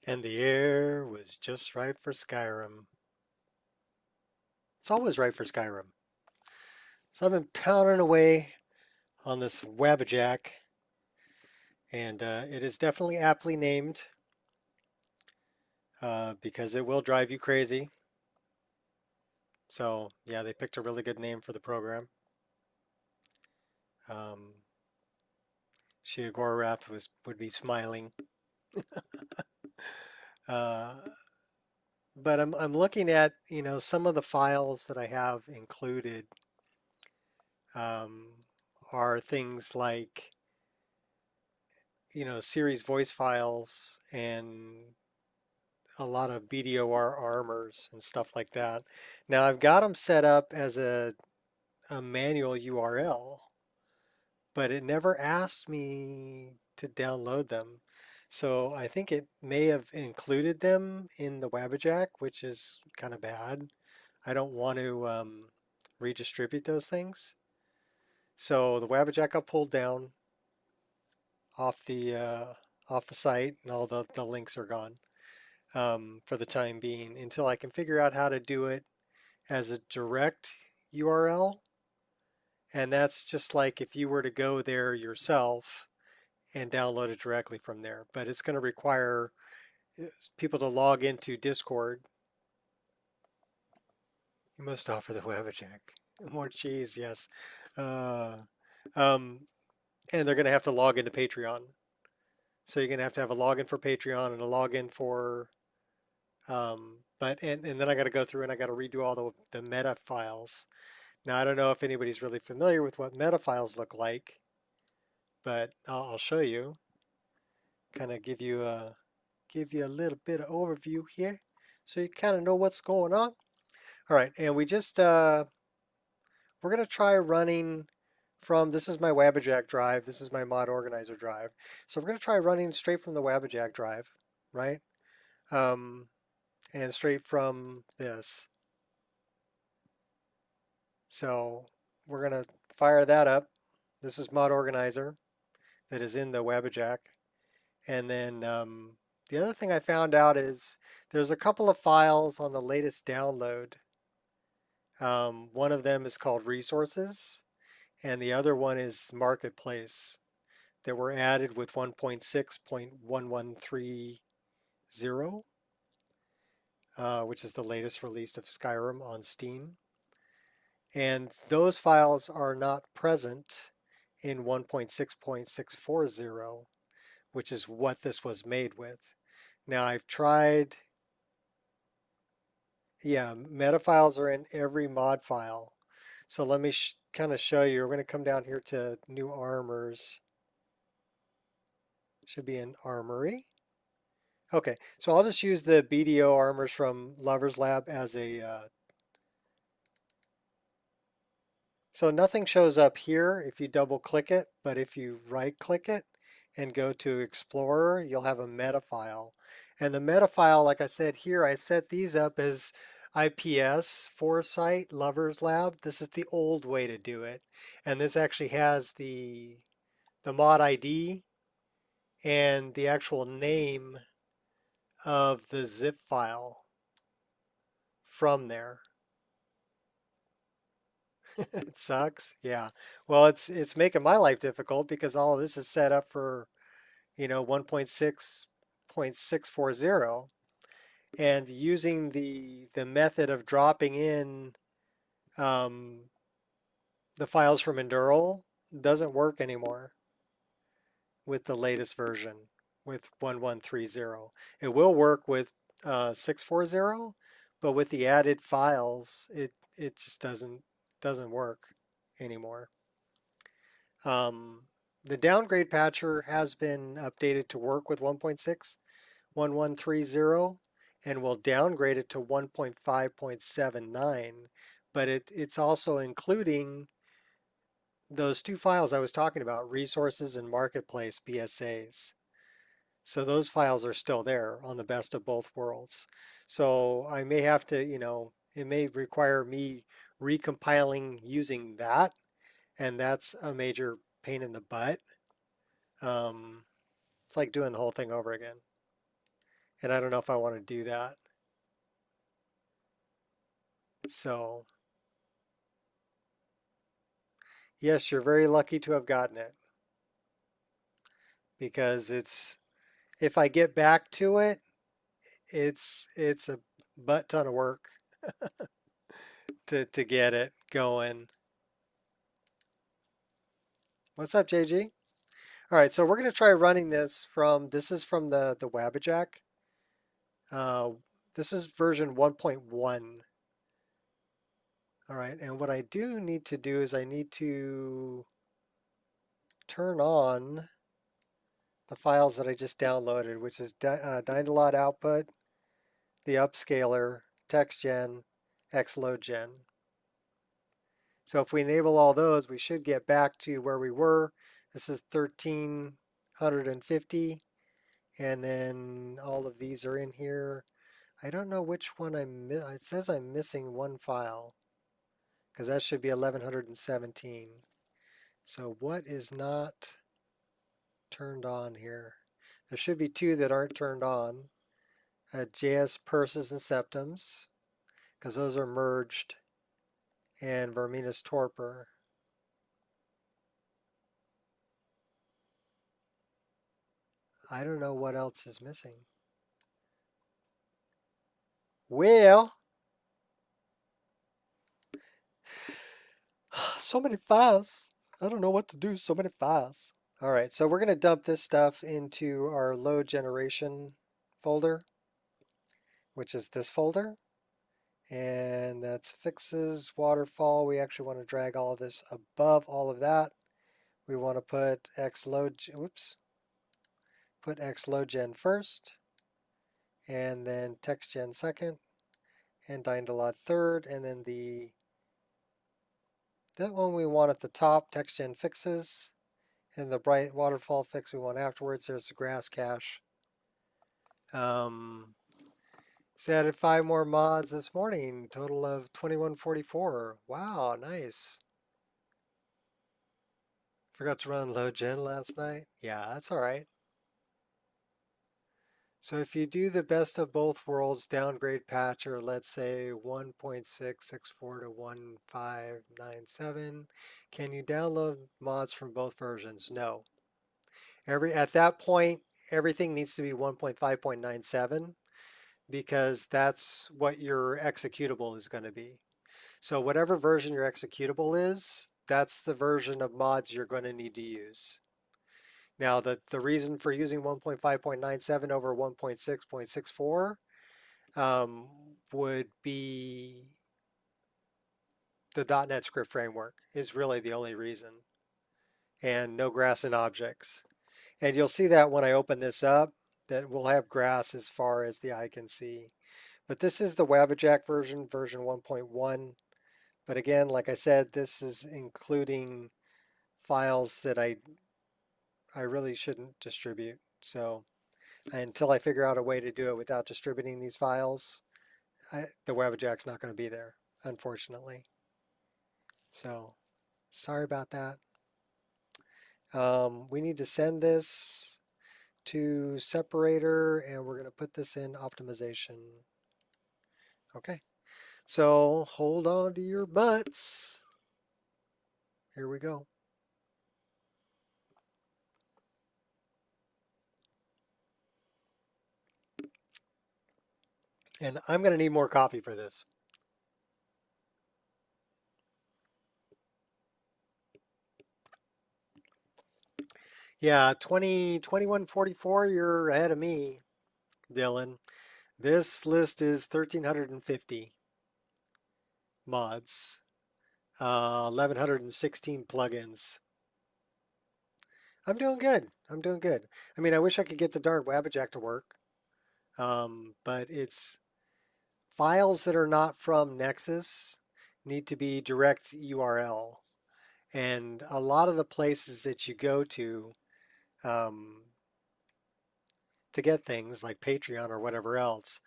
and the air was just right for Skyrim. It's always right for Skyrim. So I've been pounding away on this Wabbajack, and it is definitely aptly named because it will drive you crazy. So yeah, they picked a really good name for the program. Um, Shia Gorath would be smiling. Uh, but I'm looking at some of the files that I have included um, are things like series voice files and a lot of BDOR armors and stuff like that. Now I've got them set up as a manual URL, but it never asked me to download them. So I think it may have included them in the Wabbajack, which is kind of bad. I don't want to redistribute those things. So the Wabbajack got pulled down off the uh, off the site, and all the links are gone for the time being until I can figure out how to do it as a direct URL. And that's just like if you were to go there yourself and download it directly from there. But it's going to require people to log into Discord. You must offer the Webjack. More cheese, yes. Uh, um, and they're going to have to log into Patreon. So you're going to have a login for Patreon and a login for, and then I got to go through and I got to redo all the meta files. Now I don't know if anybody's really familiar with what meta files look like, but I'll show you. Kind of give you a little bit of overview here, so you kind of know what's going on. All right, and we just we're gonna try running from, this is my Wabbajack drive, this is my mod organizer drive. So we're gonna try running straight from the Wabbajack drive, right? Um, and straight from this. So we're gonna fire that up. This is mod organizer that is in the Wabbajack. And then the other thing I found out is there's a couple of files on the latest download. One of them is called resources, and the other one is marketplace that were added with 1.6.1130, which is the latest release of Skyrim on Steam. And those files are not present in 1.6.640, which is what this was made with. Now I've tried, yeah, meta files are in every mod file. So let me kind of show you. We're going to come down here to new armors. Should be in armory. Okay, so I'll just use the BDO armors from Lover's Lab as a, so nothing shows up here if you double click it, but if you right click it and go to Explorer, you'll have a meta file. And the meta file, like I said here, I set these up as IPS Foresight Lover's Lab. This is the old way to do it. And this actually has the mod ID and the actual name of the zip file from there. It sucks. Yeah. Well, it's making my life difficult because all of this is set up for, 1.6.640, and using the method of dropping in the files from Endurl doesn't work anymore with the latest version with 1130. It will work with 640, but with the added files, it just doesn't work anymore. The downgrade patcher has been updated to work with 1.6.1130 and will downgrade it to 1.5.79, but it's also including those two files I was talking about, resources and marketplace BSAs. So those files are still there on the best of both worlds. So I may have to, it may require me recompiling using that, and that's a major pain in the butt. It's like doing the whole thing over again. And I don't know if I want to do that. So, yes, you're very lucky to have gotten it because if I get back to it, it's a butt ton of work to get it going. What's up, JG? All right, so we're going to try running this is from the Wabajack. Uh, this is version 1.1. All right, and what I do need to do is I need to turn on the files that I just downloaded, which is Dynalot output, the upscaler, TextGen, XLoadGen. So if we enable all those, we should get back to where we were. This is 1350, and then all of these are in here. I don't know which one it says I'm missing one file because that should be 1117. So what is not turned on here? There should be two that aren't turned on. JS Purses and Septums, because those are merged, and Verminus Torpor. I don't know what else is missing. Well, so many files. I don't know what to do, so many files. All right, so we're going to dump this stuff into our load generation folder, which is this folder. And that's fixes, waterfall. We actually want to drag all of this above all of that. We want to put put XLoadGen first, and then TextGen second, and Dynalot third, and then that one we want at the top, TextGen fixes, and the bright waterfall fix we want afterwards. There's the grass cache. So added 5 more mods this morning, total of 2144. Wow, nice. Forgot to run load gen last night. Yeah, that's all right. So if you do the best of both worlds downgrade patcher, let's say 1.664 to 1597, can you download mods from both versions? No. At that point, everything needs to be 1.5.97 because that's what your executable is going to be. So whatever version your executable is, that's the version of mods you're going to need to use. Now, the reason for using 1.5.97 over 1.6.64 would be the .NET script framework is really the only reason, and no grass and objects. And you'll see that when I open this up, that we'll have grass as far as the eye can see. But this is the Wabajack version, version 1.1. But again, like I said, this is including files that I really shouldn't distribute. So until I figure out a way to do it without distributing these files, the Wabajack's not going to be there, unfortunately. So sorry about that. We need to send this to separator, and we're going to put this in optimization. Okay, so hold on to your butts. Here we go. And I'm going to need more coffee for this. Yeah, 2144, you're ahead of me, Dylan. This list is 1,350 mods, 1,116 plugins. I'm doing good. I'm doing good. I mean, I wish I could get the darn Wabajack to work, but it's files that are not from Nexus need to be direct URL. And a lot of the places that you go um, to get things like Patreon or whatever else,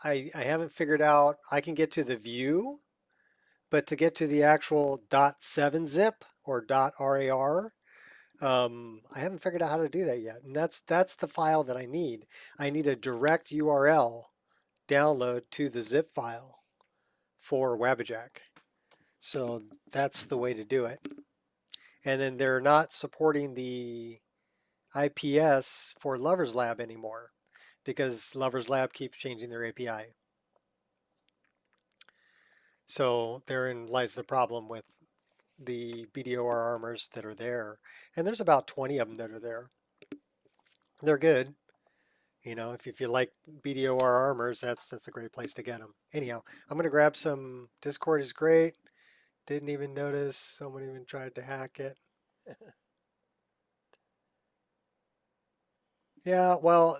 I haven't figured out. I can get to the view, but to get to the actual .7 zip or .rar, I haven't figured out how to do that yet, and that's the file that I need. I need a direct URL download to the zip file for Wabajack. So that's the way to do it. And then they're not supporting the IPS for Lovers Lab anymore because Lovers Lab keeps changing their API. So therein lies the problem with the BDOR armors that are there. And there's about 20 of them that are there. They're good. You know, if you like BDOR armors, that's a great place to get them. Anyhow, I'm going to grab some. Discord is great. Didn't even notice someone even tried to hack it. Yeah, well,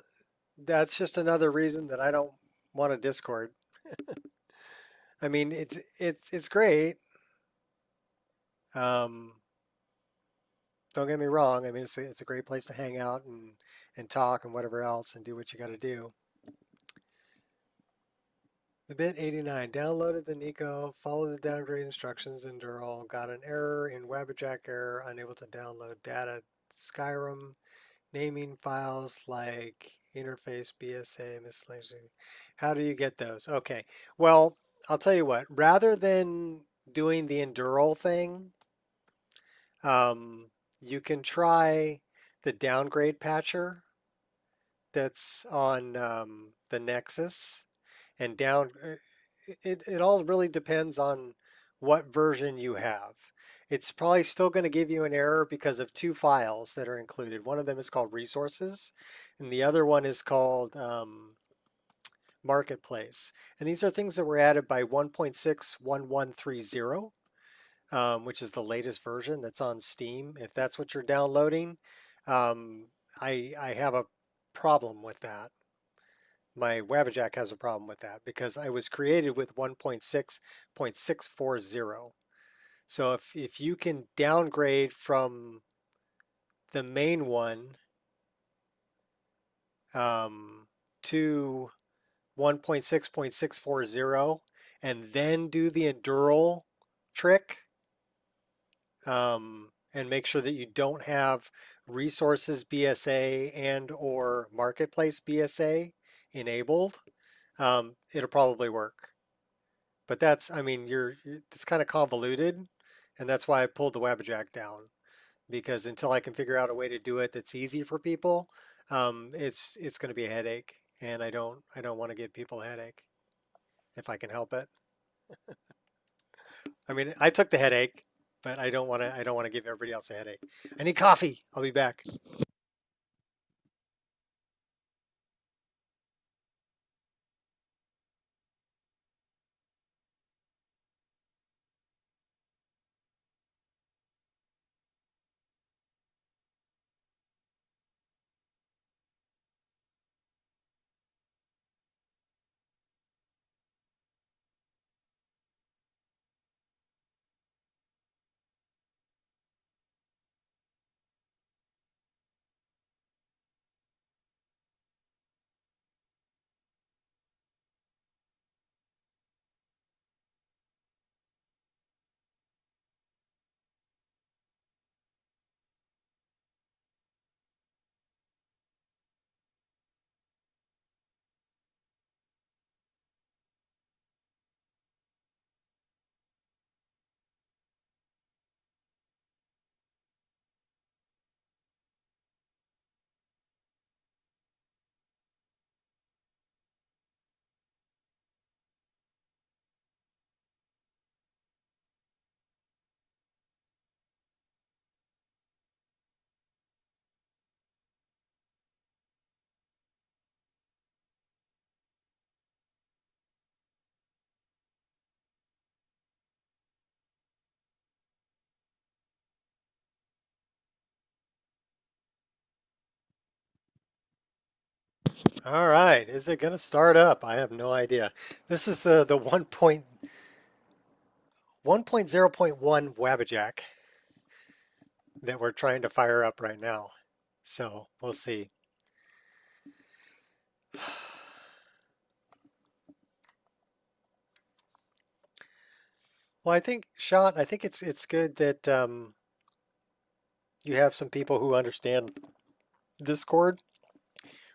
that's just another reason that I don't want a Discord. I mean, it's great. Um, don't get me wrong. I mean, it's a great place to hang out and talk and whatever else and do what you got to do. The bit 89 downloaded the Nico, followed the downgrade instructions in Dural, got an error in Wabajack error, unable to download data. Skyrim naming files like interface BSA miscellaneous. How do you get those? Okay, well, I'll tell you what. Rather than doing the Endural thing, um, you can try the downgrade patcher that's on the Nexus and down. It all really depends on what version you have. It's probably still going to give you an error because of two files that are included. One of them is called resources, and the other one is called marketplace. And these are things that were added by 1.61130, which is the latest version that's on Steam. If that's what you're downloading, um, I have a problem with that. My Wabajack has a problem with that because I was created with 1.6.640. So if you can downgrade from the main one to 1.6.640 and then do the Endural trick, and make sure that you don't have resources BSA and or marketplace BSA enabled, it'll probably work. But that's, I mean, it's kind of convoluted, and that's why I pulled the Wabajack down because until I can figure out a way to do it that's easy for people, it's going to be a headache, and I don't want to give people a headache if I can help it. I mean, I took the headache, but I don't want to give everybody else a headache. I need coffee. I'll be back. All right, is it going to start up? I have no idea. This is the 1.0.1 Wabajack that we're trying to fire up right now. So we'll see. Well, I think, Shot, I think it's good that You have some people who understand Discord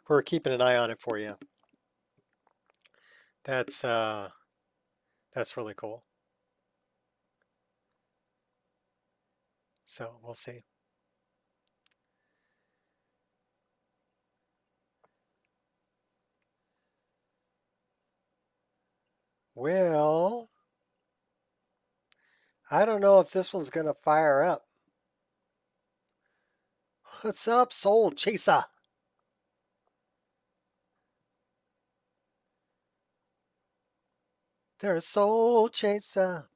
who are keeping an eye on it for you. That's uh, that's really cool. So we'll see. Well, I don't know if this one's gonna fire up. What's up, Soul Chaser? There's Soul Chaser.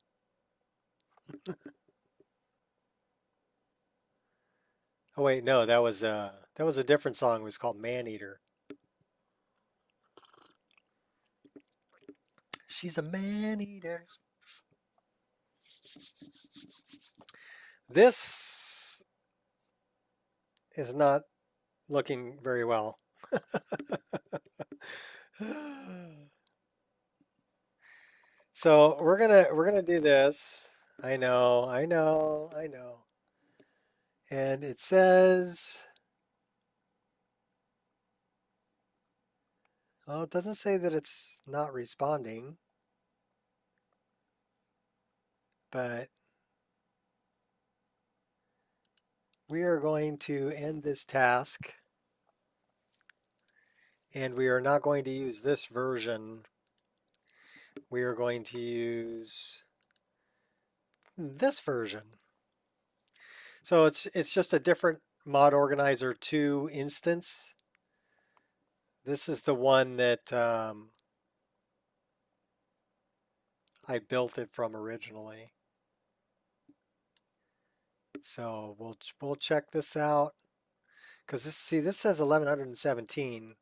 Oh wait, no, that was a different song. It was called Man Eater. She's a man eater. This is not looking very well. So we're gonna do this. I know, I know, I know. And it says, well, it doesn't say that it's not responding, but we are going to end this task and we are not going to use this version. We are going to use this version. So it's just a different Mod Organizer 2 instance. This is the one that I built it from originally. So we'll check this out because this says 1117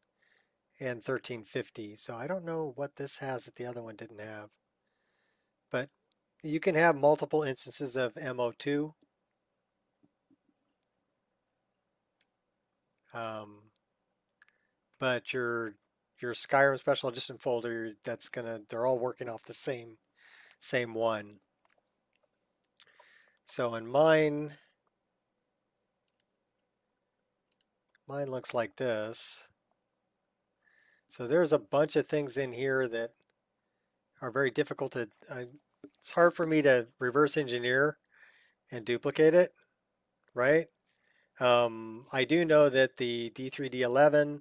and 1350. So I don't know what this has that the other one didn't have. But you can have multiple instances of MO2. But your Skyrim Special Edition folder, they're all working off the same one. So in mine looks like this. So there's a bunch of things in here that are very difficult to, it's hard for me to reverse engineer and duplicate it, right? I do know that the D3D11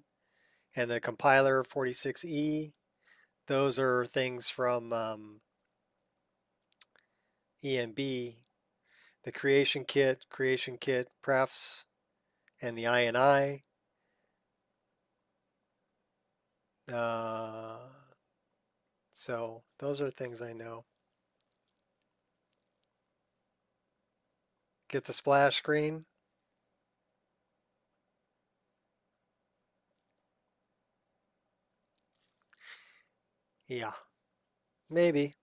and the compiler 46E, those are things from EMB, the creation kit prefs, and the INI. So those are things I know. Get the splash screen. Yeah, maybe.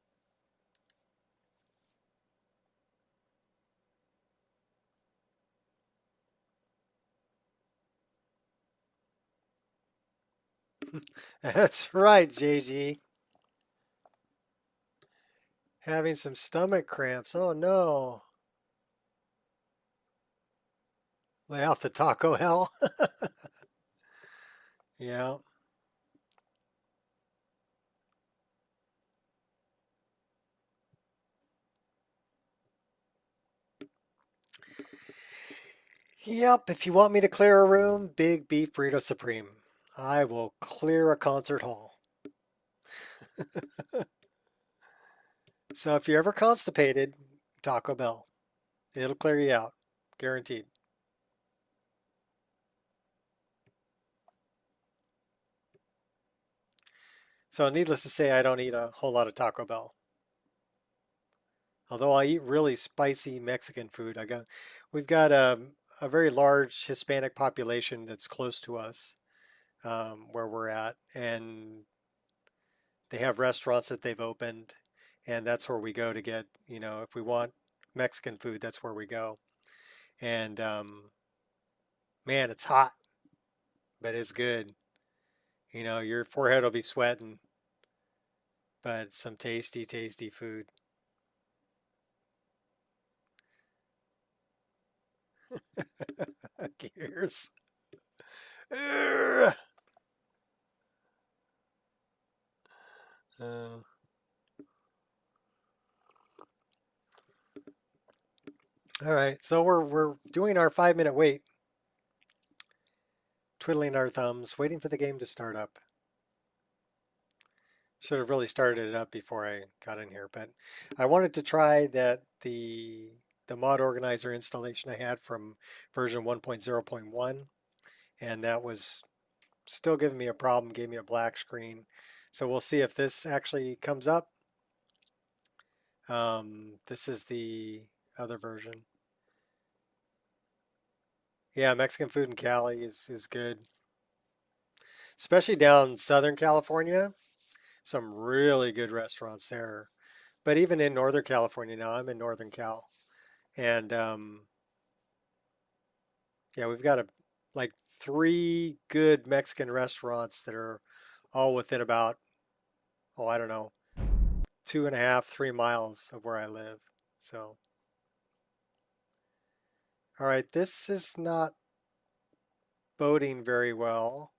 That's right, JG. Having some stomach cramps. Oh no. Lay off the taco hell. Yeah. Yep, if you want me to clear a room, big beef burrito supreme. I will clear a concert hall. So if you're ever constipated, Taco Bell. It'll clear you out. Guaranteed. So needless to say, I don't eat a whole lot of Taco Bell. Although I eat really spicy Mexican food. We've got a very large Hispanic population that's close to us, where we're at, and they have restaurants that they've opened, and that's where we go to get, if we want Mexican food, that's where we go. And man, it's hot, but it's good. Your forehead will be sweating, but some tasty, tasty food. Gears. Uh, all right, so we're doing our 5 minute wait, twiddling our thumbs, waiting for the game to start up. Should have really started it up before I got in here, but I wanted to try the mod organizer installation I had from version 1.0.1, and that was still giving me a problem, gave me a black screen. So we'll see if this actually comes up. This is the other version. Yeah, Mexican food in Cali is good, especially down Southern California. Some really good restaurants there. But even in Northern California now, I'm in Northern Cal, and yeah, we've got like 3 good Mexican restaurants that are all within about, oh, I don't know, 2.5, 3 miles of where I live. So, all right, this is not boding very well.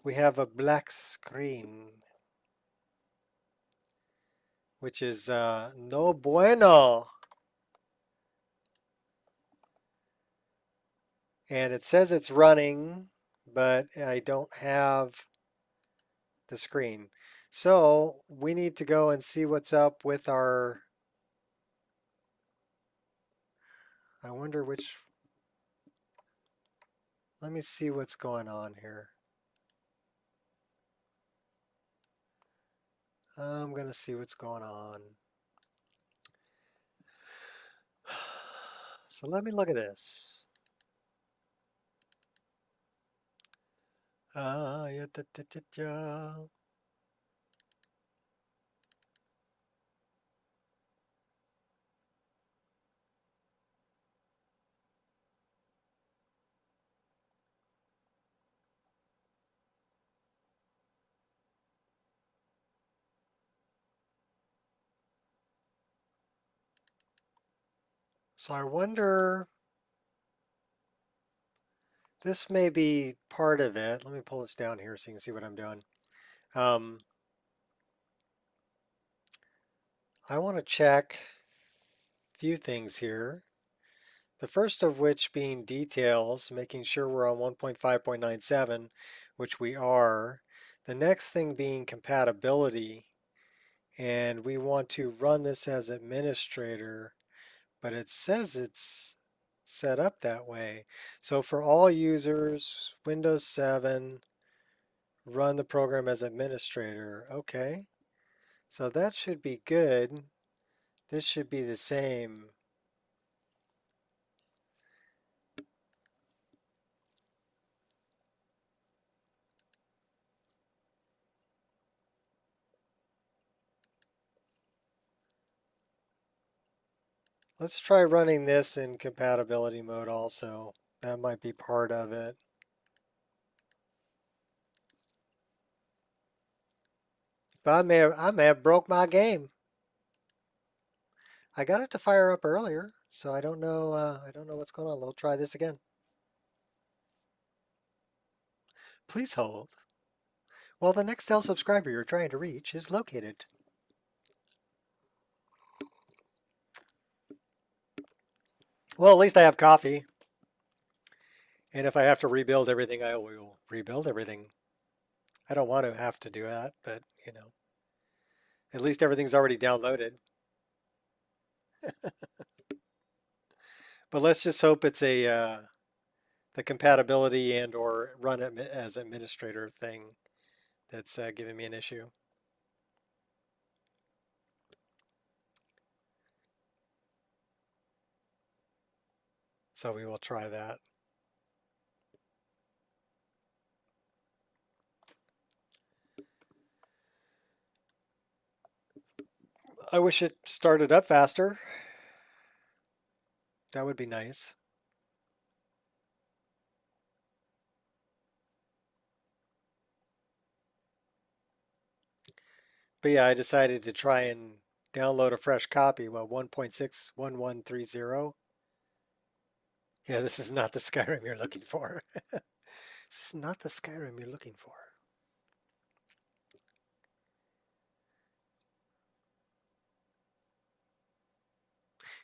We have a black screen, which is no bueno. And it says it's running, but I don't have the screen. So we need to go and see what's up with our, I wonder which, let me see what's going on here. I'm going to see what's going on. So let me look at this. Yeah, da, da, da, da. So I wonder, this may be part of it. Let me pull this down here so you can see what I'm doing. I want to check a few things here. The first of which being details, making sure we're on 1.5.97, which we are. The next thing being compatibility, and we want to run this as administrator, but it says it's set up that way. So for all users, Windows 7, run the program as administrator. Okay, so that should be good. This should be the same. Let's try running this in compatibility mode also. That might be part of it. But I may have broke my game. I got it to fire up earlier, so I don't know. I don't know what's going on. We'll try this again. Please hold while the next Dell subscriber you're trying to reach is located. Well, at least I have coffee. And if I have to rebuild everything, I will rebuild everything. I don't want to have to do that, but you know, at least everything's already downloaded. But let's just hope it's the compatibility and or run it as administrator thing that's giving me an issue. So we will try that. I wish it started up faster. That would be nice. But yeah, I decided to try and Download a fresh copy. Well, 1.61130. Yeah, this is not the Skyrim you're looking for. This is not the Skyrim you're looking for.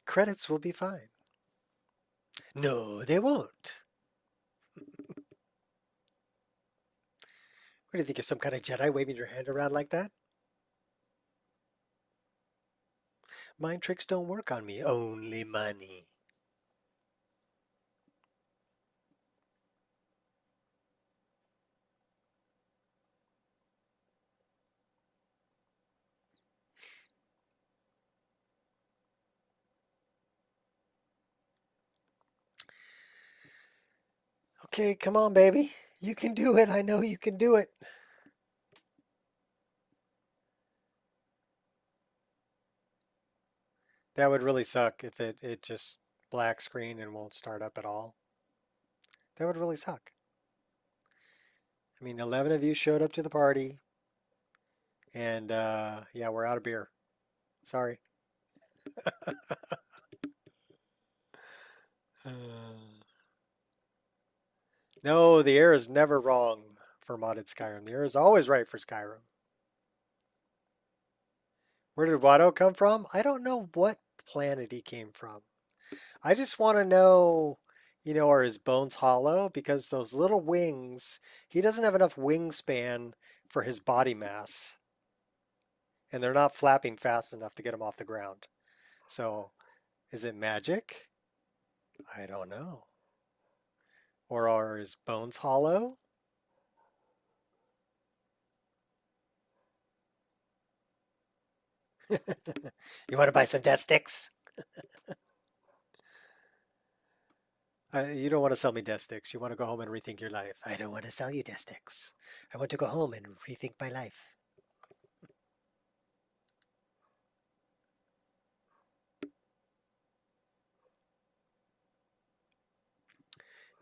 Credits will be fine. No, they won't. What do you think, you're some kind of Jedi waving your hand around like that? Mind tricks don't work on me. Only money. Okay, come on, baby. You can do it. I know you can do it. That would really suck if it just black screen and won't start up at all. That would really suck. I mean, 11 of you showed up to the party, and yeah, we're out of beer. Sorry. No, the air is never wrong for modded Skyrim. The air is always right for Skyrim. Where did Watto come from? I don't know what planet he came from. I just want to know, are his bones hollow? Because those little wings, he doesn't have enough wingspan for his body mass. And they're not flapping fast enough to get him off the ground. So, is it magic? I don't know. Or are his bones hollow? You want to buy some death sticks? You don't want to sell me death sticks. You want to go home and rethink your life. I don't want to sell you death sticks. I want to go home and rethink my life.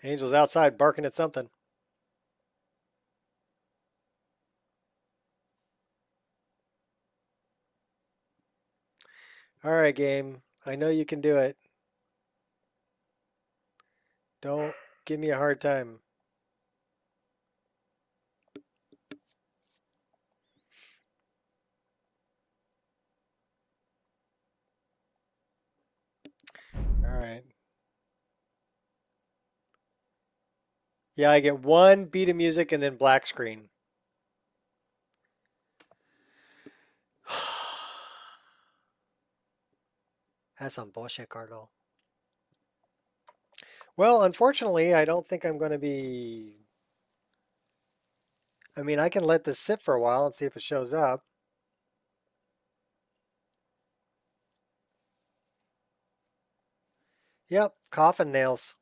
Angel's outside barking at something. All right, game. I know you can do it. Don't give me a hard time. All right. Yeah, I get one beat of music and then black screen. That's some bullshit, Carlo. Well, unfortunately, I don't think I'm going to be... I mean, I can let this sit for a while and see if it shows up. Yep, coffin nails.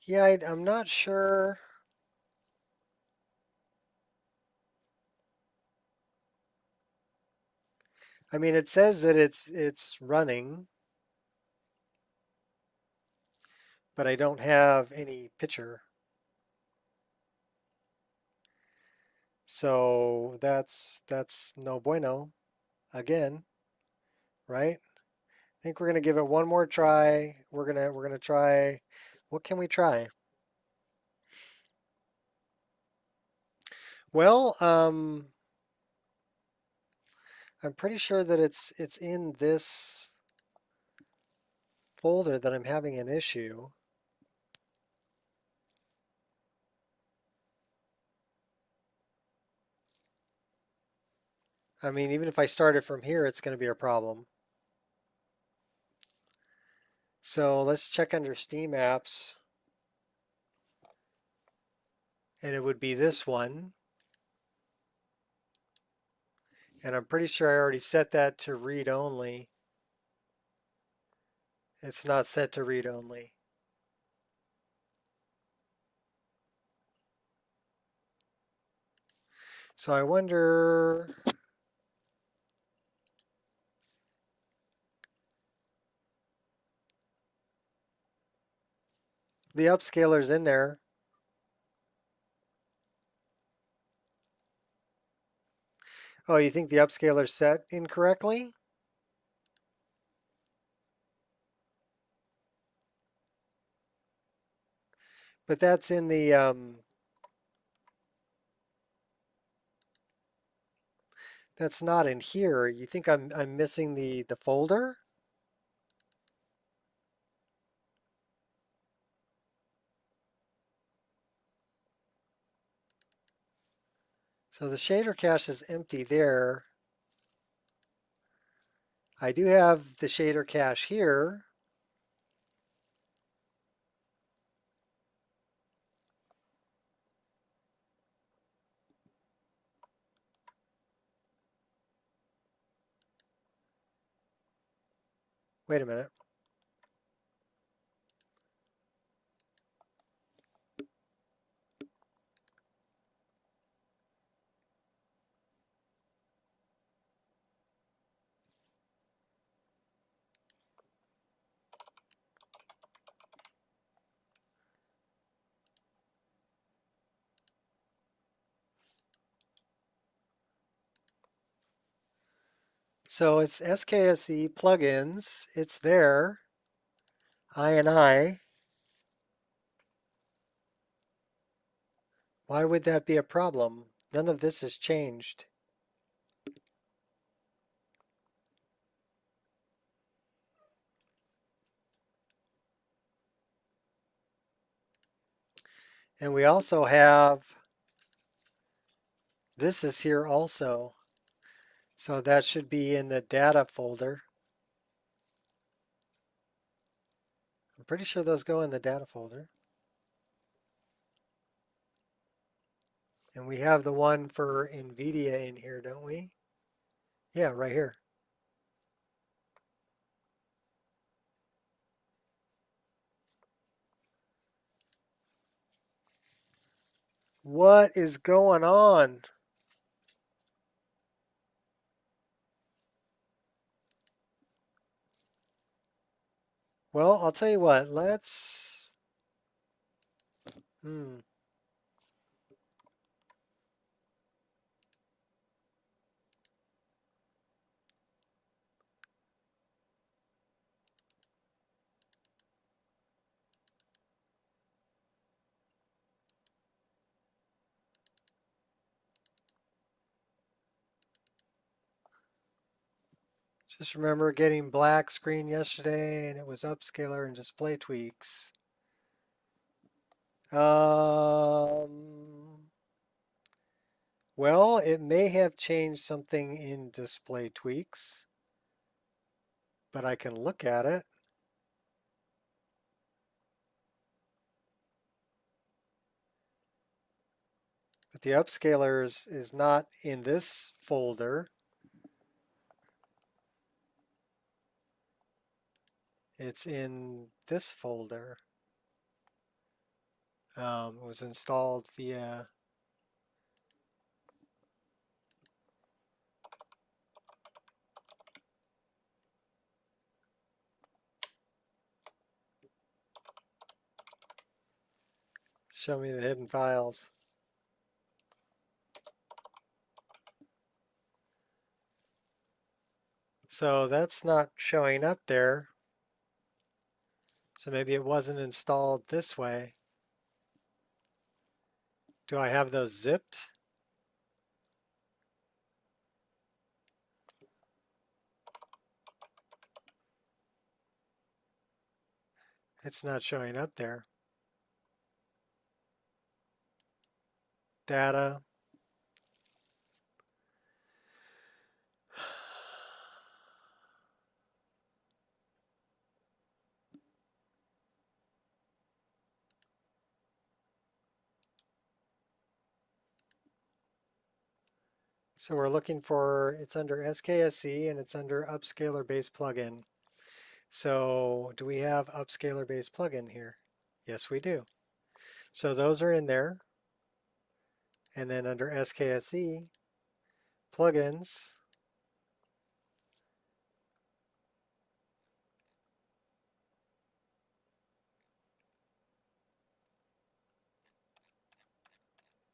Yeah, I'm not sure. I mean, it says that it's running, but I don't have any picture. So that's no bueno again, right? I think we're gonna give it one more try. We're gonna try. What can we try? Well, I'm pretty sure that it's in this folder that I'm having an issue. I mean, even if I start it from here, it's going to be a problem. So let's check under Steam apps. And it would be this one. And I'm pretty sure I already set that to read only. It's not set to read only. So I wonder The upscaler's in there. Oh, you think the upscaler's set incorrectly? But that's in the that's not in here. You think I'm missing the folder? So the shader cache is empty there. I do have the shader cache here. Wait a minute. So it's SKSE plugins. It's there. I. Why would that be a problem? None of this has changed. And we also have, this is here also. So that should be in the data folder. I'm pretty sure those go in the data folder. And we have the one for NVIDIA in here, don't we? Yeah, right here. What is going on? Well, I'll tell you what, let's, just remember getting black screen yesterday and it was upscaler and display tweaks. Well, it may have changed something in display tweaks, but I can look at it. But the upscaler is not in this folder. It's in this folder. It was installed via show me the hidden files. So that's not showing up there. So maybe it wasn't installed this way. Do I have those zipped? It's not showing up there. Data. So we're looking for, it's under SKSE and it's under upscaler base plugin. So do we have upscaler base plugin here? Yes, we do. So those are in there. And then under SKSE, plugins,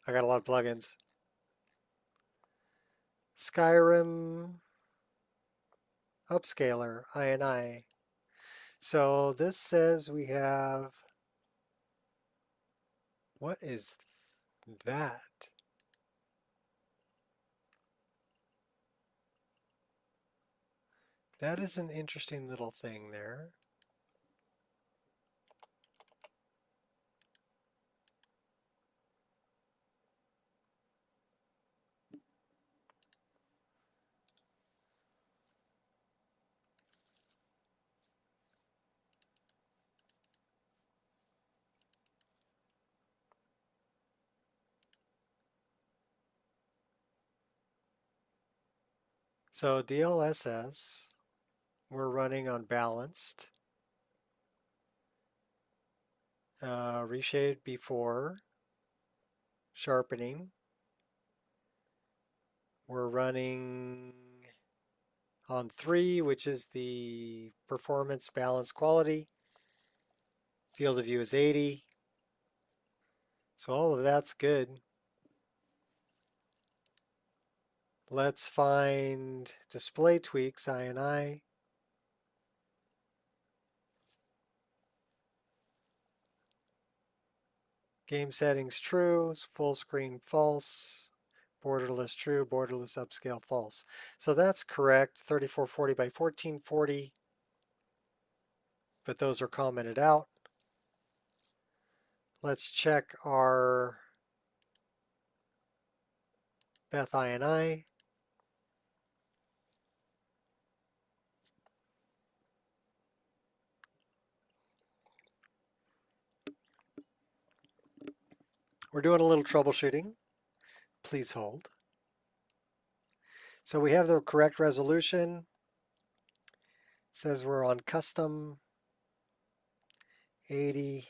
I got a lot of plugins. Skyrim Upscaler, INI. So this says we have, what is that? That is an interesting little thing there. So DLSS, we're running on balanced. Reshade before, sharpening. We're running on 3, which is the performance balance quality. Field of view is 80. So all of that's good. Let's find display tweaks, INI. Game settings true, full screen false, borderless true, borderless upscale false. So that's correct, 3440 by 1440, but those are commented out. Let's check our Beth INI. We're doing a little troubleshooting. Please hold. So we have the correct resolution. It says we're on custom 80.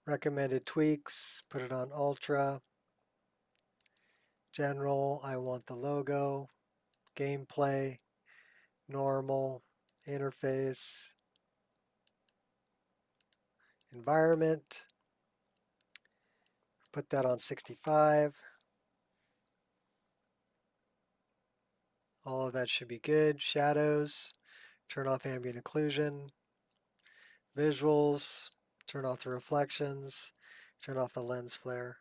Recommended tweaks, put it on ultra. General, I want the logo. Gameplay, normal, interface, environment. Put that on 65. All of that should be good. Shadows, turn off ambient occlusion. Visuals, turn off the reflections, turn off the lens flare.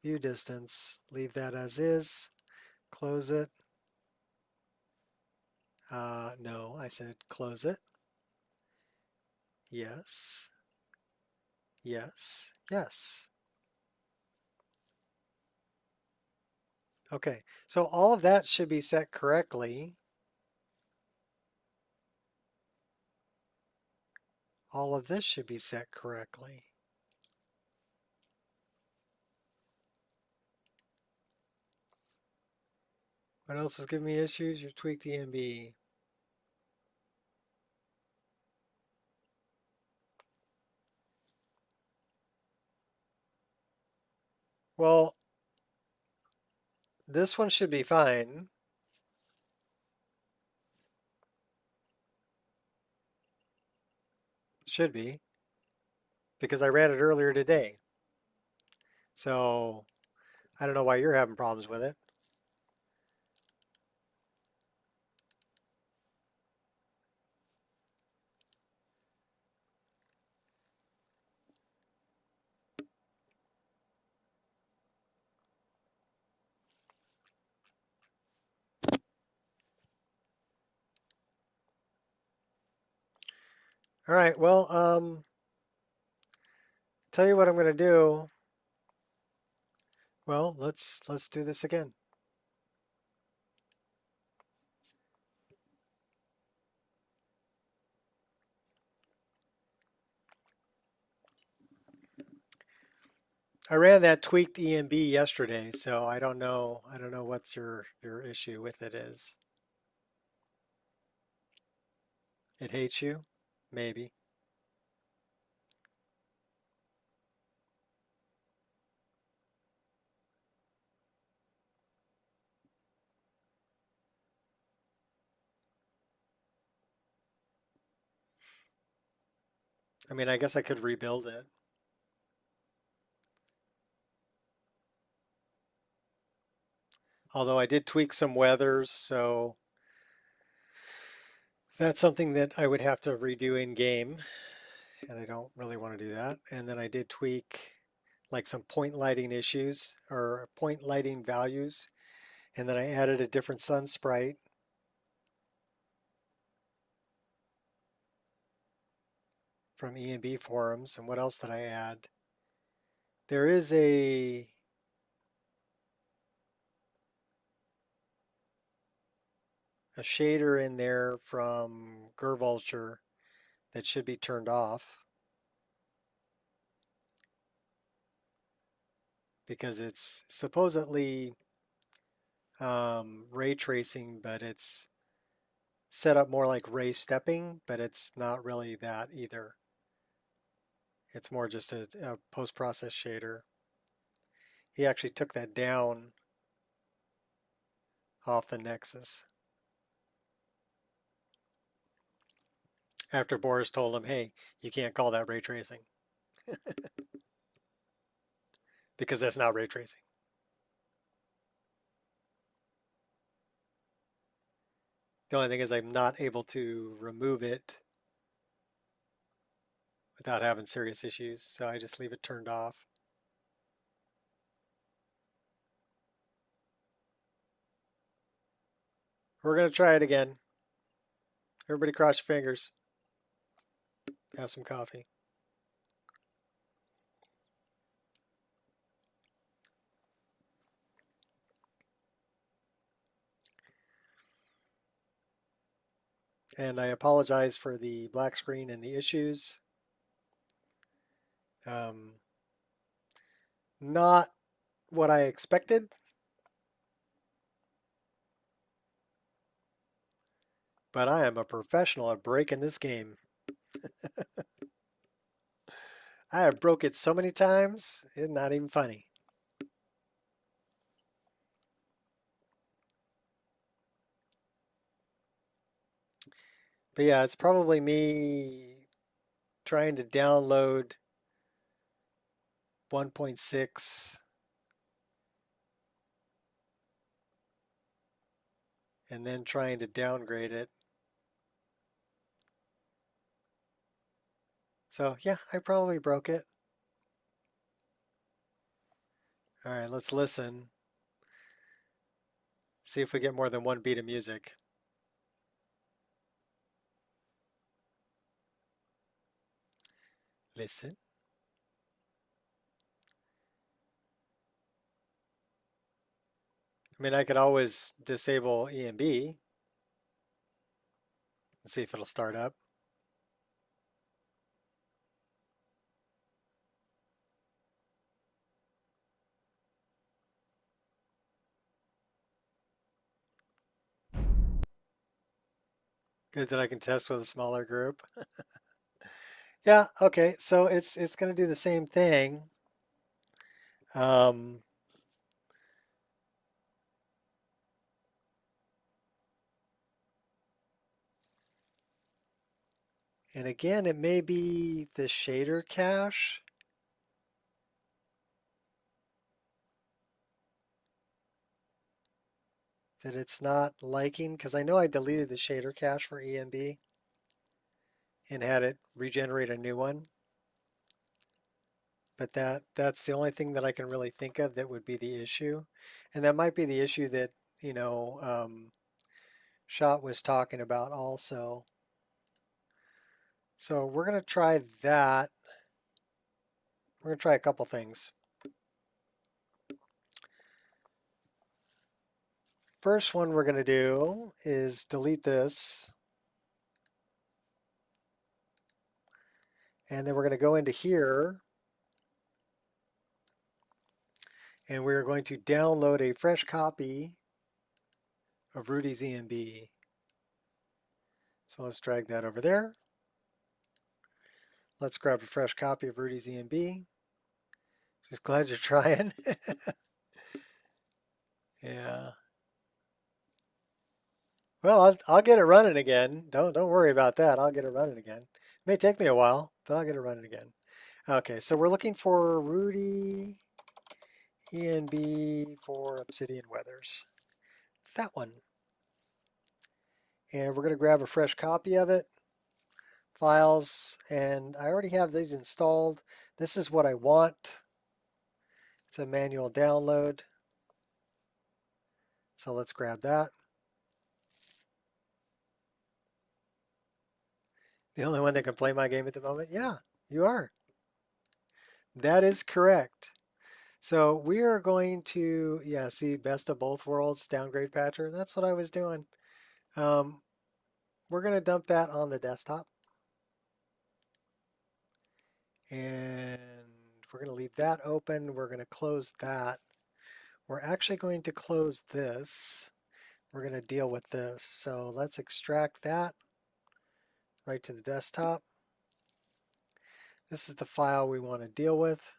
View distance, leave that as is. Close it. No, I said close it. Yes. Yes. Yes. Okay, so all of that should be set correctly. All of this should be set correctly. What else is giving me issues? Your tweaked EMB. Well, this one should be fine. Should be. Because I ran it earlier today. So I don't know why you're having problems with it. All right, well, tell you what I'm going to do. Well, let's do this again. I ran that tweaked EMB yesterday, so I don't know what your issue with it is. It hates you? Maybe. I mean, I guess I could rebuild it. Although I did tweak some weathers, so that's something that I would have to redo in game, and I don't really want to do that. And then I did tweak like some point lighting issues or point lighting values, and then I added a different sun sprite from E&B forums. And what else did I add? There is a shader in there from Gervulture that should be turned off because it's supposedly ray tracing, but it's set up more like ray stepping, but it's not really that either. It's more just a post-process shader. He actually took that down off the Nexus after Boris told him, hey, you can't call that ray tracing because that's not ray tracing. The only thing is I'm not able to remove it without having serious issues, so I just leave it turned off. We're going to try it again. Everybody cross your fingers. Have some coffee. And I apologize for the black screen and the issues. Not what I expected, but I am a professional at breaking this game. I have broke it so many times, it's not even funny. But yeah, it's probably me trying to download 1.6 and then trying to downgrade it. So yeah, I probably broke it. All right, let's listen. See if we get more than one beat of music. Listen. I mean, I could always disable EMB and see if it'll start up. Good that I can test with a smaller group. Yeah, okay, so it's going to do the same thing. And again, it may be the shader cache. That it's not liking, because I know I deleted the shader cache for EMB and had it regenerate a new one. But that's the only thing that I can really think of that would be the issue. And that might be the issue that, you know, Shot was talking about also. So we're going to try that. We're going to try a couple things. First one we're going to do is delete this. And then we're going to go into here. And we're going to download a fresh copy of Rudy's EMB. So let's drag that over there. Let's grab a fresh copy of Rudy's EMB. Just glad you're trying. Yeah. Well, I'll get it running again. Don't worry about that. I'll get it running again. It may take me a while, but I'll get it running again. Okay, so we're looking for Rudy ENB for Obsidian Weathers. that one. And we're going to grab a fresh copy of it. Files, and I already have these installed. This is what I want. It's a manual download. So let's grab that. The only one that can play my game at the moment? Yeah, you are. That is correct. So we are going to, yeah, see, best of both worlds, downgrade patcher. That's what I was doing. We're going to dump that on the desktop. And we're going to leave that open. We're going to close that. We're actually going to close this. We're going to deal with this. So let's extract that right to the desktop. This is the file we want to deal with.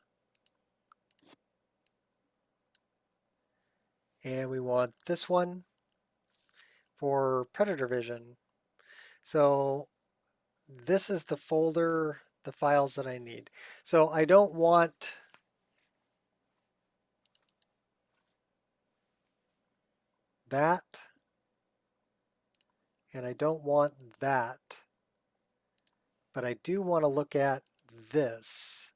And we want this one for predator vision. So this is the folder, the files that I need. So I don't want that, and I don't want that, but I do want to look at this.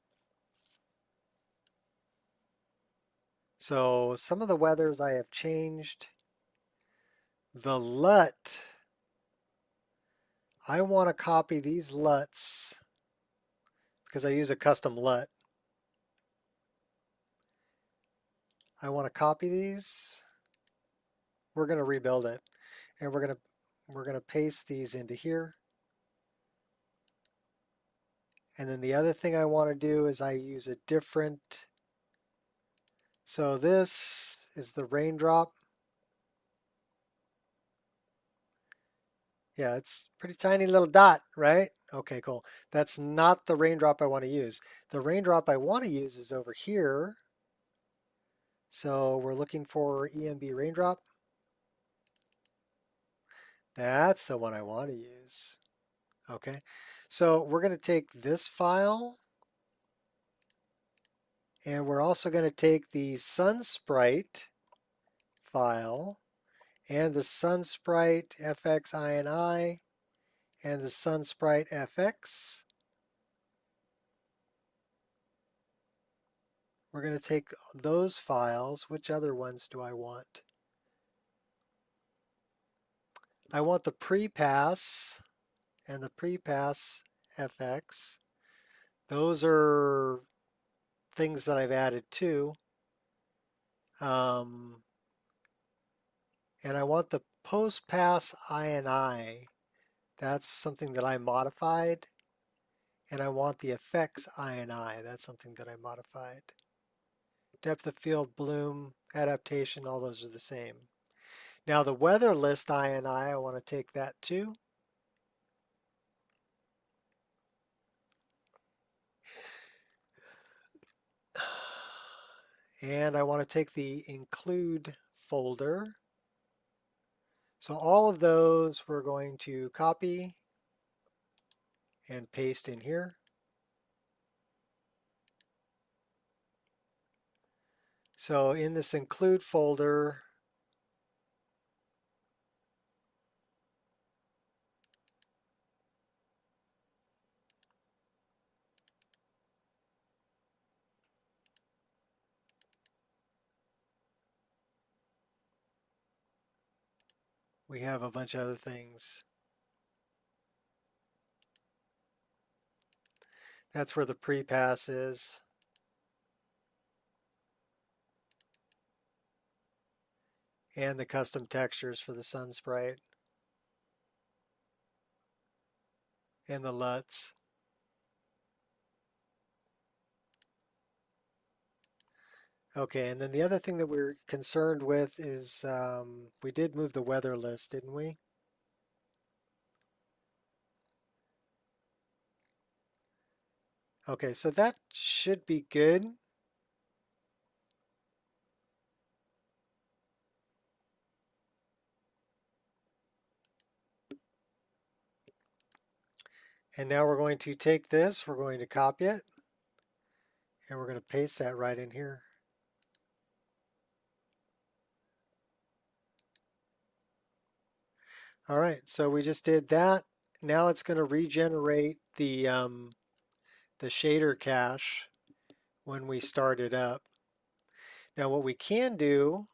So some of the weathers I have changed. The LUT, I want to copy these LUTs because I use a custom LUT. I want to copy these. We're going to rebuild it, and we're going to paste these into here. And then the other thing I want to do is I use a different, so this is the raindrop. Yeah, it's a pretty tiny little dot, right? Okay, cool. That's not the raindrop I want to use. The raindrop I want to use is over here. So we're looking for EMB raindrop. That's the one I want to use. Okay, so we're going to take this file, and we're also going to take the SunSprite file, and the SunSprite FX INI, and the SunSprite FX. We're going to take those files. Which other ones do I want? I want the pre-pass and the pre-pass FX. Those are things that I've added too. And I want the post-pass INI. That's something that I modified. And I want the effects INI. That's something that I modified. Depth of field, bloom, adaptation, all those are the same. Now the weather list INI, I want to take that too. And I want to take the include folder. So all of those we're going to copy and paste in here. So in this include folder, we have a bunch of other things. That's where the pre-pass is. And the custom textures for the SunSprite. And the LUTs. Okay, and then the other thing that we're concerned with is we did move the weather list, didn't we? Okay, so that should be good. And now we're going to take this, we're going to copy it, and we're going to paste that right in here. All right, so we just did that. Now it's going to regenerate the shader cache when we start it up. Now what we can do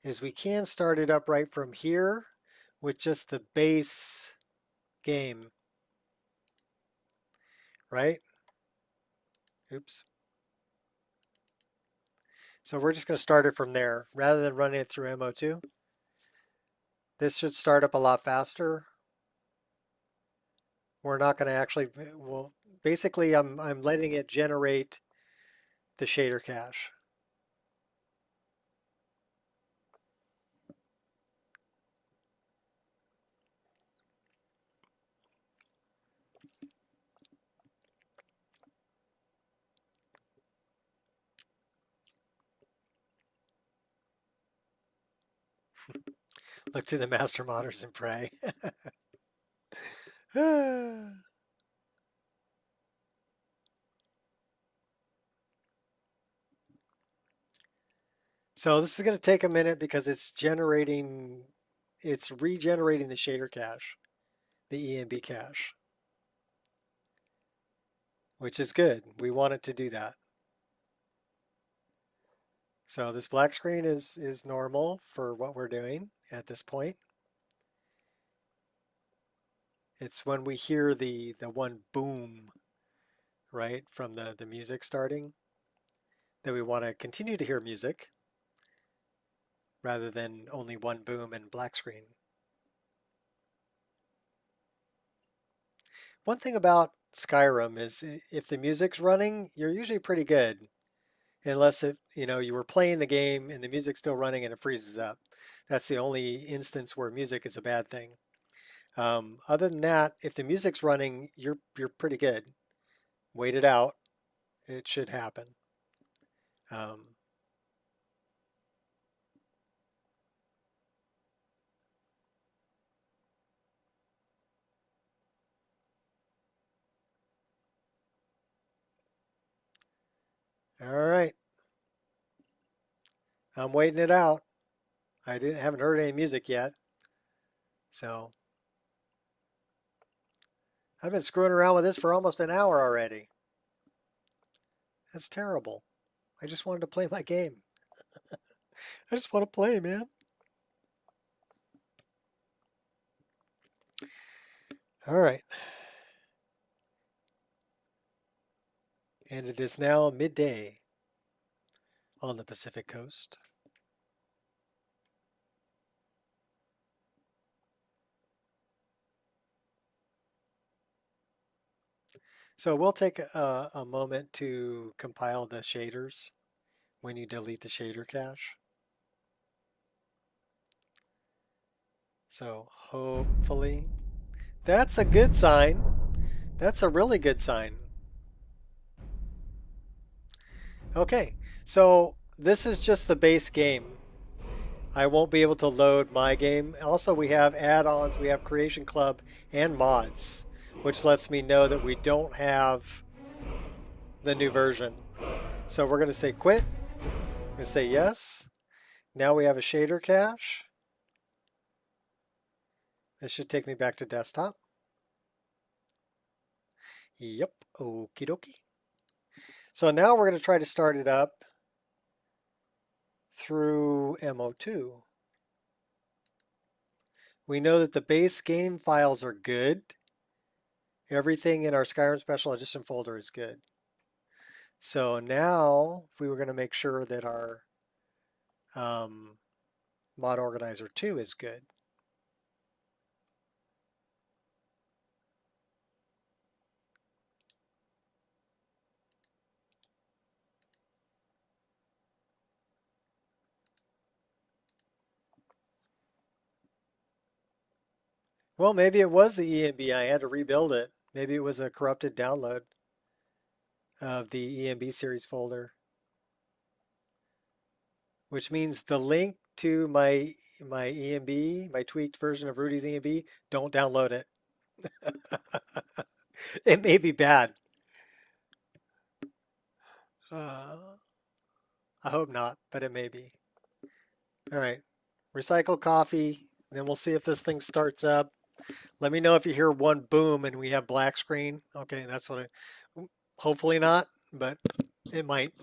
is we can start it up right from here with just the base game, right? Oops. So we're just going to start it from there rather than running it through MO2. This should start up a lot faster. We're not going to actually, well, basically I'm letting it generate the shader cache. Look to the master modders and pray. So this is going to take a minute because it's regenerating the shader cache, the EMB cache, which is good. We want it to do that. So this black screen is normal for what we're doing at this point. It's when we hear the one boom, right, from the music starting, that we want to continue to hear music rather than only one boom and black screen. One thing about Skyrim is if the music's running, you're usually pretty good. Unless you were playing the game and the music's still running and it freezes up. That's the only instance where music is a bad thing. Other than that, if the music's running, you're pretty good. Wait it out. It should happen. Um, all right. I'm waiting it out. Haven't heard any music yet. So I've been screwing around with this for almost an hour already. That's terrible. I just wanted to play my game. I just want to play, man. All right. And it is now midday on the Pacific Coast. So we'll take a moment to compile the shaders when you delete the shader cache. So hopefully, that's a good sign. That's a really good sign. Okay, so this is just the base game. I won't be able to load my game. Also, we have add-ons, we have Creation Club and mods, which lets me know that we don't have the new version. So we're going to say quit. We're going to say yes. Now we have a shader cache. This should take me back to desktop. Yep, okie dokie. So now we're going to try to start it up through MO2. We know that the base game files are good. Everything in our Skyrim Special Edition folder is good. So now we were going to make sure that our Mod Organizer 2 is good. Well, maybe it was the EMB. I had to rebuild it. Maybe it was a corrupted download of the EMB series folder, which means the link to my EMB, my tweaked version of Rudy's EMB, don't download it. It may be bad. I hope not, but it may be. All right, recycle coffee. Then we'll see if this thing starts up. Let me know if you hear one boom and we have black screen. Okay, that's what hopefully not, but it might.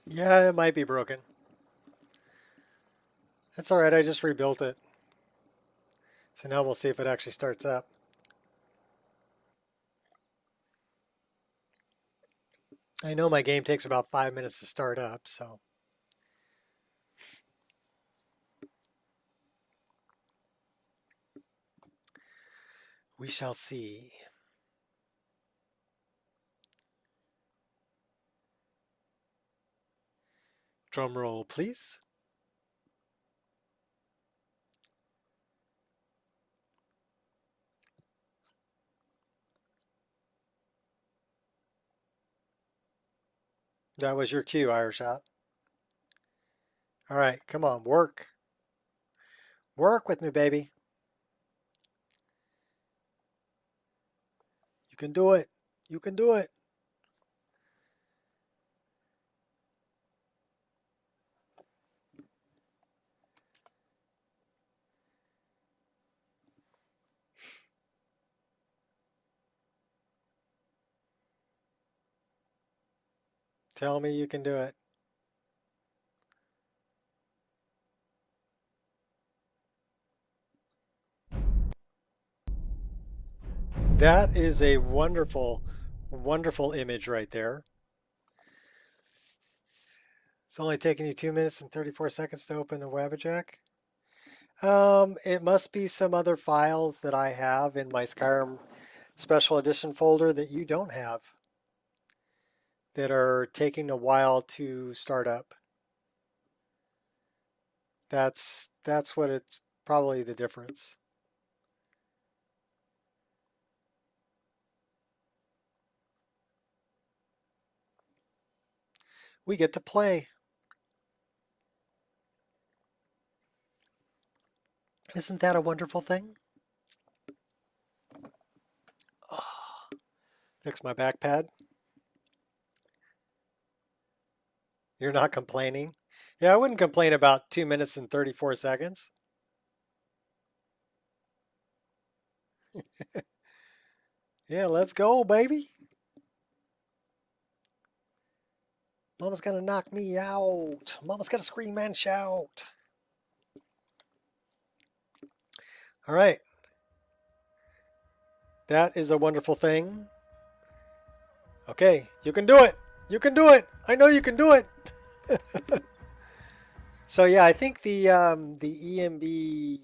Yeah, it might be broken. That's all right. I just rebuilt it. So now we'll see if it actually starts up. I know my game takes about 5 minutes to start up, so we shall see. Drum roll, please. That was your cue, Ireshot. All right, come on, work. Work with me, baby. You can do it. You can do it. Tell me you can do it. That is a wonderful, wonderful image right there. It's only taking you 2 minutes and 34 seconds to open the Wabbajack. It must be some other files that I have in my Skyrim Special Edition folder that you don't have that are taking a while to start up. That's what it's probably the difference. We get to play. Isn't that a wonderful thing? Oh, fix my back pad. You're not complaining? Yeah, I wouldn't complain about 2 minutes and 34 seconds. Yeah, let's go, baby. Mama's gonna knock me out. Mama's gonna scream and shout. All right. That is a wonderful thing. Okay, you can do it. You can do it. I know you can do it. So yeah, I think the EMB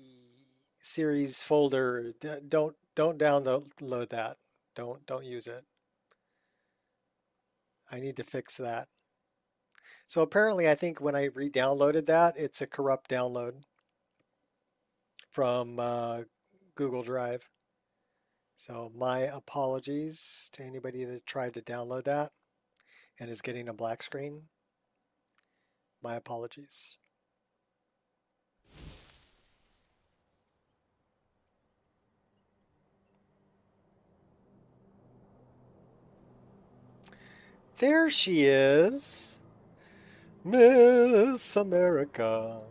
series folder, don't download that. Don't use it. I need to fix that. So apparently I think when I re-downloaded that, it's a corrupt download from Google Drive. So my apologies to anybody that tried to download that and is getting a black screen. My apologies. There she is, Miss America.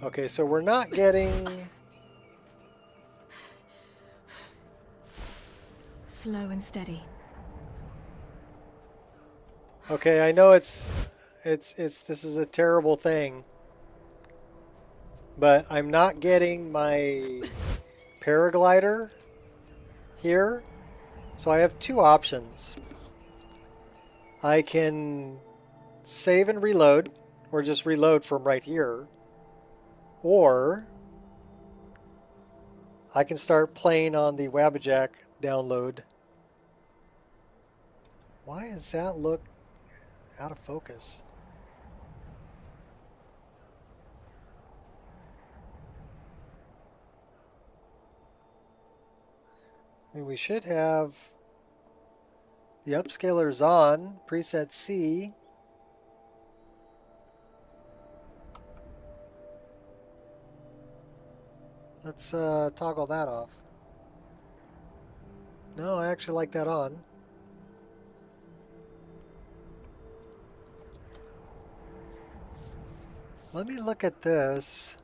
Okay, so we're not getting... Slow and steady. Okay, I know this is a terrible thing, but I'm not getting my paraglider here. So I have two options. I can save and reload, or just reload from right here, or I can start playing on the Wabbajack download. Why does that look out of focus? I mean, we should have the upscalers on, preset C. Let's toggle that off. No, I actually like that on. Let me look at this.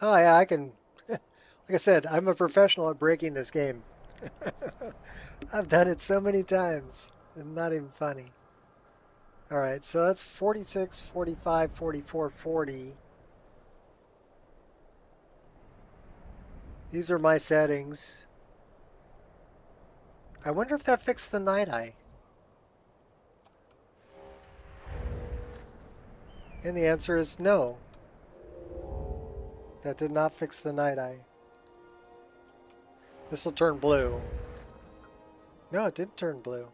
Oh yeah, I can, like I said, I'm a professional at breaking this game. I've done it so many times. It's not even funny. All right, so that's 46, 45, 44, 40. These are my settings. I wonder if that fixed the night eye. And the answer is no. That did not fix the night eye. This will turn blue. No, it didn't turn blue.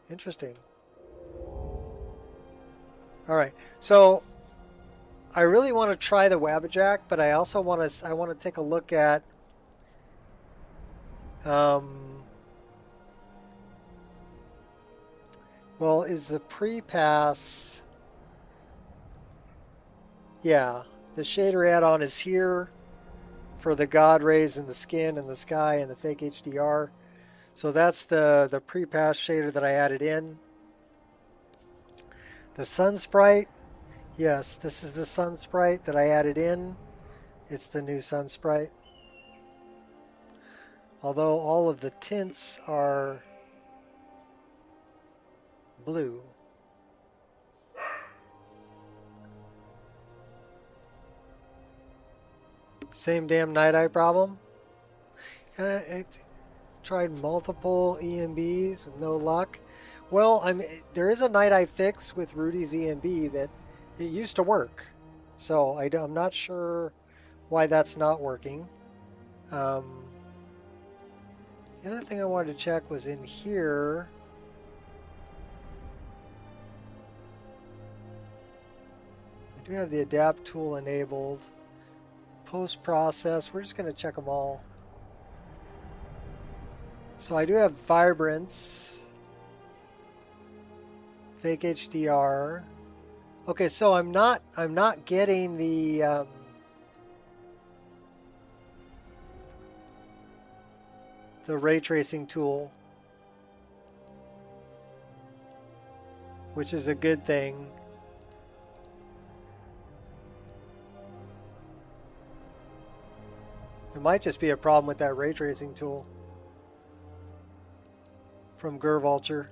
Interesting. All right, so I really want to try the Wabbajack, but I also want to take a look at well, is the pre-pass... Yeah, the shader add-on is here for the God rays and the skin and the sky and the fake HDR. So that's the pre-pass shader that I added in. The sun sprite, yes, this is the sun sprite that I added in. It's the new sun sprite. Although all of the tints are blue. Same damn night eye problem. Tried multiple EMBs with no luck. Well, there is a night eye fix with Rudy's EMB that it used to work. So I'm not sure why that's not working. The other thing I wanted to check was in here. I do have the adapt tool enabled. Post-process, we're just going to check them all. So I do have vibrance, fake HDR. Okay, so I'm not getting the ray tracing tool, which is a good thing. It might just be a problem with that ray tracing tool from Gervulture.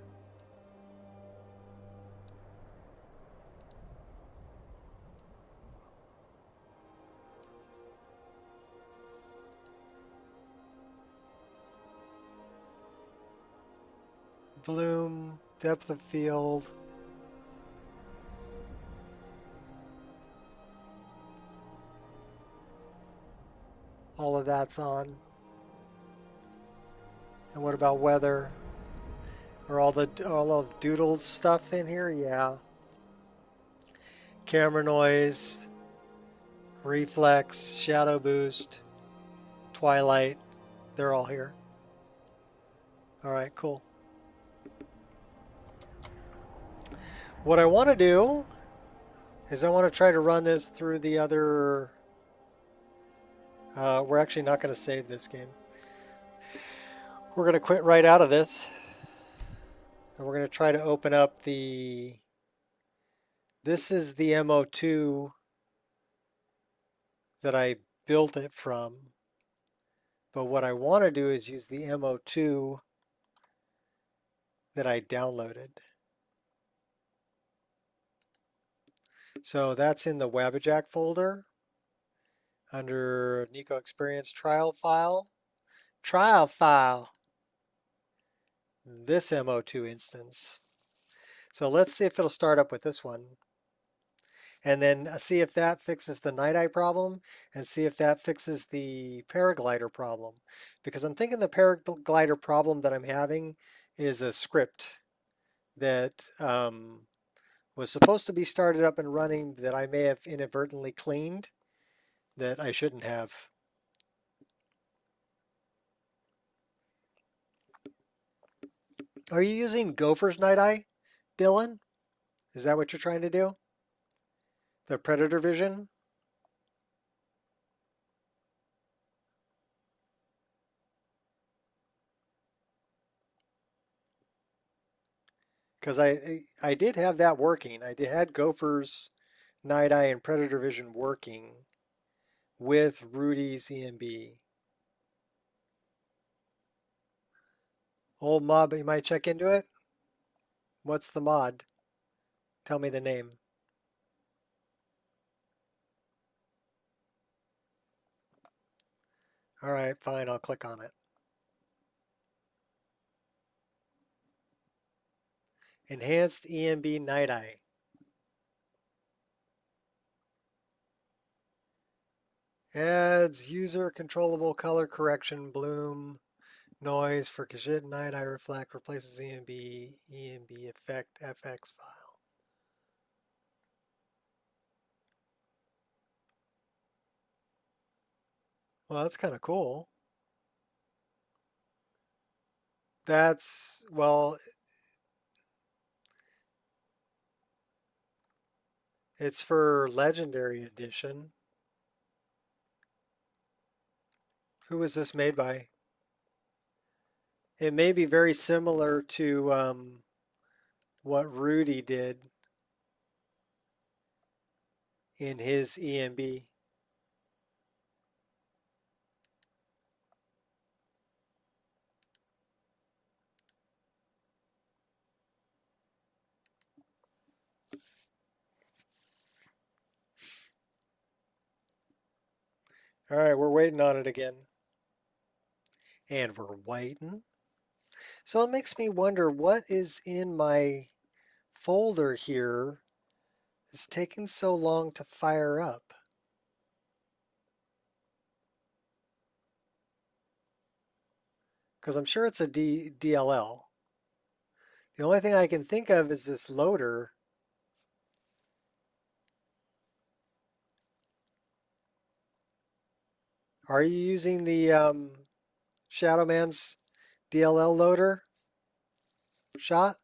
Bloom, depth of field. All of that's on. And what about weather? Are all of Doodle's stuff in here? Yeah. camera noise, reflex, shadow boost, twilight. They're all here. All right, cool. What I want to do is I want to try to run this through the other. We're actually not going to save this game. We're going to quit right out of this. And we're going to try to open up the. This is the MO2 that I built it from. But what I want to do is use the MO2 that I downloaded. So that's in the Wabbajack folder under Nico Experience trial file. Trial file. This MO2 instance. So let's see if it'll start up with this one. And then see if that fixes the night eye problem and see if that fixes the paraglider problem. Because I'm thinking the paraglider problem that I'm having is a script that was supposed to be started up and running that I may have inadvertently cleaned that I shouldn't have. Are you using Gopher's Night Eye, Dylan? Is that what you're trying to do? The Predator Vision? Because I did have that working. I had Gopher's Night Eye and Predator Vision working with Rudy's EMB. Old mod, but you might check into it? What's the mod? Tell me the name. All right, fine, I'll click on it. Enhanced EMB Night Eye. Adds user controllable color correction bloom noise for Kajit Night Eye Reflect, replaces EMB effect FX file. Well, that's kind of cool. That's, well, it's for Legendary Edition. Who was this made by? It may be very similar to what Rudy did in his EMB. All right, we're waiting on it again. And we're waiting. So it makes me wonder what is in my folder here is taking so long to fire up. Because I'm sure it's a DLL. The only thing I can think of is this loader. Are you using the Shadowman's DLL loader? Shot?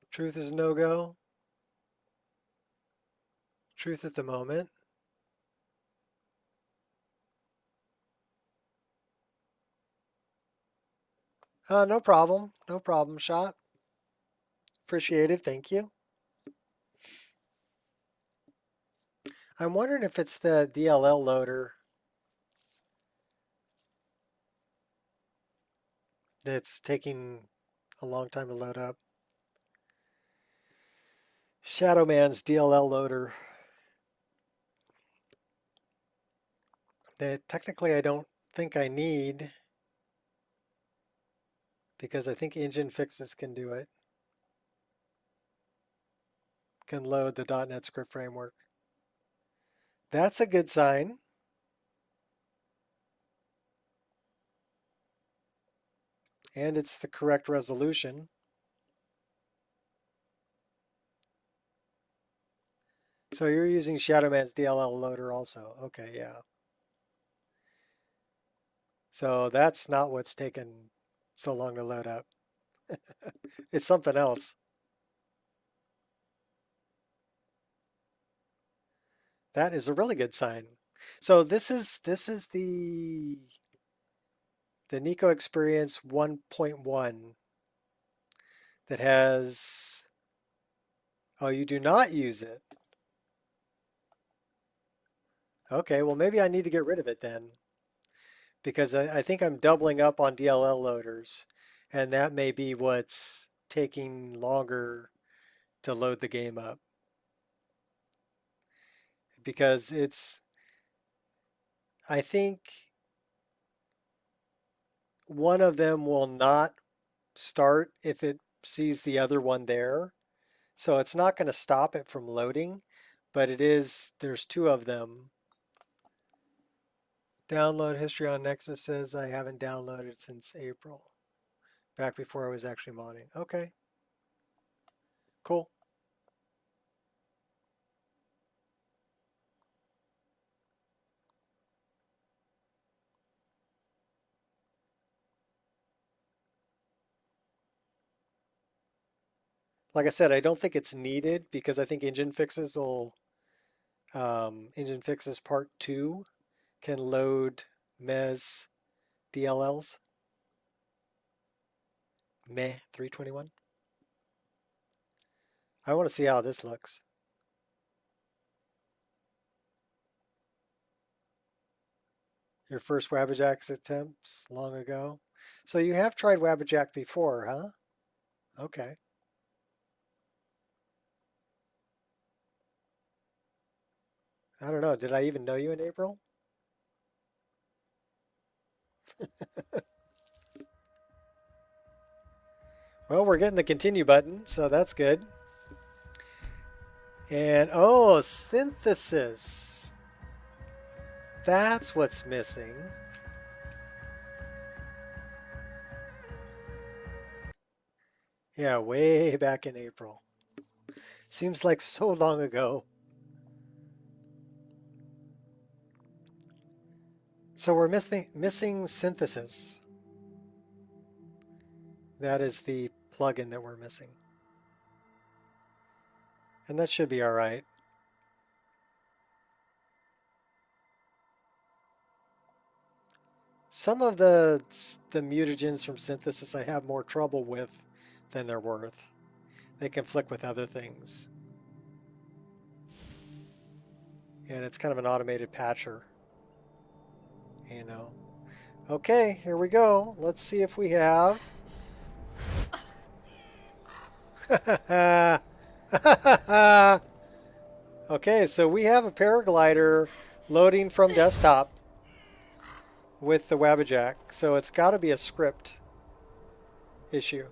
Truth is no-go. Truth at the moment. No problem. No problem, Shot. Appreciate it. Thank you. I'm wondering if it's the DLL loader that's taking a long time to load up. Shadowman's DLL loader. That technically I don't think I need because I think engine fixes can do it. Can load the .NET script framework. That's a good sign. And it's the correct resolution. So you're using Shadowman's DLL loader also. Okay, yeah. So that's not what's taken so long to load up. It's something else. That is a really good sign. So this is the Nico Experience 1.1 that has, oh, you do not use it. Okay, well maybe I need to get rid of it then, because I think I'm doubling up on DLL loaders, and that may be what's taking longer to load the game up. Because I think one of them will not start if it sees the other one there. So it's not going to stop it from loading, but there's two of them. Download history on Nexus says I haven't downloaded since April, back before I was actually modding. Okay, cool. Like I said, I don't think it's needed because I think Engine Fixes Part 2 can load Mez DLLs. Meh 321. I want to see how this looks. Your first Wabbajack attempts long ago. So you have tried Wabbajack before, huh? Okay. I don't know. Did I even know you in April? Well, we're getting the continue button, so that's good. And oh, synthesis. That's what's missing. Yeah, way back in April. Seems like so long ago. So we're missing synthesis. That is the plugin that we're missing. And that should be all right. Some of the mutagens from synthesis I have more trouble with than they're worth. They conflict with other things. And it's kind of an automated patcher. You know. Okay, here we go. Let's see if we have. Okay, so we have a paraglider loading from desktop with the Wabbajack. So it's got to be a script issue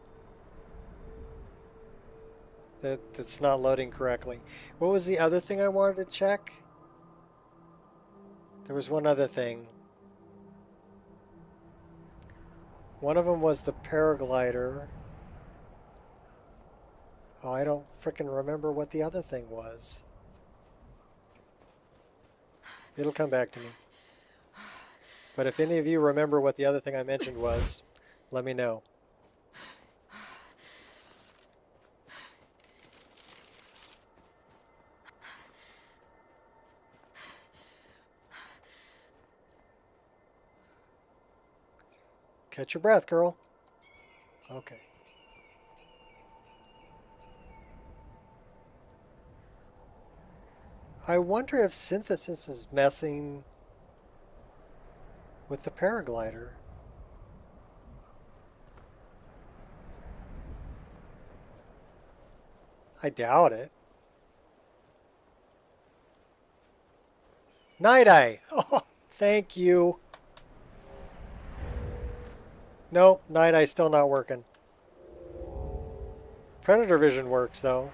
that's not loading correctly. What was the other thing I wanted to check? There was one other thing. One of them was the paraglider. Oh, I don't frickin' remember what the other thing was. It'll come back to me. But if any of you remember what the other thing I mentioned was, let me know. Catch your breath, girl. Okay. I wonder if synthesis is messing with the paraglider. I doubt it. Night Eye. Oh, thank you. No, Night Eye's still not working. Predator Vision works though,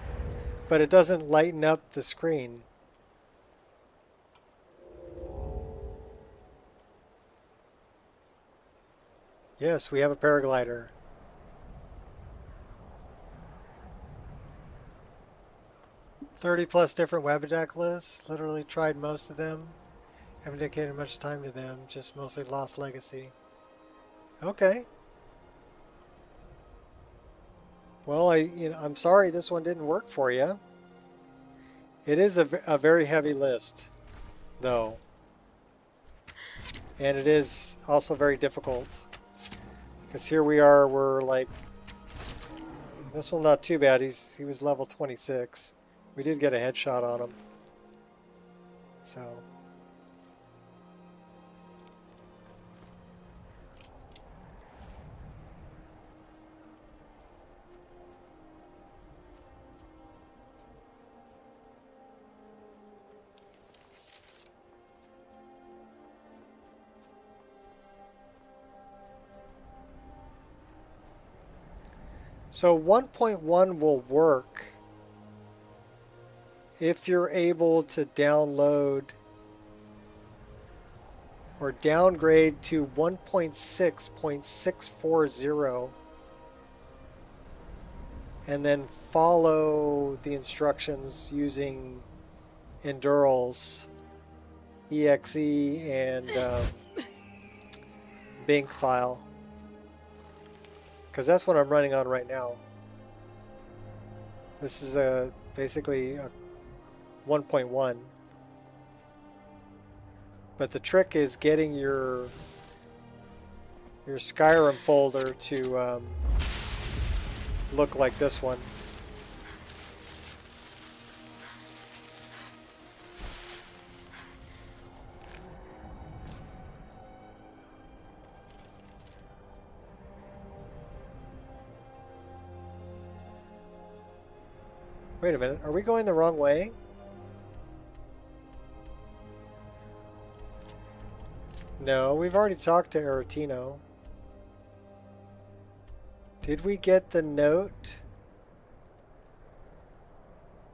but it doesn't lighten up the screen. Yes, we have a paraglider. 30 plus different web deck lists. Literally tried most of them. Haven't dedicated much time to them. Just mostly Lost Legacy. Okay. Well, I'm sorry this one didn't work for you. It is a very heavy list, though. And it is also very difficult. Because here we are, we're like... This one not too bad. He was level 26. We did get a headshot on him. So... So 1.1 will work if you're able to download or downgrade to 1.6.640 and then follow the instructions using Endural's exe and Bink file. Because that's what I'm running on right now. This is basically a 1.1. But the trick is getting your Skyrim folder to look like this one. Wait a minute, are we going the wrong way? No, we've already talked to Aretino. Did we get the note?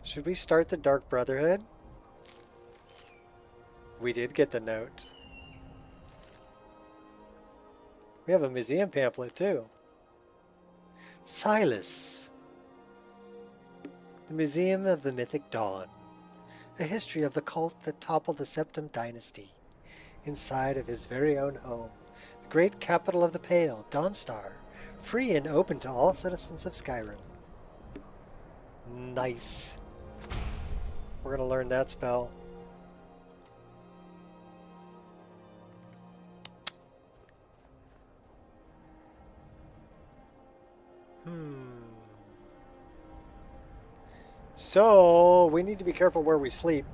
Should we start the Dark Brotherhood? We did get the note. We have a museum pamphlet too. Silas. The Museum of the Mythic Dawn. A history of the cult that toppled the Septim Dynasty. Inside of his very own home. The great capital of the Pale, Dawnstar. Free and open to all citizens of Skyrim. Nice. We're going to learn that spell. So, we need to be careful where we sleep.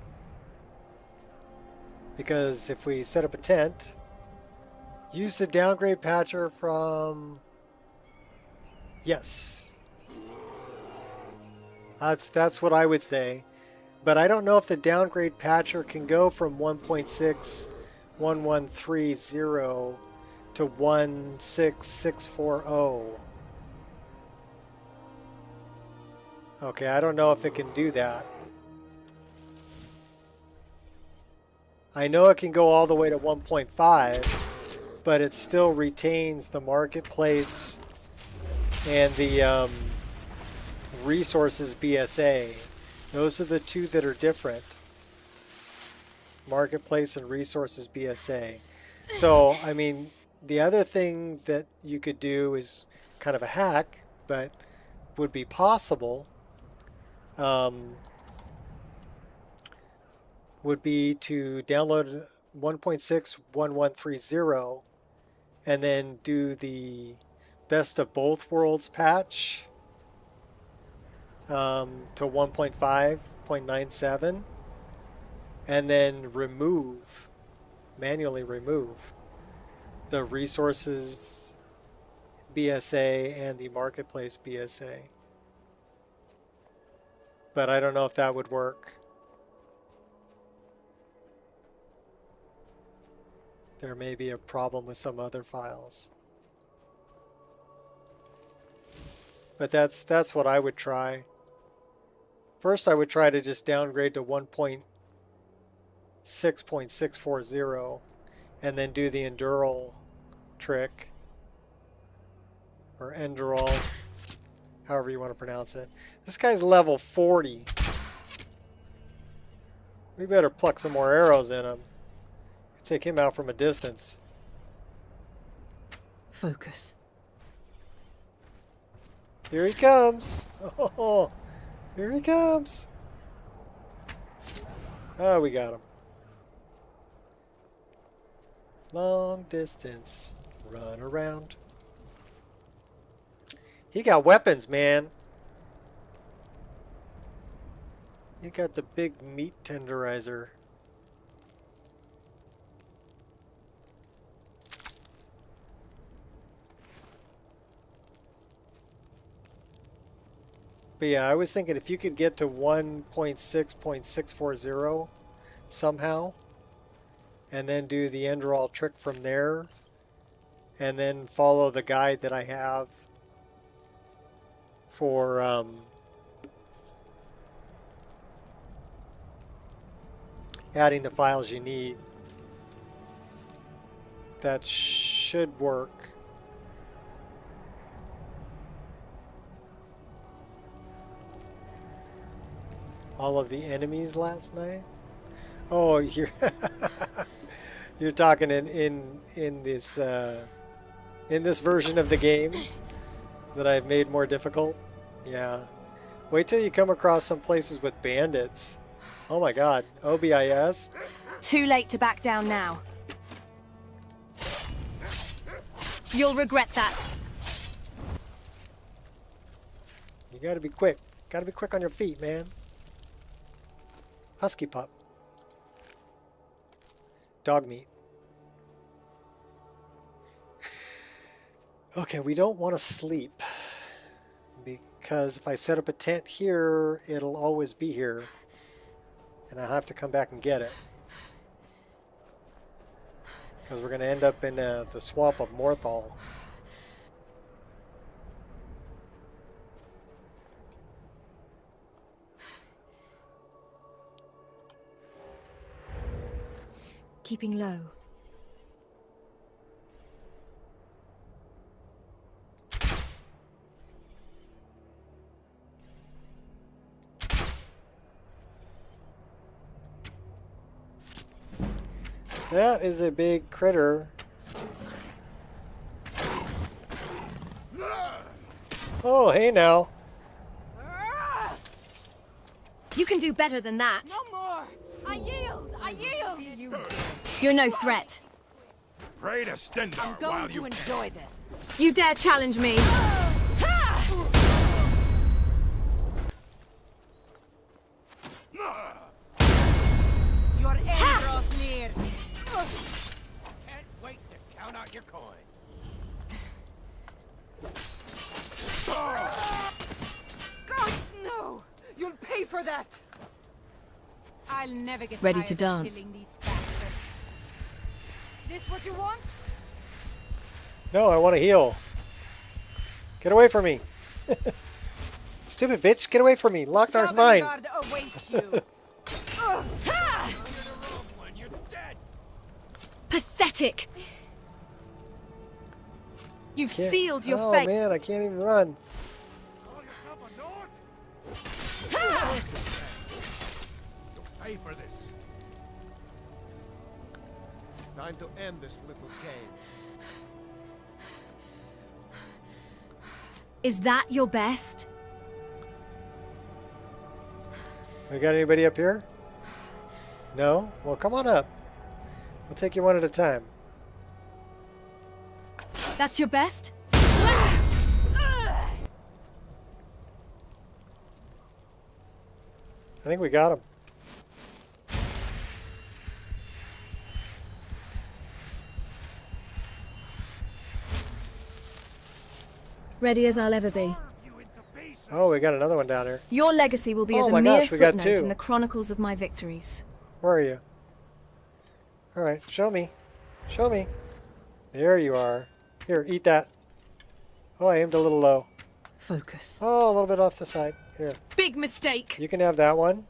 Because if we set up a tent, use the downgrade patcher from... Yes. That's what I would say. But I don't know if the downgrade patcher can go from 1.61130 to 16640. Okay, I don't know if it can do that. I know it can go all the way to 1.5, but it still retains the marketplace and the resources BSA. Those are the two that are different. Marketplace and resources BSA. So, I mean, the other thing that you could do is kind of a hack, but would be possible. Would be to download 1.61130 and then do the Best of Both Worlds patch to 1.5.97 and then manually remove the resources BSA and the marketplace BSA. But I don't know if that would work. There may be a problem with some other files. But that's what I would try. First I would try to just downgrade to 1.6.640 and then do the Endural trick. Or Endural, however you want to pronounce it. This guy's level 40. We better pluck some more arrows in him. Take him out from a distance. Focus. Here he comes. Oh, here he comes. Oh, we got him. Long distance. Run around. He got weapons, man. He got the big meat tenderizer. But yeah, I was thinking if you could get to 1.6.640 somehow, and then do the Enderal trick from there, and then follow the guide that I have for adding the files you need, that should work. All of the enemies last night? Oh, you're you're talking in this version of the game that I've made more difficult. Yeah. Wait till you come across some places with bandits. Oh my God. OBIS. Too late to back down now. You'll regret that. You gotta be quick. Gotta be quick on your feet, man. Husky pup. Dog meat. Okay, we don't want to sleep, because if I set up a tent here, it'll always be here, and I'll have to come back and get it, because we're going to end up in the swamp of Morthal. Keeping low. That is a big critter. Oh, hey now. You can do better than that. No more! I yield! I yield! You're no threat. Pray to Stendar I'm going while to you enjoy this. You dare challenge me? Your end draws near. can't wait to count out your coin. Gods, no! You'll pay for that! I'll never get Ready tired to of dance. killing these bastards. This what you want? No, I want to heal. Get away from me. Stupid bitch, get away from me. Lockdar's mine. Sovngarde awaits you. You're dead. Pathetic. You've sealed your Oh fate. man, I can't even run. Call yourself a Nord? You'll pay for this. Time to end this little game. Is that your best? We got anybody up here? No? Well, come on up. We'll take you one at a time. That's your best? I think we got him. Ready as I'll ever be. Oh, we got another one down here. Your legacy will be Oh as a my mere gosh, we got footnote two. in the chronicles of my victories. Where are you? All right, show me. Show me. There you are. Here, eat that. Oh, I aimed a little low. Focus. Oh, a little bit off the side. Here, Big mistake. you can have that one,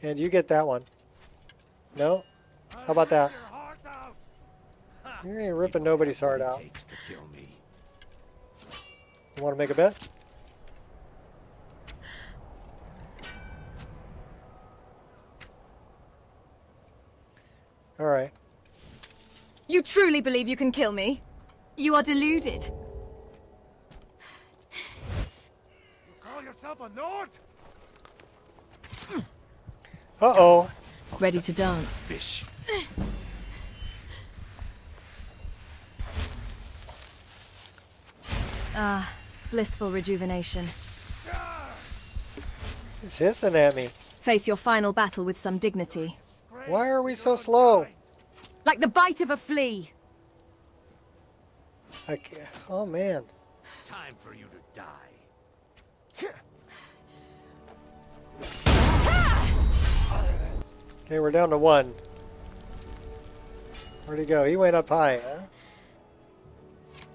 and you get that one. No? How about that? You ain't ripping nobody's heart out. Takes to kill me. You want to make a bet? Alright. You truly believe you can kill me? You are deluded. You call yourself a Nord? Uh-oh. Ready to dance. Fish. Ah, blissful rejuvenation. He's hissing at me. Face your final battle with some dignity. Why are we so slow? Like the bite of a flea. I can't. Oh, man. Time for you to die. Okay, we're down to 1. Where'd he go? He went up high, huh?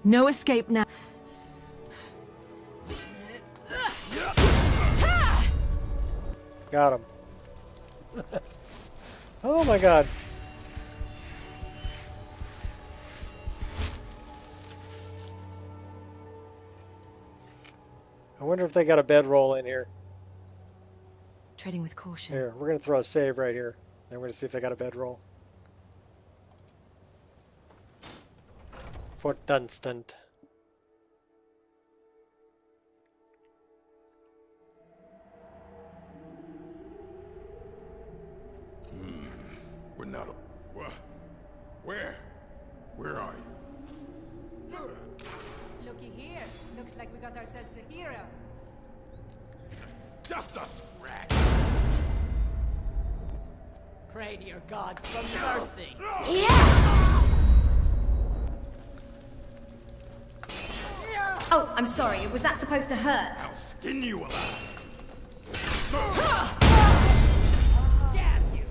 No escape now. Got him. Oh my god. I wonder if they got a bedroll in here. Treading with caution. Here, we're going to throw a save right here. Then we're going to see if they got a bedroll. For Dunstant. We're not. What? Where? Where are you? Looky here. Looks like we got ourselves a hero. Just a scratch. Pray to your gods for mercy. Oh, I'm sorry. Was that supposed to hurt? I'll skin you alive. Damn you!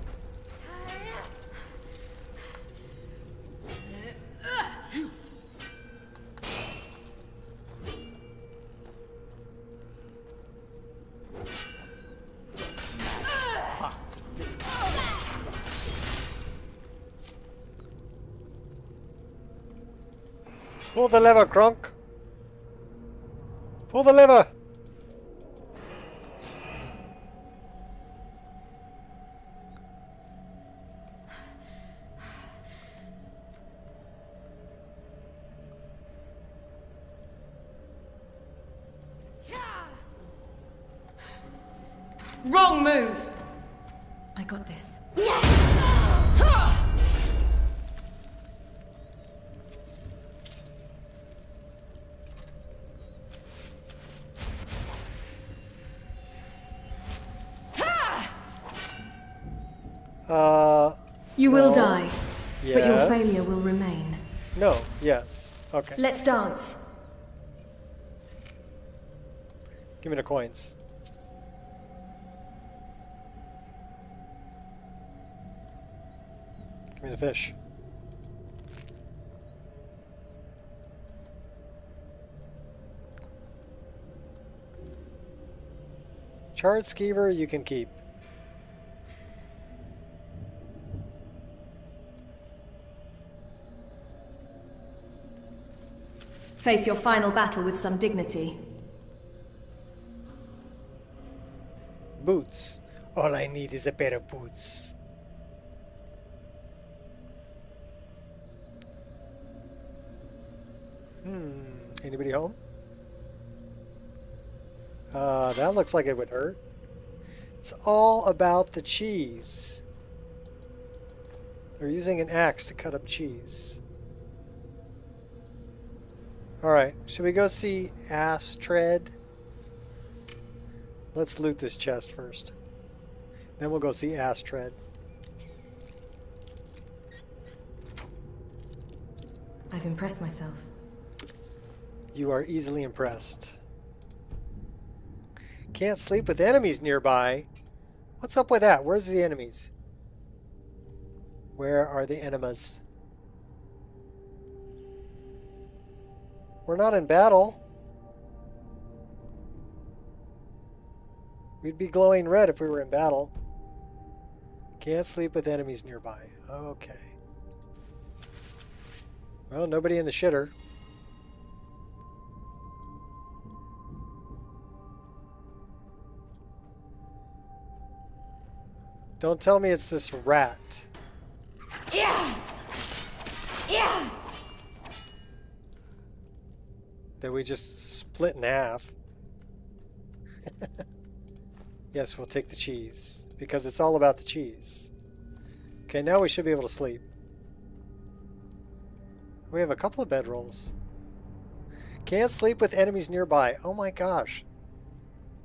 Pull the lever, Crunk. Pull the lever. Wrong move. I got this. You will No. die, Yes. but your failure will remain. No. Yes. Okay. Let's dance. Give me the coins. Give me the fish. Charred skeever you can keep. Face your final battle with some dignity. Boots. All I need is a pair of boots. Anybody home? That looks like it would hurt. It's all about the cheese. They're using an axe to cut up cheese. Alright, should we go see Ass Tread? Let's loot this chest first. Then we'll go see Ass Tread. I've impressed myself. You are easily impressed. Can't sleep with enemies nearby. What's up with that? Where's the enemies? Where are the enemas? We're not in battle. We'd be glowing red if we were in battle. Can't sleep with enemies nearby. Okay. Well, nobody in the shitter. Don't tell me it's this rat. Yeah! that we just split in half. Yes, we'll take the cheese because it's all about the cheese. Okay, now we should be able to sleep. We have a couple of bedrolls. Can't sleep with enemies nearby. Oh my gosh.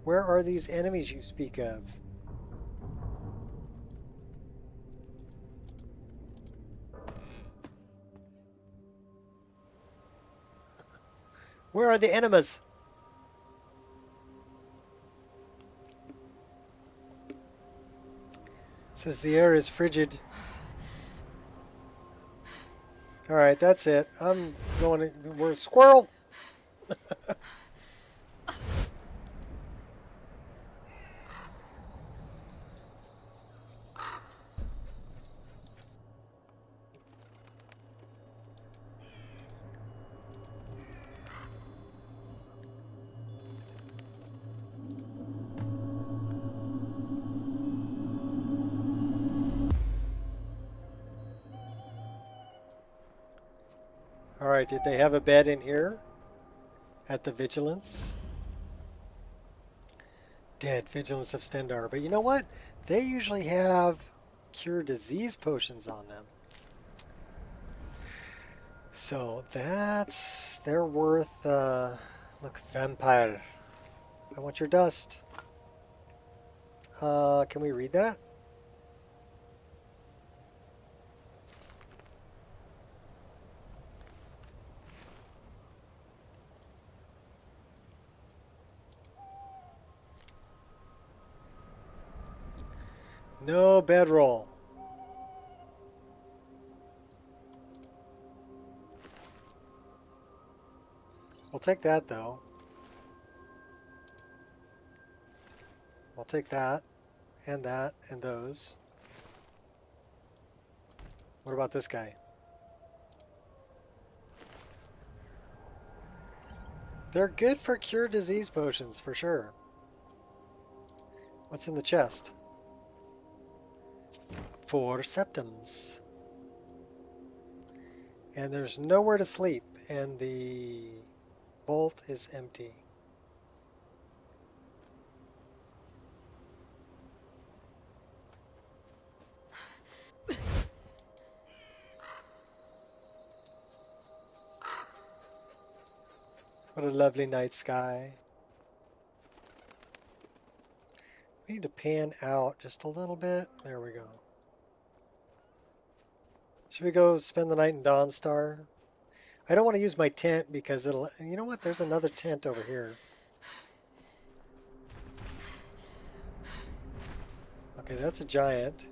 Where are these enemies you speak of? Where are the enemies? Says the air is frigid. Alright, that's it. I'm going to... We're a squirrel! Alright, did they have a bed in here? At the Vigilance? Dead, Vigilance of Stendar. But you know what? They usually have cure disease potions on them. So that's... They're worth... look, vampire. I want your dust. Can we read that? No bedroll. We'll take that though. We'll take that and those. What about this guy? They're good for cure disease potions for sure. What's in the chest? 4 septums. And there's nowhere to sleep, and the vault is empty. What a lovely night sky. We need to pan out just a little bit. There we go. Should we go spend the night in Dawnstar? I don't want to use my tent because it'll... You know what? There's another tent over here. Okay, that's a giant.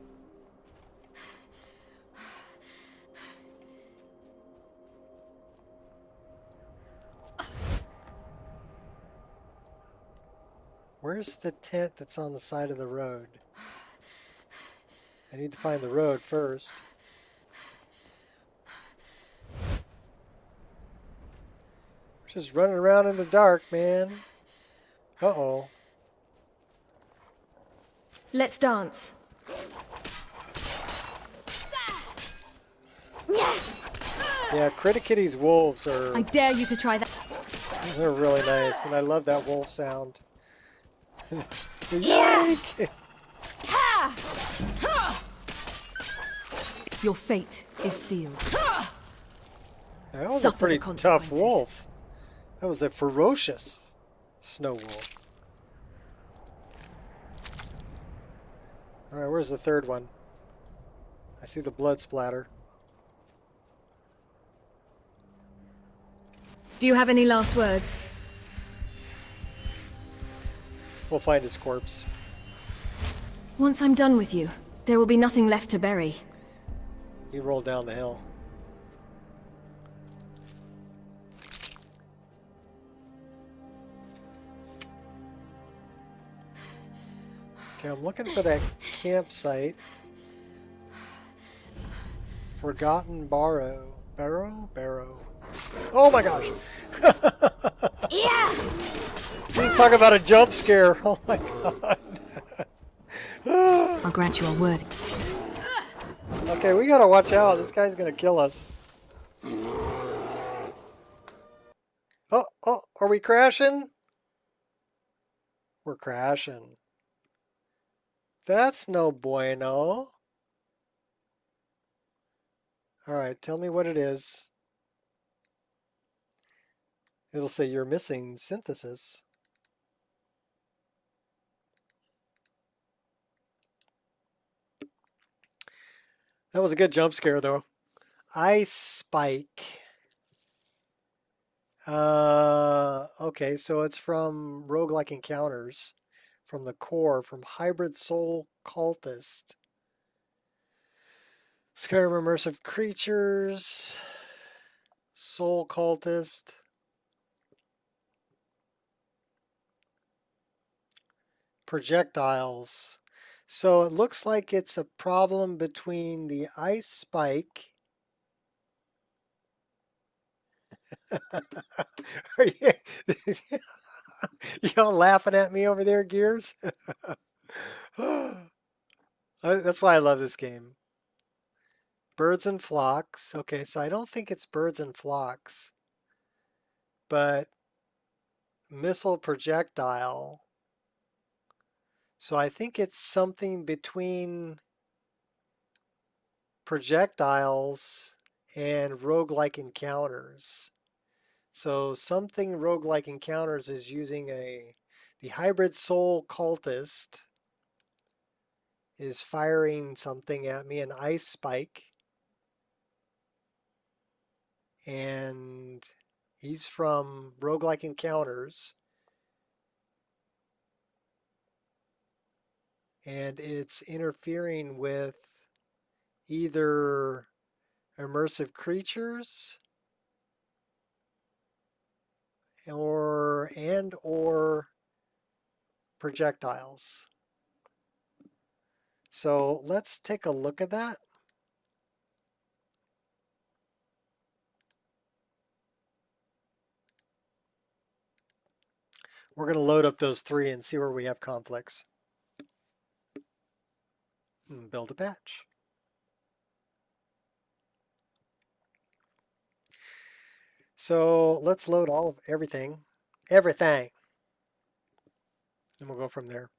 Where's the tent that's on the side of the road? I need to find the road first. We're just running around in the dark, man. Uh-oh. Let's dance. Yeah, Criticitty's wolves are... I dare you to try that. They're really nice, and I love that wolf sound. Yike! Your fate is sealed. That was Suffer a pretty the tough consequences. wolf. That was a ferocious snow wolf. Alright, where's the third one? I see the blood splatter. Do you have any last words? We'll find his corpse. Once I'm done with you, there will be nothing left to bury. He rolled down the hill. Okay, I'm looking for that campsite. Forgotten Barrow. Barrow? Oh my gosh! Yeah! You talk about a jump scare! Oh my god! I'll grant you a word. Okay, we gotta watch out. This guy's gonna kill us. Oh! Are we crashing? We're crashing. That's no bueno. All right, tell me what it is. It'll say you're missing synthesis. That was a good jump scare, though. Ice Spike. Okay, so it's from Roguelike Encounters, from the core, from Hybrid Soul Cultist. Skyrim Immersive Creatures, Soul Cultist. Projectiles. So it looks like it's a problem between the Ice Spike. Are you, y'all laughing at me over there, Gears? That's why I love this game. Birds and flocks. Okay, so I don't think it's birds and flocks, but missile projectile. So I think it's something between projectiles and roguelike encounters. So something roguelike encounters is using the hybrid soul cultist is firing something at me, an ice spike. And he's from roguelike encounters. And it's interfering with either immersive creatures or projectiles. So let's take a look at that. We're going to load up those three and see where we have conflicts. And build a patch. So let's load all of everything. Everything. And we'll go from there.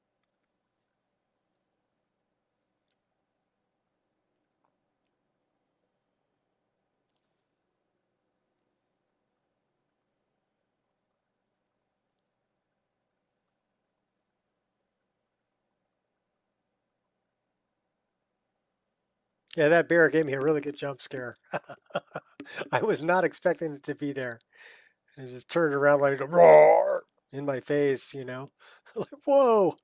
Yeah, that bear gave me a really good jump scare. I was not expecting it to be there. It just turned around like a roar in my face, you know. Like, whoa.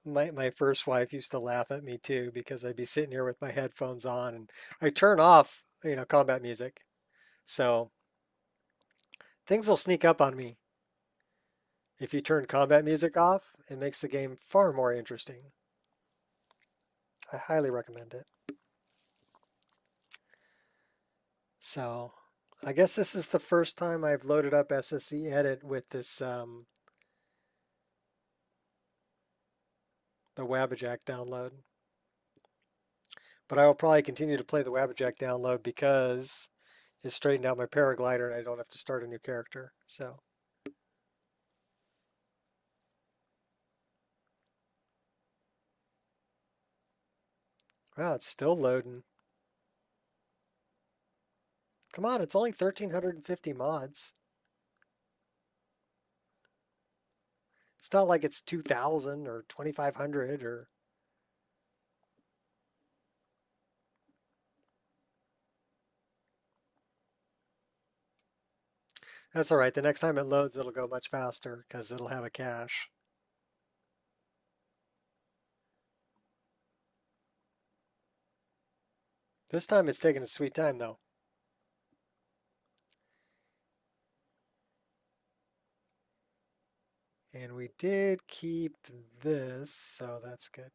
My first wife used to laugh at me too because I'd be sitting here with my headphones on and I turn off, combat music. So things will sneak up on me. If you turn combat music off, it makes the game far more interesting. I highly recommend it. So I guess this is the first time I've loaded up SSD Edit with this the Wabbajack download. But I will probably continue to play the Wabbajack download because it straightened out my paraglider and I don't have to start a new character. So wow, it's still loading. Come on, it's only 1,350 mods. It's not like it's 2,000 or 2,500 or... That's all right. The next time it loads, it'll go much faster because it'll have a cache. This time it's taking a sweet time though. And we did keep this, so that's good.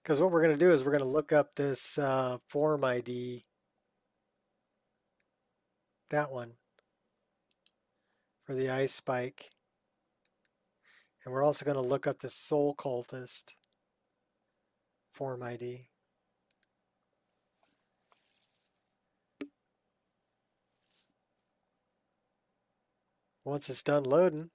Because what we're going to do is we're going to look up this form ID, that one, for the ice spike. And we're also going to look up the soul cultist form ID. Once it's done loading,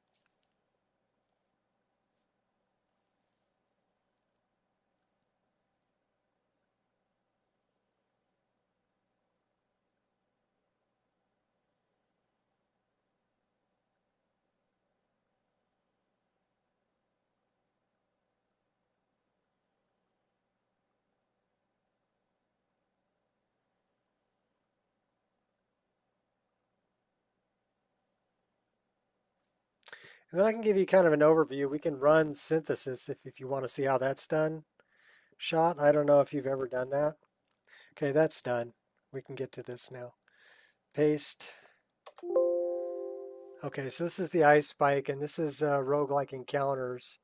and then I can give you kind of an overview. We can run synthesis if you want to see how that's done. Shot, I don't know if you've ever done that. Okay, that's done. We can get to this now. Paste. Okay, so this is the ice spike, and this is roguelike encounters.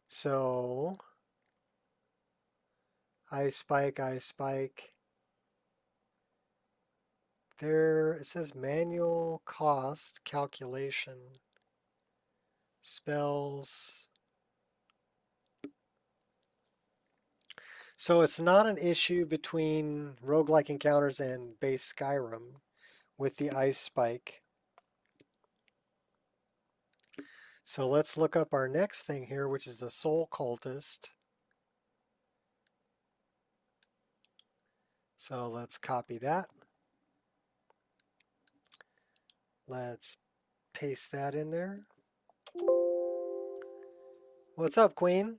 So, ice spike, ice spike. There, it says manual cost calculation. Spells. So it's not an issue between roguelike encounters and base Skyrim with the ice spike. So let's look up our next thing here, which is the soul cultist. So let's copy that. Let's paste that in there. What's up, Queen?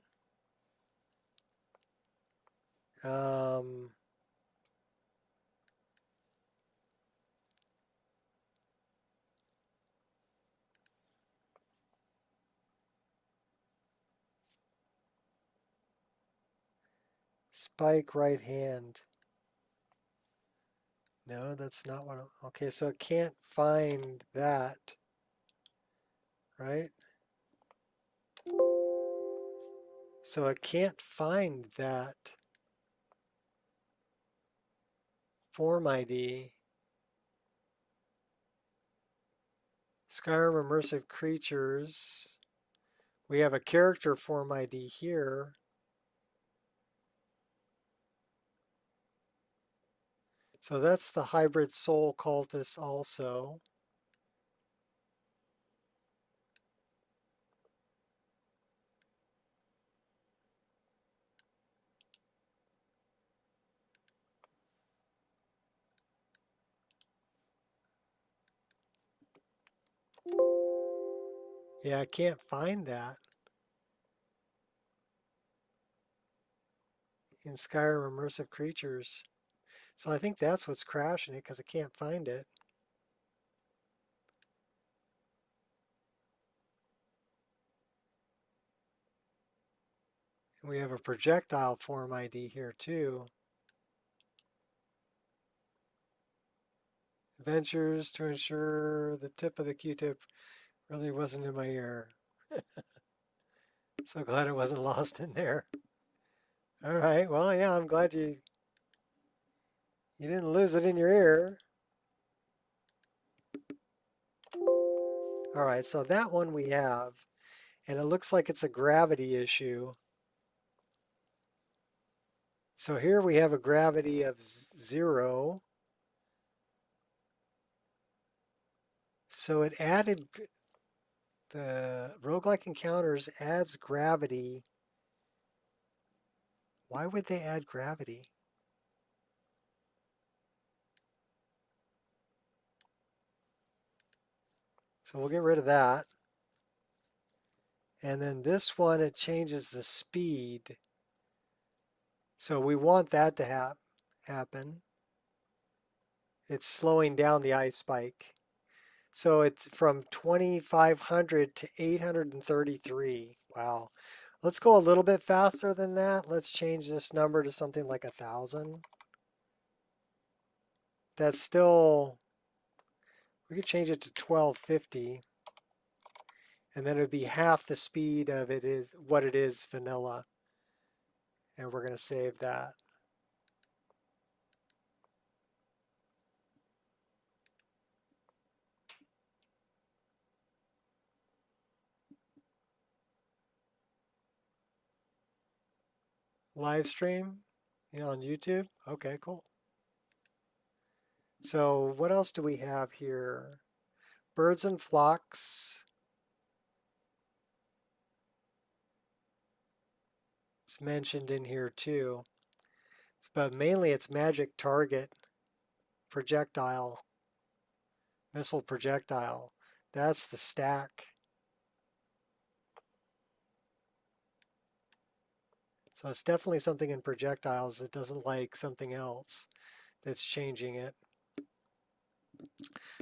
Spike right hand. No, that's not what okay, so it can't find that, right? So it can't find that form ID. Skyrim immersive creatures. We have a character form ID here. So that's the hybrid soul cultist also. Yeah, I can't find that in Skyrim immersive creatures. So I think that's what's crashing it, because I can't find it. We have a projectile form ID here too. Adventures to ensure the tip of the Q-tip really wasn't in my ear. So glad it wasn't lost in there. All right, well, yeah, I'm glad you didn't lose it in your ear. All right, so that one we have, and it looks like it's a gravity issue. So here we have a gravity of 0. So it added, the roguelike encounters adds gravity. Why would they add gravity? So we'll get rid of that. And then this one, it changes the speed. So we want that to happen. It's slowing down the ice spike. So it's from 2,500 to 833. Wow. Let's go a little bit faster than that. Let's change this number to something like 1,000. That's still, we could change it to 1,250. And then it would be half the speed of what it is vanilla. And we're going to save that. live stream, on YouTube. Okay, cool. So what else do we have here? Birds and flocks. It's mentioned in here too. But mainly it's magic target, projectile, missile projectile. That's the stack. So it's definitely something in projectiles that doesn't like something else that's changing it.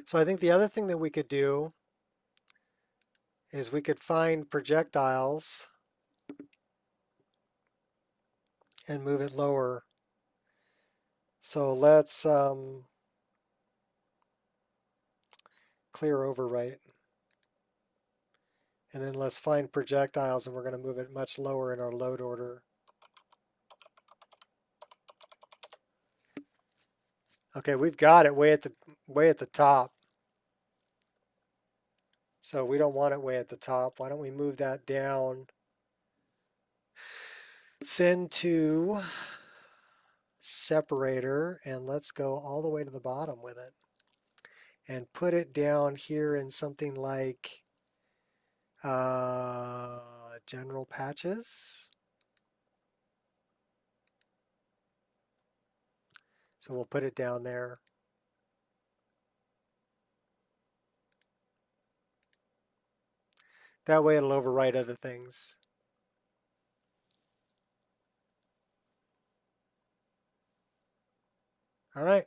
So I think the other thing that we could do is we could find projectiles and move it lower. So let's clear overwrite. And then let's find projectiles, and we're going to move it much lower in our load order. Okay, we've got it way at the top. So we don't want it way at the top. Why don't we move that down? Send to separator, and let's go all the way to the bottom with it. And put it down here in something like general patches. So we'll put it down there. That way it'll overwrite other things. All right,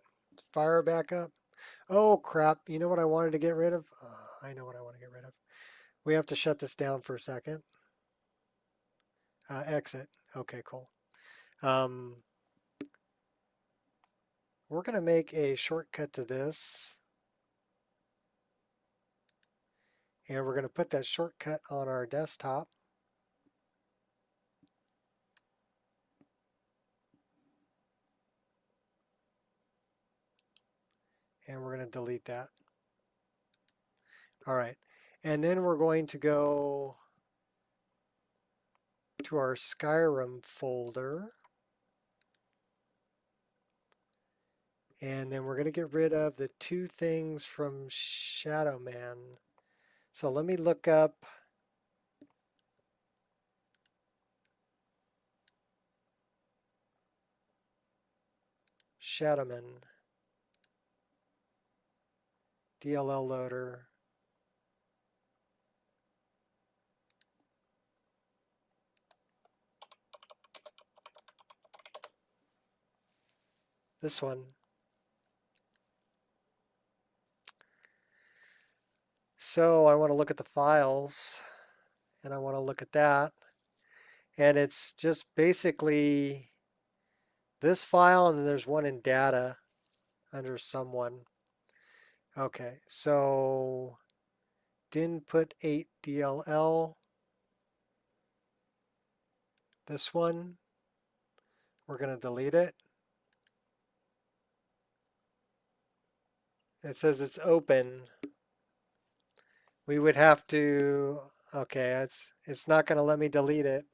fire back up. Oh crap, you know what I wanted to get rid of? I know what I want to get rid of. We have to shut this down for a second. Exit. Okay, cool. We're going to make a shortcut to this. And we're going to put that shortcut on our desktop. And we're going to delete that. All right. And then we're going to go to our Skyrim folder. And then we're going to get rid of the two things from Shadow Man. So let me look up Shadowman, DLL loader. This one. So I want to look at the files, and I want to look at that. And it's just basically this file, and then there's one in data under someone. Okay, so didn't put 8 DLL. This one, we're going to delete it. It says it's open. We would have to, okay, it's not going to let me delete it.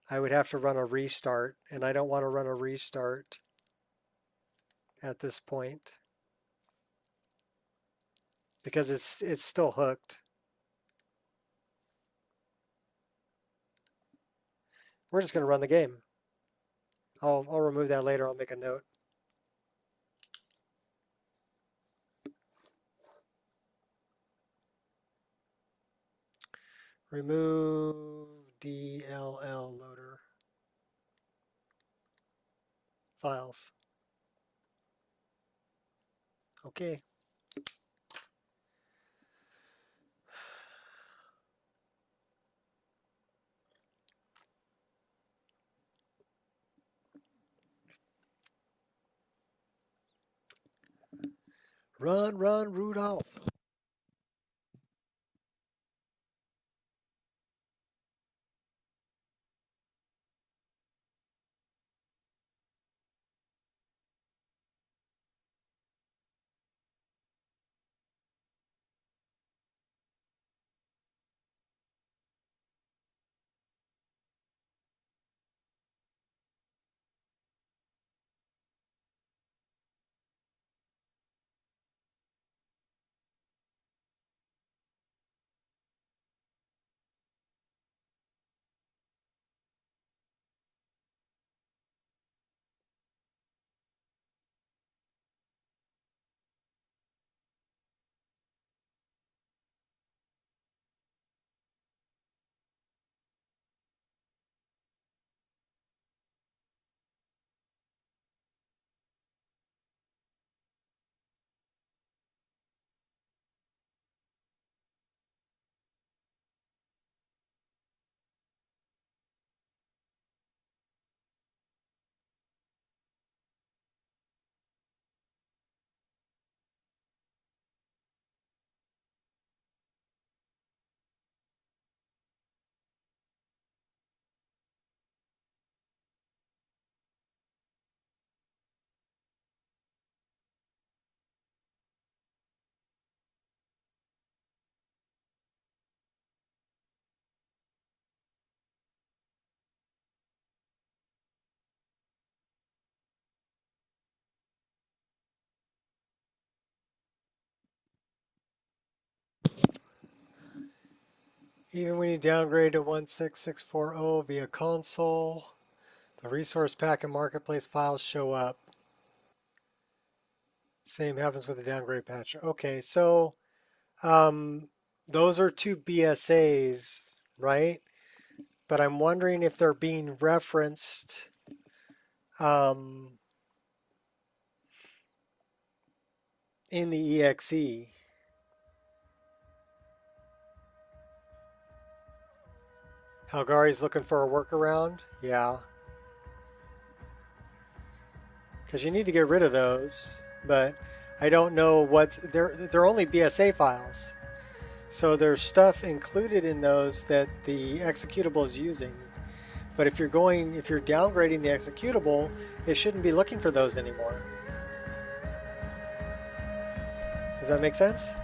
I would have to run a restart, and I don't want to run a restart at this point because it's still hooked. We're just going to run the game. I'll remove that later. I'll make a note. Remove DLL loader files. Okay. Run, run, Rudolph. Even when you downgrade to 16640 via console, the resource pack and marketplace files show up. Same happens with the downgrade patch. Okay, so those are two BSAs, right? But I'm wondering if they're being referenced in the EXE. Halgari's looking for a workaround? Yeah. Because you need to get rid of those, but I don't know what's... They're only BSA files. So there's stuff included in those that the executable is using. But if you're downgrading the executable, it shouldn't be looking for those anymore. Does that make sense?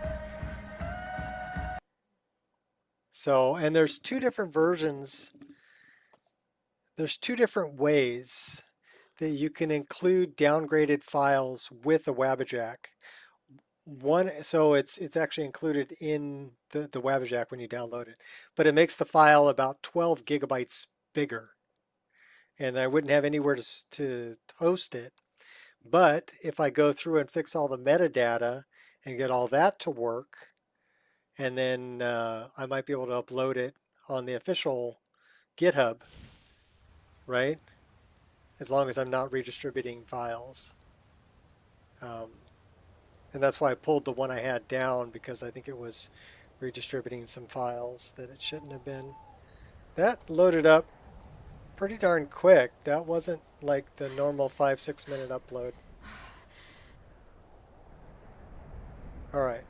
So, and there's two different versions. There's two different ways that you can include downgraded files with a Wabbajack. One, so it's actually included in the Wabbajack when you download it, but it makes the file about 12 gigabytes bigger, and I wouldn't have anywhere to host it. But if I go through and fix all the metadata and get all that to work, and then I might be able to upload it on the official GitHub, right? As long as I'm not redistributing files. And that's why I pulled the one I had down, because I think it was redistributing some files that it shouldn't have been. That loaded up pretty darn quick. That wasn't like the normal 5-6 minute upload. All right.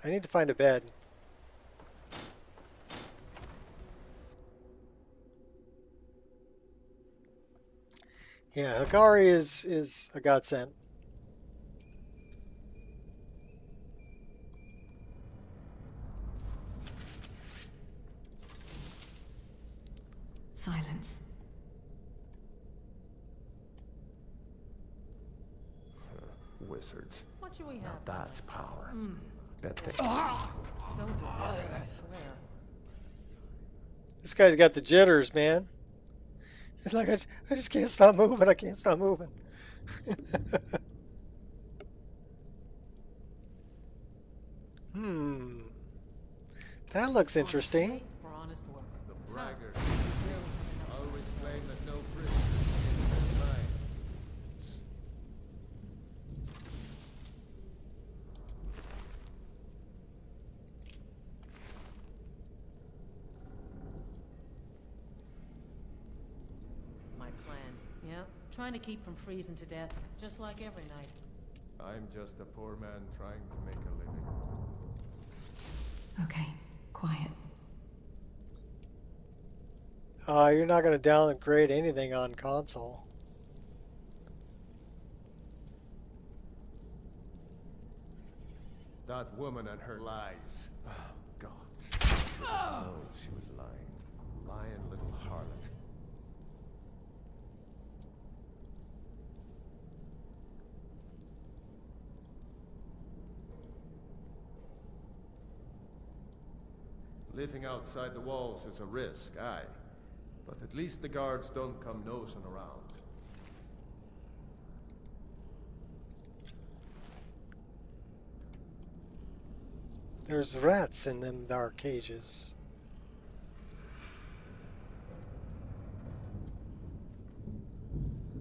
I need to find a bed. Yeah, Hikari is a godsend. Silence. Wizards. What do we Now have? that's power. Bet they... So delicious, I swear. This guy's got the jitters, man. It's like I just can't stop moving. I can't stop moving. That looks interesting. For honest work. The braggart. Always claim that no prisoners in their minds. My plan. Yeah, trying to keep from freezing to death, just like every night. I'm just a poor man trying to make a living. Okay, quiet. You're not going to downgrade anything on console. That woman and her lies. Oh, God. Oh, she was lying. Lying little harlot. Living outside the walls is a risk, aye. But at least the guards don't come nosing around. There's rats in them dark cages.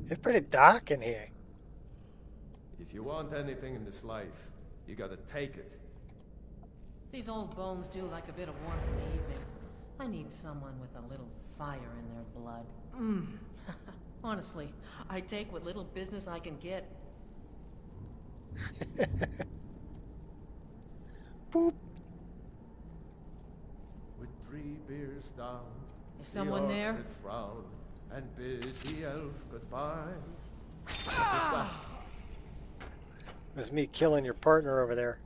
It's pretty dark in here. If you want anything in this life, you gotta take it. These old bones do like a bit of warmth in the evening. I need someone with a little fire in their blood. Honestly, I take what little business I can get. Boop. With 3 beers down, Is someone the there? orc did frown and bid the elf goodbye. It was me killing your partner over there.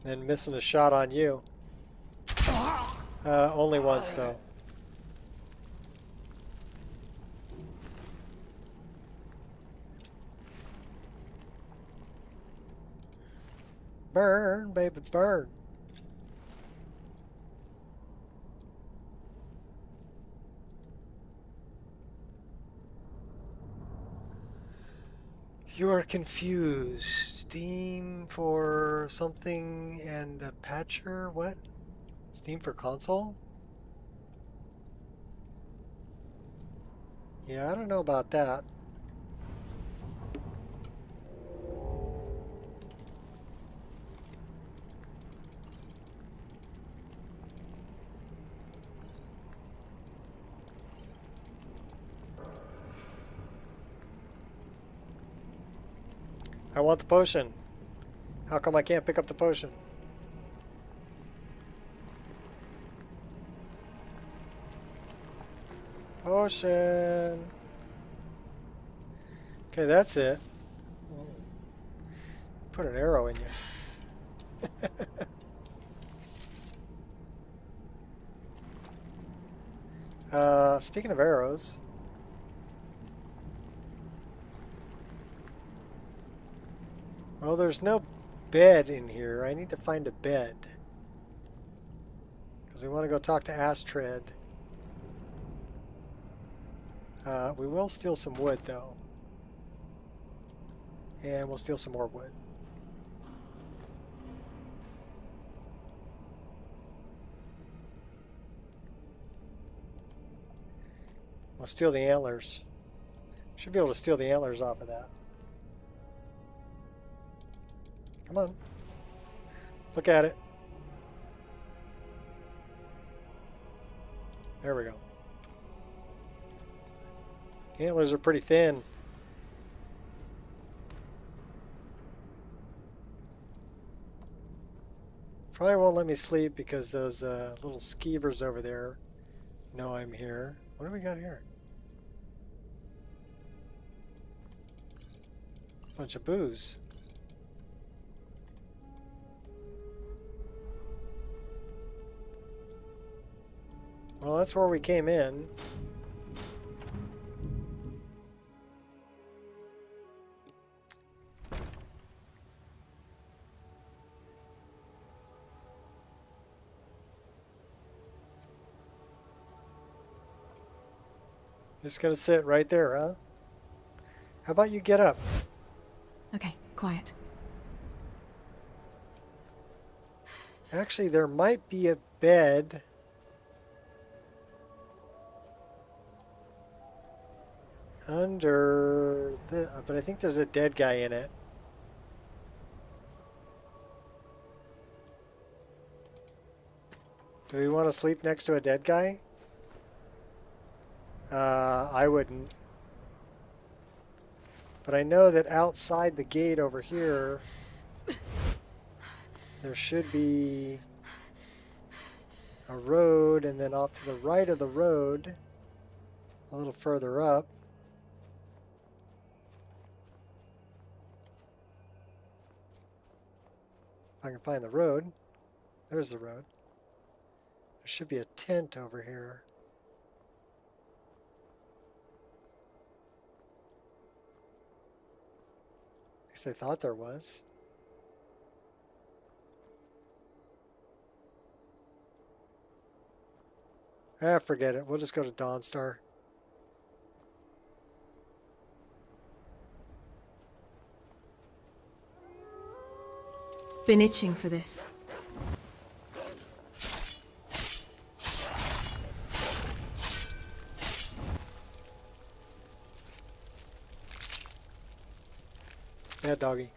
And missing the shot on you. Only once though. Burn, baby, burn. You are confused. Steam for something and a patcher? What? Steam for console? Yeah, I don't know about that. I want the potion. How come I can't pick up the potion? Potion. Okay, that's it. Put an arrow in you. Speaking of arrows. Well, there's no bed in here. I need to find a bed. Because we want to go talk to Astrid. We will steal some wood, though. And we'll steal some more wood. We'll steal the antlers. Should be able to steal the antlers off of that. Come on. Look at it. There we go. The antlers are pretty thin. Probably won't let me sleep because those little skeevers over there know I'm here. What do we got here? Bunch of booze. Well, that's where we came in. Just gonna sit right there, huh? How about you get up? Okay, quiet. Actually, there might be a bed. Under the, but I think there's a dead guy in it. Do we want to sleep next to a dead guy? I wouldn't. But I know that outside the gate over here, there should be a road, and then off to the right of the road, a little further up, if I can find the road. There's the road. There should be a tent over here. At least I thought there was. Ah, forget it. We'll just go to Dawnstar. Been itching for this. Yeah, doggy.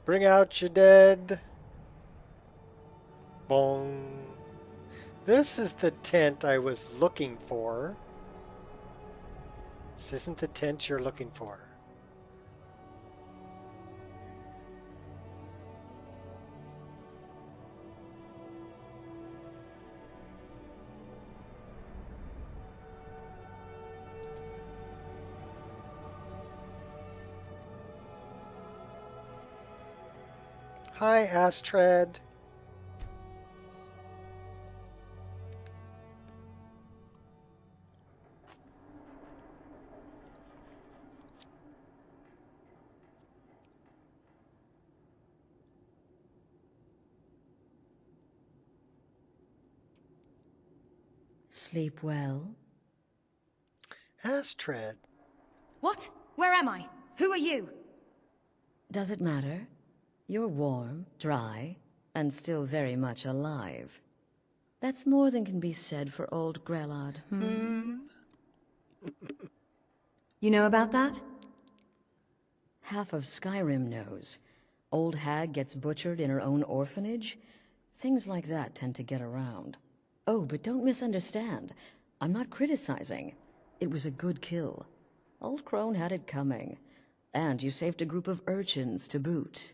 Bring out your dead. Bong. This is the tent I was looking for. This isn't the tent you're looking for. Hi, Astrid. Sleep well? Astrid. What? Where am I? Who are you? Does it matter? You're warm, dry, and still very much alive. That's more than can be said for old Grelod. You know about that? Half of Skyrim knows. Old hag gets butchered in her own orphanage. Things like that tend to get around. Oh, but don't misunderstand. I'm not criticizing. It was a good kill. Old Crone had it coming. And you saved a group of urchins to boot.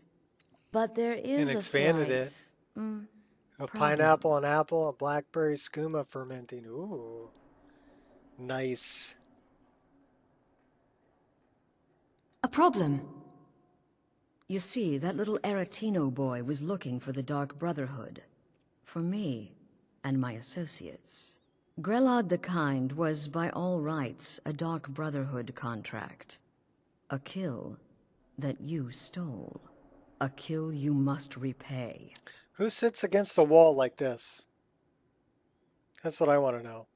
But there is And a expanded slight... it. A problem. pineapple, an apple, a blackberry skooma fermenting. Ooh. Nice. A problem? You see, that little Aretino boy was looking for the Dark Brotherhood. For me and my associates. Grelod the Kind was, by all rights, a Dark Brotherhood contract. A kill that you stole. A kill you must repay. Who sits against a wall like this? That's what I want to know.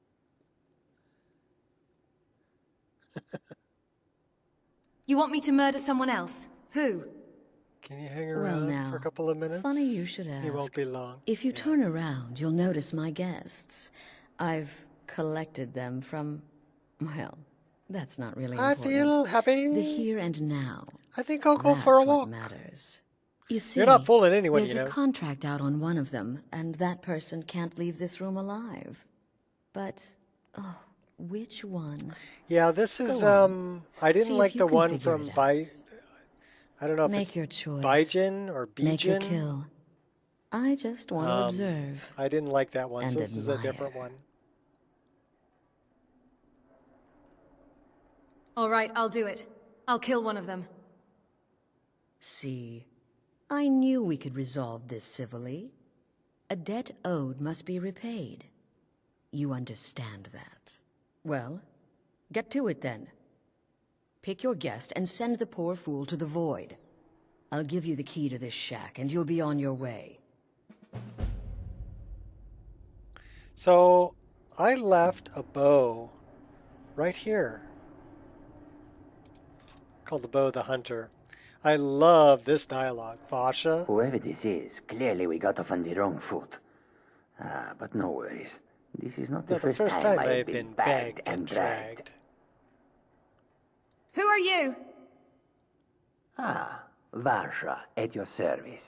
You want me to murder someone else? Who? Can you hang Well around now, for a couple of minutes? funny you should ask. It won't be long. If you turn around, you'll notice my guests. I've collected them from... well, that's not really I important. feel happy. The here and now. I think I'll go That's for a what walk. matters. You see, You're not fooling anyone, there's you a know. contract out on one of them, and that person can't leave this room alive. But, oh, which one? Yeah, this is, Go on. I didn't See if like you the can one figure from it out. I don't know if Make your choice. Bijin or Bijin. Make your kill. I just want to observe. I didn't like that one, And so this is a admire. different one. All right, I'll do it. I'll kill one of them. See, I knew we could resolve this civilly. A debt owed must be repaid. You understand that. Well, get to it then. Pick your guest and send the poor fool to the void. I'll give you the key to this shack, and you'll be on your way. So, I left a bow right here. Called the Bow of the Hunter. I love this dialogue. Vasha. Whoever this is, clearly we got off on the wrong foot. But no worries. This is not Not the first time I've been bagged and dragged. Who are you? Varsha, at your service.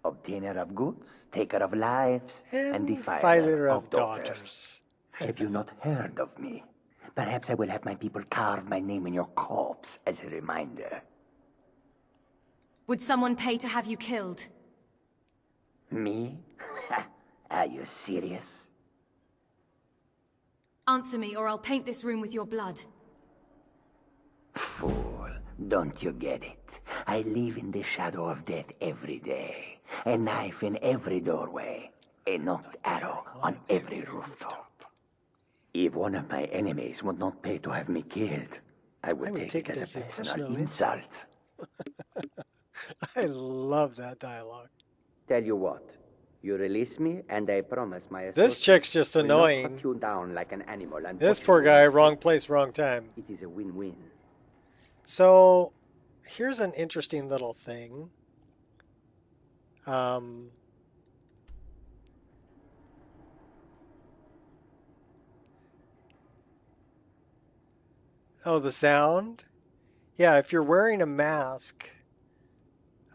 Obtainer of goods, taker of lives, and defiler Defiler of daughters. Have you not heard of me? Perhaps I will have my people carve my name in your corpse as a reminder. Would someone pay to have you killed? Me? Are you serious? Answer me, or I'll paint this room with your blood. Fool, don't you get it? I live in the shadow of death every day. A knife in every doorway. A knocked arrow on every rooftop. If one of my enemies would not pay to have me killed, I would take it as a personal insult. I love that dialogue. Tell you what, you release me and I promise my This chick's just will not annoying. cut you down like an animal and This put poor you guy, away. wrong place, wrong time. It is a win-win. So, here's an interesting little thing. Oh, the sound? Yeah, if you're wearing a mask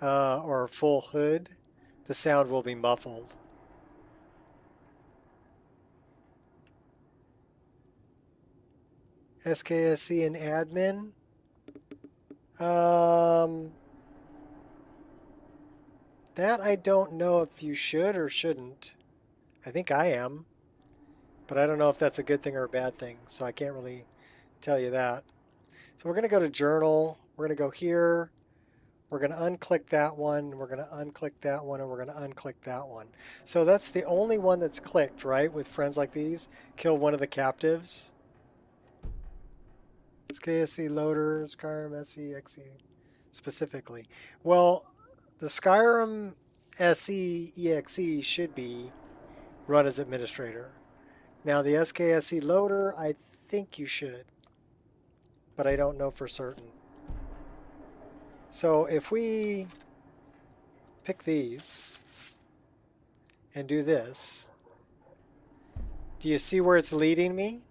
or a full hood, the sound will be muffled. SKSC and admin? That I don't know if you should or shouldn't. I think I am. But I don't know if that's a good thing or a bad thing, so I can't really tell you that. So we're going to go to journal. We're going to go here. We're going to unclick that one. We're going to unclick that one, and we're going to unclick that one. So that's the only one that's clicked, right? With friends like these. Kill one of the captives. SKSC loader, Skyrim SE, XE specifically. Well, the Skyrim SE EXE should be run as administrator. Now the SKSE loader, I think you should, but I don't know for certain. So if we pick these and do this, do you see where it's leading me?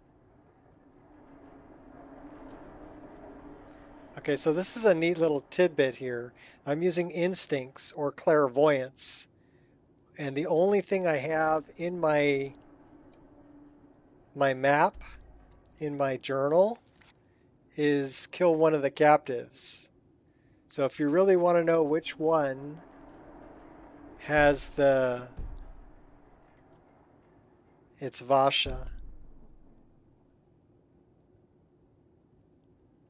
Okay, so this is a neat little tidbit here. I'm using instincts or clairvoyance, and the only thing I have in my map, in my journal, is kill one of the captives. So if you really want to know which one has the... It's Vasha.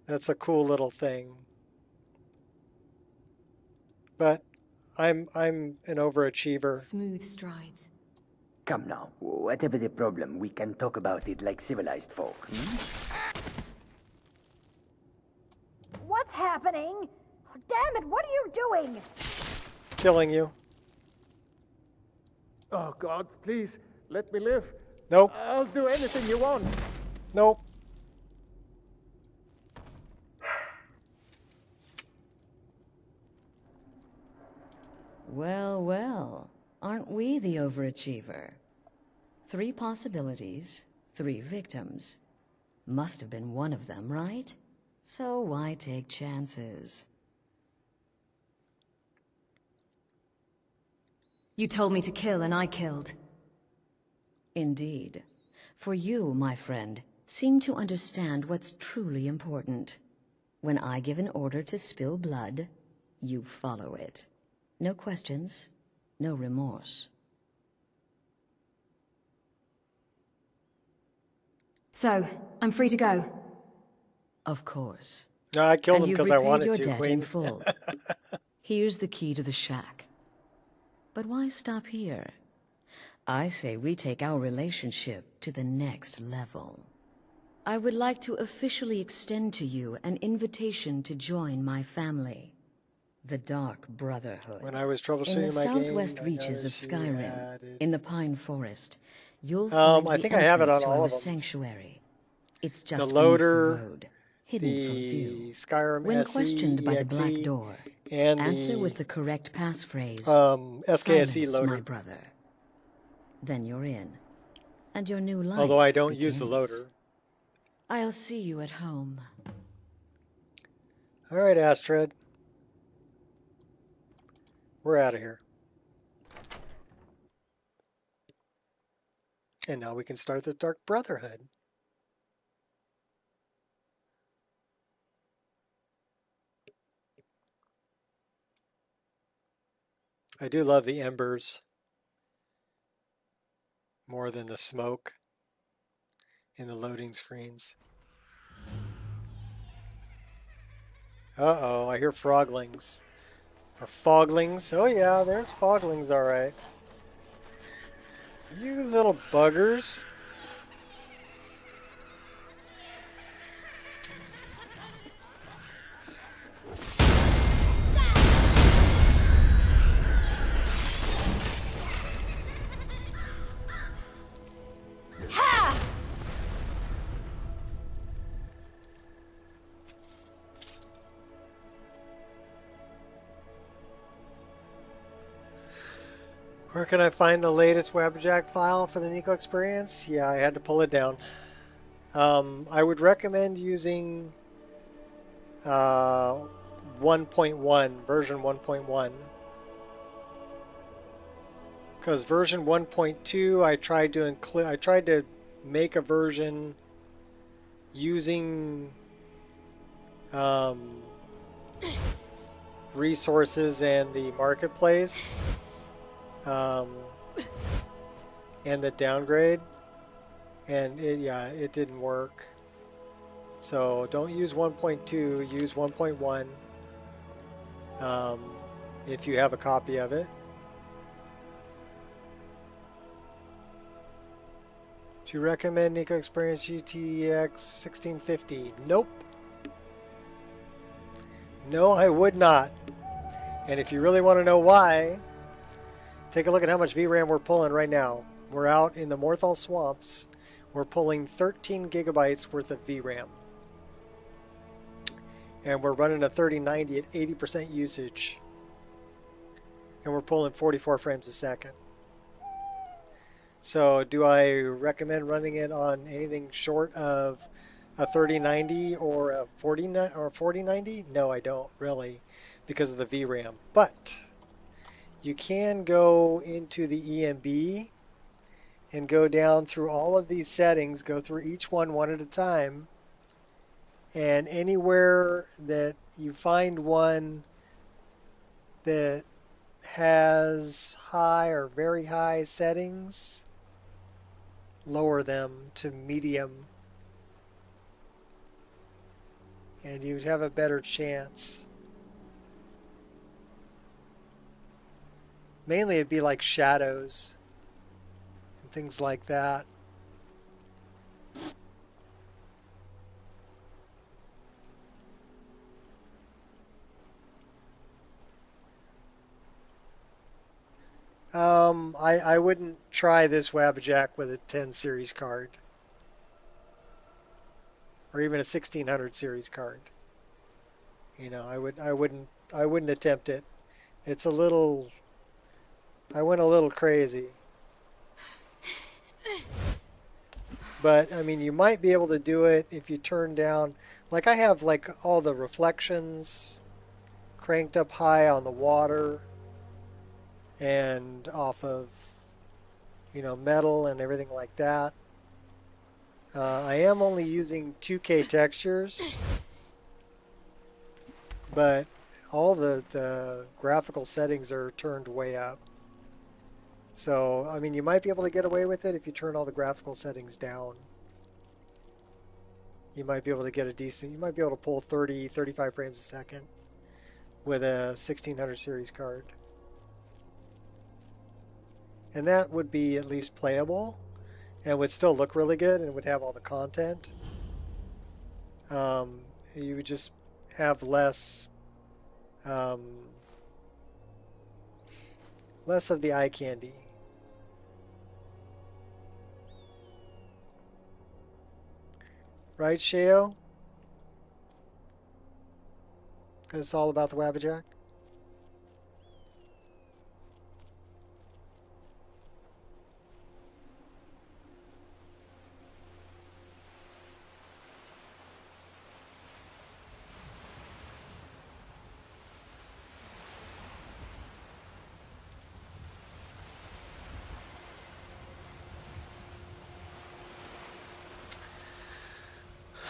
That's a cool little thing. But I'm an overachiever. Smooth strides. Come now, whatever the problem, we can talk about it like civilized folk. What's happening? Oh, damn it, what are you doing? Killing you. Oh, God, please, let me live. Nope. I'll do anything you want. Nope. Well, well, aren't we the overachiever? 3 possibilities, 3 victims. Must have been one of them, right? So why take chances? You told me to kill and I killed. Indeed. For you, my friend, seem to understand what's truly important. When I give an order to spill blood, you follow it. No questions, no remorse. So, I'm free to go. Of course. No, I killed And him you've because I repaid wanted your to, debt in Queen. full. Here's the key to the shack. But why stop here? I say we take our relationship to the next level. I would like to officially extend to you an invitation to join my family. The Dark Brotherhood. When I was In the troubleshooting my game, southwest I reaches of noticed you Skyrim, added- in the Pine Forest, you'll find I the think I have it entrance on to all our of them. sanctuary. It's The just loader, beneath the road, hidden from the view. Skyrim When SE, questioned by the Black EXE, Door, and answer the with the correct passphrase, SKSE "Silence, loader. my brother." Then you're in, and your new life Although I don't use the begins. loader. I'll see you at home. All right, Astrid. We're out of here. And now we can start the Dark Brotherhood. I do love the embers more than the smoke in the loading screens. Uh-oh, I hear froglings. Or foglings. Oh yeah, there's foglings, all right. You little buggers. Where can I find the latest Webjack file for the Nico experience? Yeah, I had to pull it down. I would recommend using 1.1, version 1.1. Because version 1.2, I tried to make a version using resources and the marketplace. And the downgrade, and it didn't work. So don't use 1.2, use 1.1 if you have a copy of it. Do you recommend Nico Experience GTX 1650? Nope. No, I would not. And if you really want to know why, take a look at how much VRAM we're pulling right now. We're out in the Morthal Swamps we're pulling 13 gigabytes worth of VRAM. And we're running a 3090 at 80% usage. And we're pulling 44 frames a second. So do I recommend running it on anything short of a 3090 or a 4090? No, I don't really, because of the VRAM. But you can go into the EMB and go down through all of these settings, go through each one at a time, and anywhere that you find one that has high or very high settings, lower them to medium, and you'd have a better chance. Mainly it'd be like shadows and things like that. I wouldn't try this Wabbajack with a 10 series card. Or even a 1600 series card. You know, I wouldn't attempt it. It's a little, I went a little crazy. But I mean, you might be able to do it if you turn down, like I have like all the reflections cranked up high on the water and off of, you know, metal and everything like that. I am only using 2K textures, but all the graphical settings are turned way up. So, I mean, you might be able to get away with it if you turn all the graphical settings down. You might be able to get a decent, you might be able to pull 30, 35 frames a second with a 1600 series card. And that would be at least playable and would still look really good and would have all the content. You would just have less of the eye candy. Right, Sheo? Because it's all about the Wabbajack?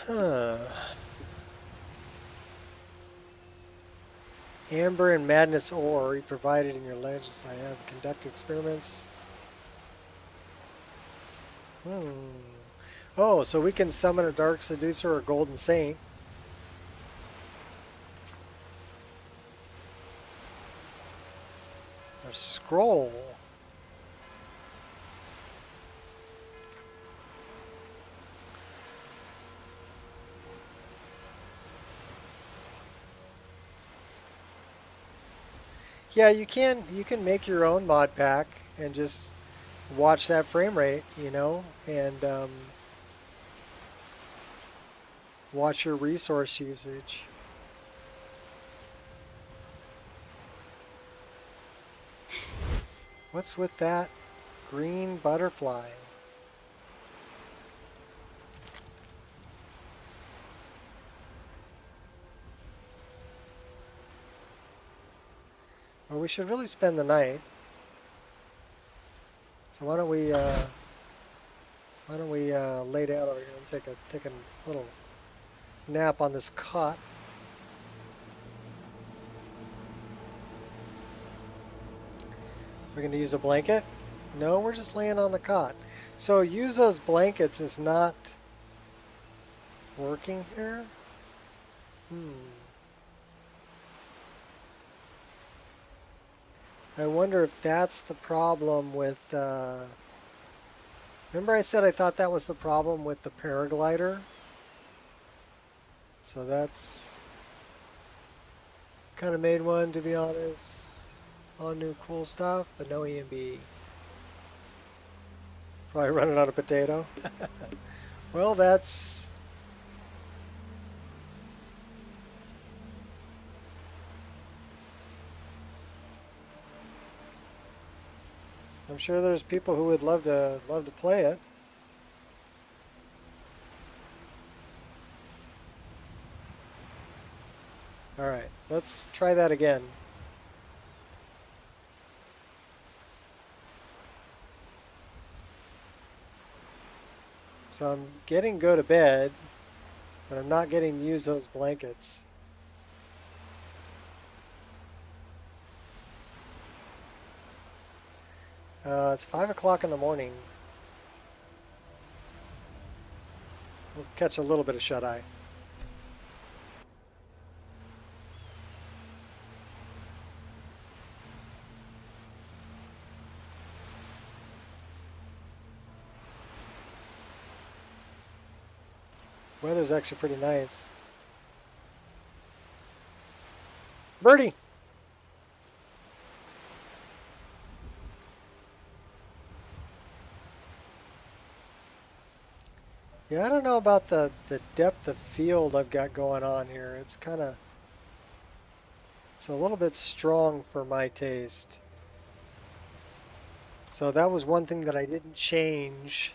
Huh. Amber and Madness ore you provided in your legends. I have conducted experiments. Oh, so we can summon a Dark Seducer or Golden Saint. A scroll. Yeah, you can make your own mod pack and just watch that frame rate, you know, and watch your resource usage. What's with that green butterfly? Well, we should really spend the night. So why don't we lay down over here and take a little nap on this cot. We're going to use a blanket? No, we're just laying on the cot. So use those blankets is not working here? I wonder if that's the problem with, remember I said I thought that was the problem with the paraglider? So that's kind of made one, to be honest. All new cool stuff, but no EMB. Probably running on a potato. Well, that's... I'm sure there's people who would love to play it. All right, let's try that again. So I'm getting go to bed, but I'm not getting to use those blankets. It's 5 o'clock in the morning. We'll catch a little bit of shut-eye. Weather's actually pretty nice. Birdie! Yeah, I don't know about the depth of field I've got going on here. It's a little bit strong for my taste. So that was one thing that I didn't change.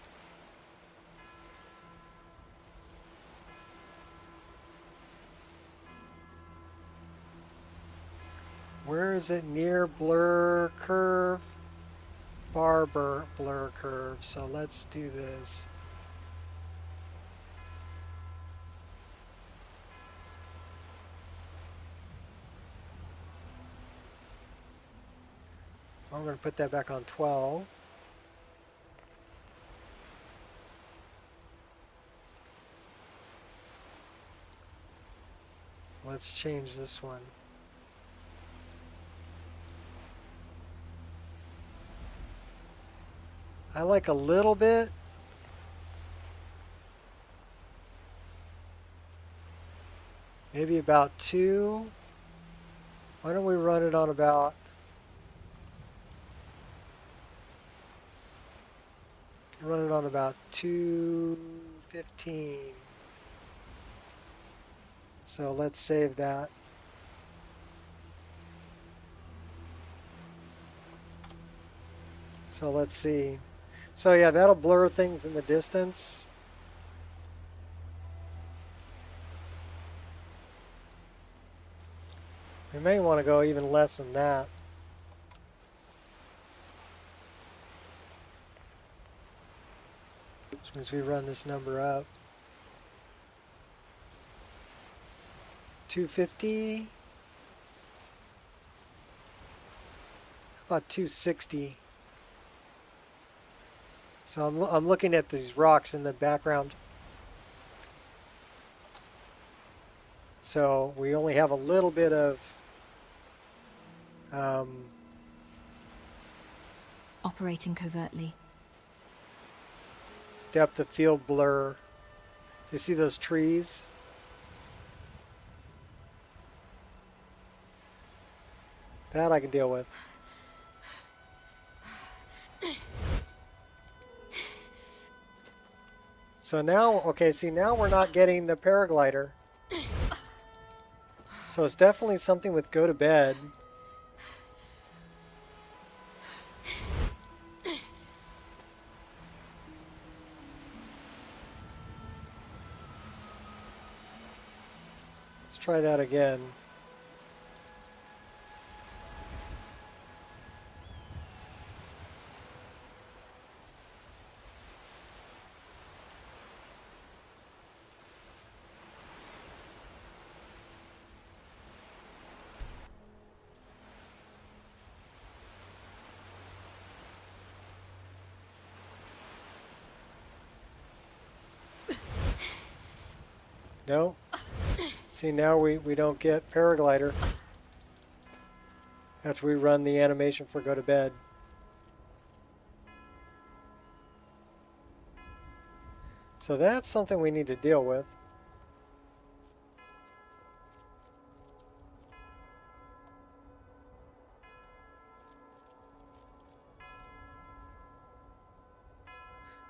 Where is it? Near blur curve, far blur curve. So let's do this. I'm going to put that back on 12. Let's change this one. I like a little bit. Maybe about 2. Why don't we run it on about... Run it on about 215. So let's save that. So let's see. So yeah, that'll blur things in the distance. We may want to go even less than that. Which means we run this number up. 250. How about 260? So I'm looking at these rocks in the background. So we only have a little bit of Operating covertly. depth of field blur. Do you see those trees? That I can deal with. So now, okay, see now we're not getting the paraglider. So it's definitely something with go to bed. Let's try that again. No. See, now we don't get paraglider after we run the animation for go to bed. So that's something we need to deal with.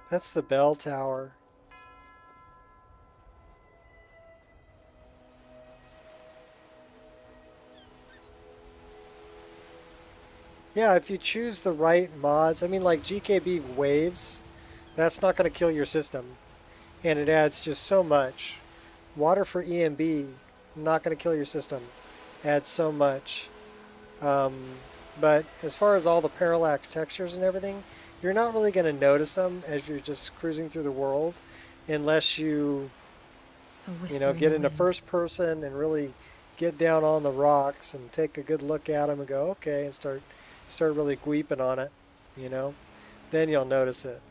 That's the bell tower. Yeah, if you choose the right mods, I mean like GKB waves, that's not going to kill your system. And it adds just so much. Water for EMB, not going to kill your system. Adds so much. But as far as all the parallax textures and everything, you're not really going to notice them as you're just cruising through the world unless you, get into first person and really get down on the rocks and take a good look at them and go, okay, and start really gweeping on it, then you'll notice it.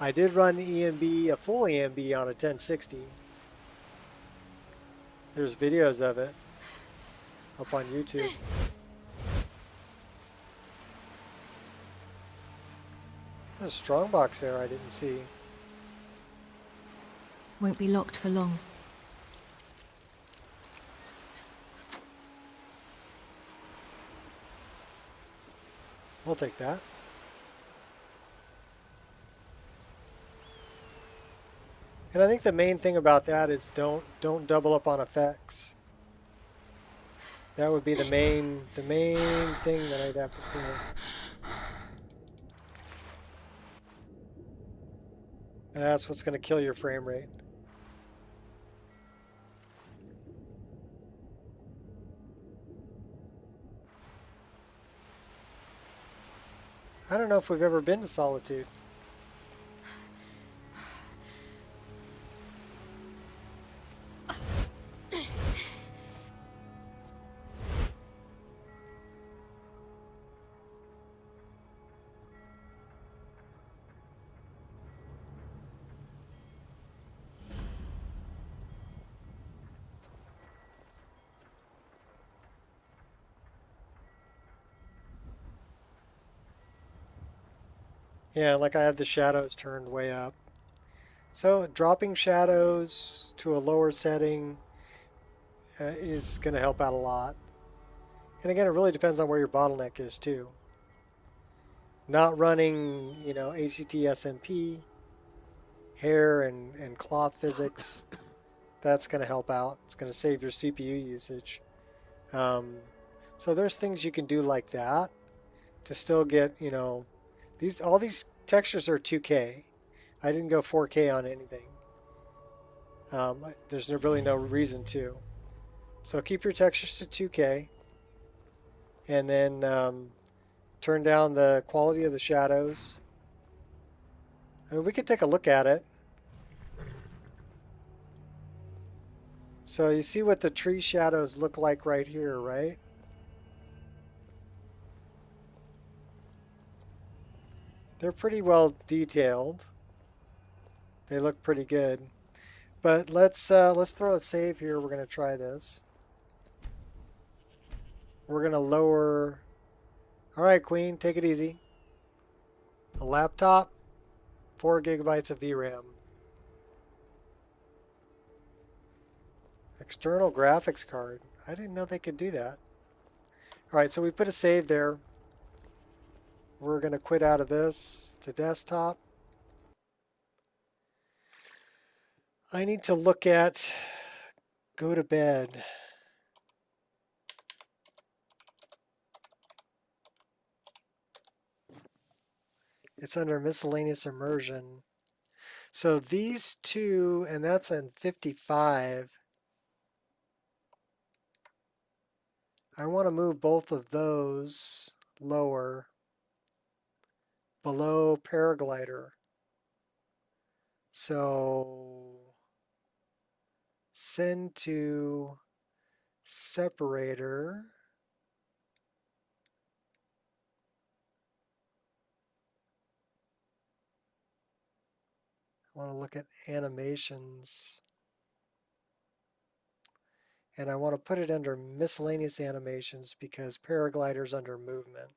I did run EMB, a full EMB on a 1060. There's videos of it up on YouTube. There's a strongbox there I didn't see. Won't be locked for long. We'll take that. And I think the main thing about that is don't double up on effects. That would be the main thing that I'd have to see. And that's what's going to kill your frame rate. I don't know if we've ever been to Solitude. Yeah, like I have the shadows turned way up. So dropping shadows to a lower setting is going to help out a lot. And again, it really depends on where your bottleneck is too. Not running, ACT SMP, hair and cloth physics, that's going to help out. It's going to save your CPU usage. So there's things you can do like that to still get, all these textures are 2K. I didn't go 4K on anything. There's really no reason to. So keep your textures to 2K. And then turn down the quality of the shadows. I mean, we could take a look at it. So you see what the tree shadows look like right here, right? They're pretty well detailed. They look pretty good. But let's throw a save here. We're going to try this. We're going to lower... All right, Queen, take it easy. A laptop, 4 gigabytes of VRAM. External graphics card. I didn't know they could do that. All right, so we put a save there. We're going to quit out of this to desktop. I need to look at go to bed. It's under miscellaneous immersion. So these two, and that's in 55. I want to move both of those lower, below paraglider. So send to separator. I want to look at animations. And I want to put it under miscellaneous animations because paraglider's under movement.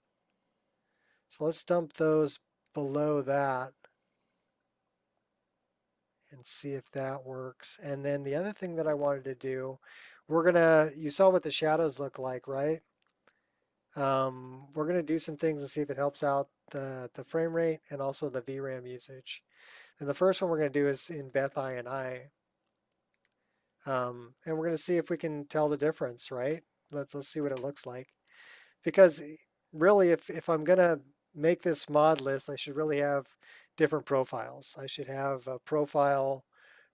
So let's dump those below that and see if that works. And then the other thing that I wanted to do, you saw what the shadows look like, right? We're going to do some things and see if it helps out the frame rate and also the VRAM usage. And the first one we're going to do is in Beth I. And we're going to see if we can tell the difference, right? Let's see what it looks like. Because really, if I'm going to make this mod list, I should really have different profiles. I should have a profile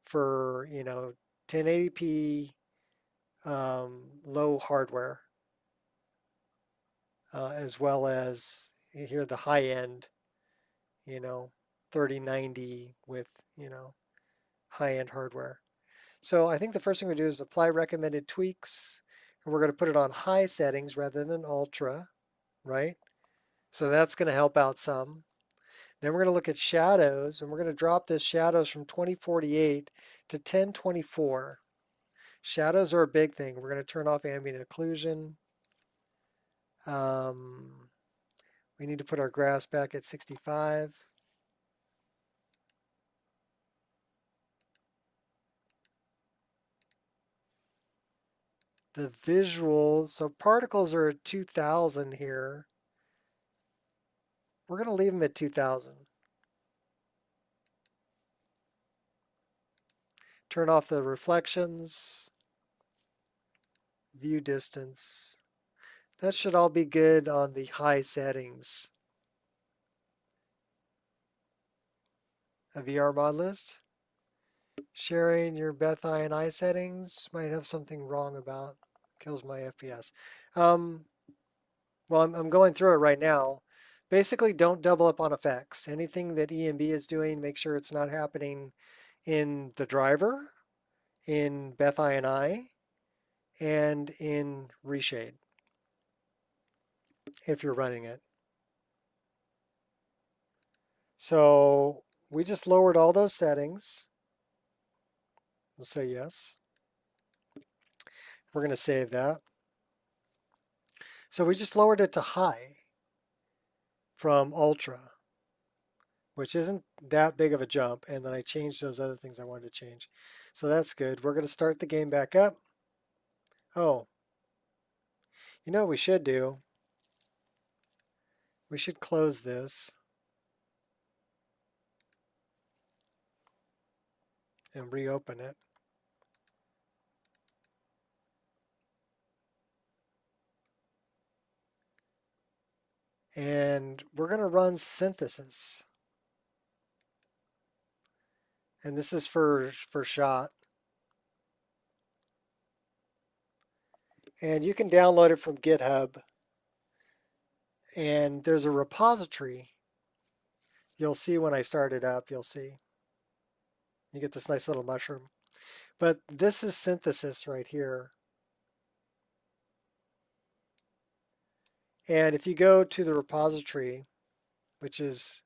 for, 1080p low hardware, as well as here the high end, 3090 with, high-end hardware. So I think the first thing we do is apply recommended tweaks, and we're going to put it on high settings rather than ultra, right? So that's going to help out some. Then we're going to look at shadows, and we're going to drop this shadows from 2048 to 1024. Shadows are a big thing. We're going to turn off ambient occlusion. We need to put our grass back at 65. The visuals, so particles are at 2000 here. We're going to leave them at 2000. Turn off the reflections, view distance. That should all be good on the high settings. A VR mod list. Sharing your Beth I settings might have something wrong about. Kills my FPS. Well, I'm going through it right now. Basically, don't double up on effects. Anything that EMB is doing, make sure it's not happening in the driver, in Beth I, and in Reshade, if you're running it. So we just lowered all those settings. We'll say yes. We're going to save that. So we just lowered it to high from ultra, which isn't that big of a jump. And then I changed those other things I wanted to change. So that's good. We're going to start the game back up. Oh, you know what we should do? We should close this and reopen it. And we're going to run synthesis. And this is for shot. And you can download it from GitHub. And there's a repository. You'll see when I start it up, you'll see. You get this nice little mushroom. But this is synthesis right here. And if you go to the repository, which is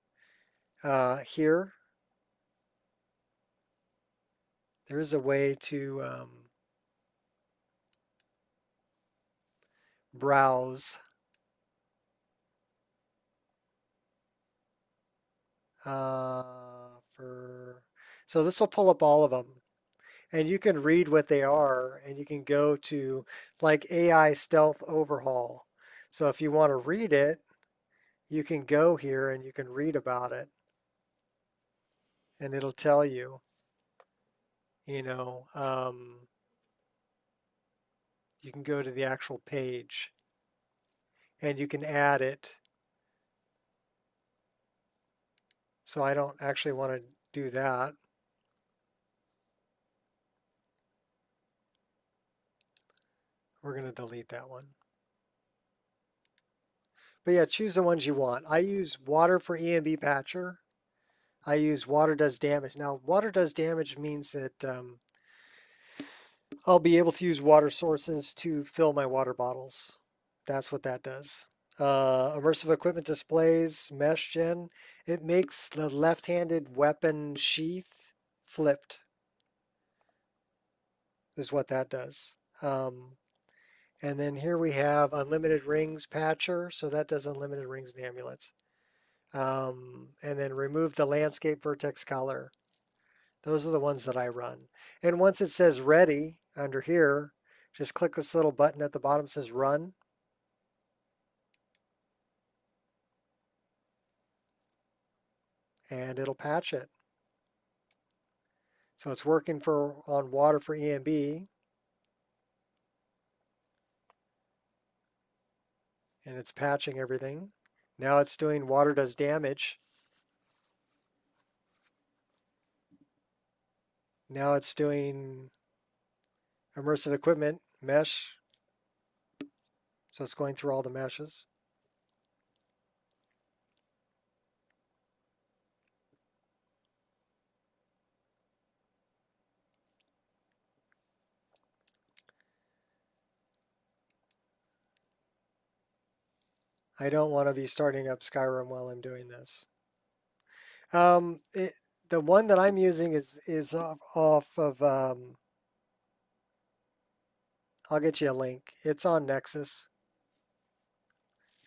here, there is a way to browse. So this will pull up all of them. And you can read what they are, and you can go to like AI Stealth Overhaul. So if you want to read it, you can go here and you can read about it. And it'll tell you, you can go to the actual page and you can add it. So I don't actually want to do that. We're going to delete that one. But yeah, choose the ones you want. I use water for EMB patcher. I use water does damage. Now, water does damage means that I'll be able to use water sources to fill my water bottles. That's what that does. Immersive equipment displays, mesh gen. It makes the left-handed weapon sheath flipped, is what that does. And then here we have unlimited rings patcher. So that does unlimited rings and amulets. And then remove the landscape vertex color. Those are the ones that I run. And once it says ready under here, just click this little button at the bottom that says run. and it'll patch it. So it's working on water for EMB. And it's patching everything. Now it's doing water does damage. Now it's doing immersive equipment mesh. So it's going through all the meshes. I don't want to be starting up Skyrim while I'm doing this. The one that I'm using is off of, I'll get you a link. It's on Nexus.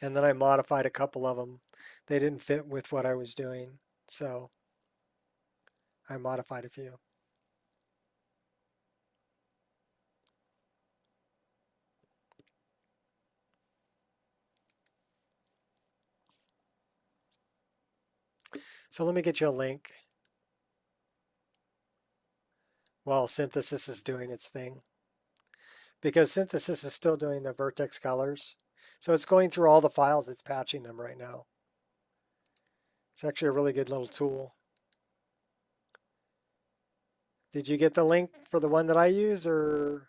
And then I modified a couple of them. They didn't fit with what I was doing. So I modified a few. So let me get you a link while Synthesis is doing its thing. Because Synthesis is still doing the vertex colors. So it's going through all the files, it's patching them right now. It's actually a really good little tool. Did you get the link for the one that I use, or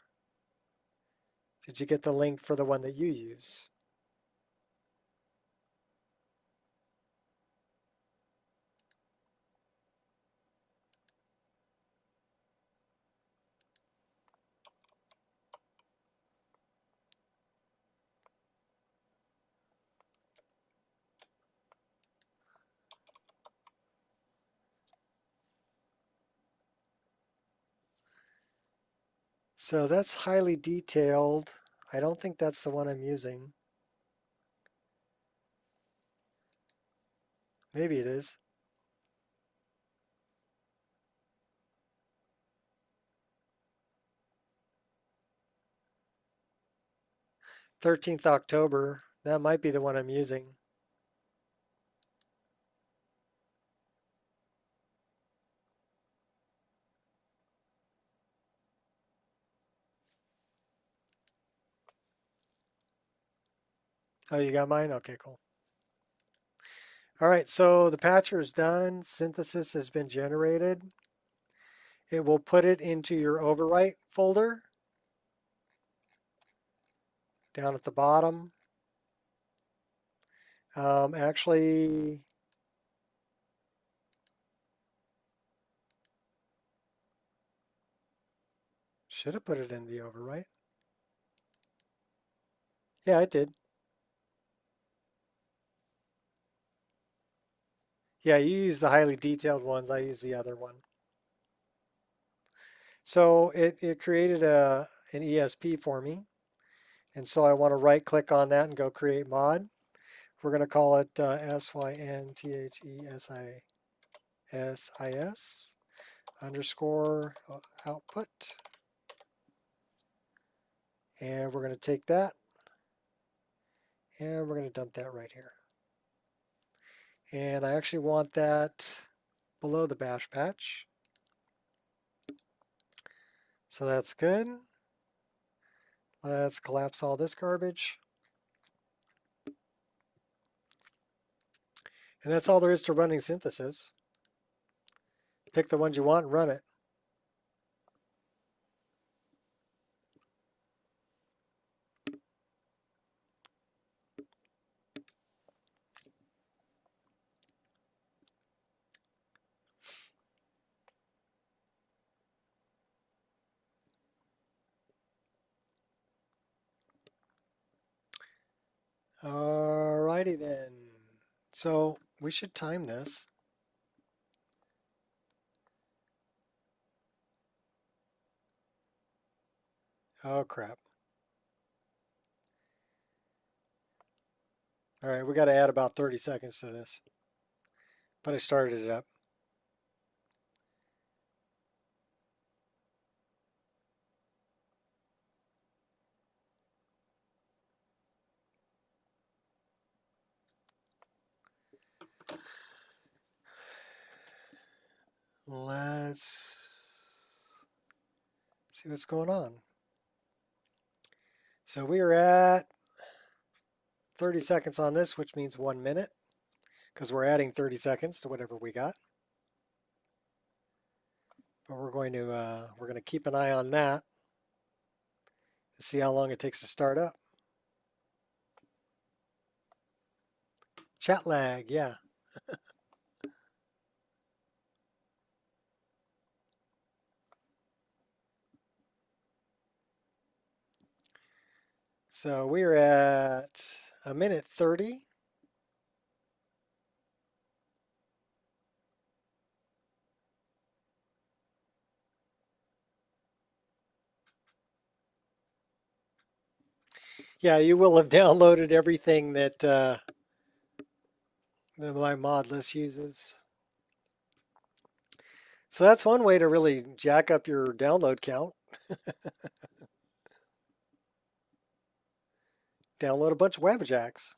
did you get the link for the one that you use? So that's highly detailed. I don't think that's the one I'm using. Maybe it is. October 13th. That might be the one I'm using. Oh, you got mine? Okay, cool. All right, so the patcher is done. Synthesis has been generated. It will put it into your overwrite folder down at the bottom. Actually, should have put it in the overwrite. Yeah, it did. Yeah, you use the highly detailed ones. I use the other one. So it created an ESP for me. And so I want to right click on that and go create mod. We're going to call it synthesis underscore output. And we're going to take that and we're going to dump that right here. And I actually want that below the bash patch. So that's good. Let's collapse all this garbage. And that's all there is to running Synthesis. Pick the ones you want and run it. Alrighty then. So we should time this. Oh crap. All right, we got to add about 30 seconds to this. But I started it up. Let's see what's going on. So we are at 30 seconds on this, which means 1 minute, because we're adding 30 seconds to whatever we got. But we're going to keep an eye on that to see how long it takes to start up. Chat lag, yeah. So we're at 1 minute 30. Yeah, you will have downloaded everything that, that my mod list uses. So that's one way to really jack up your download count. Download a bunch of Wabajaks.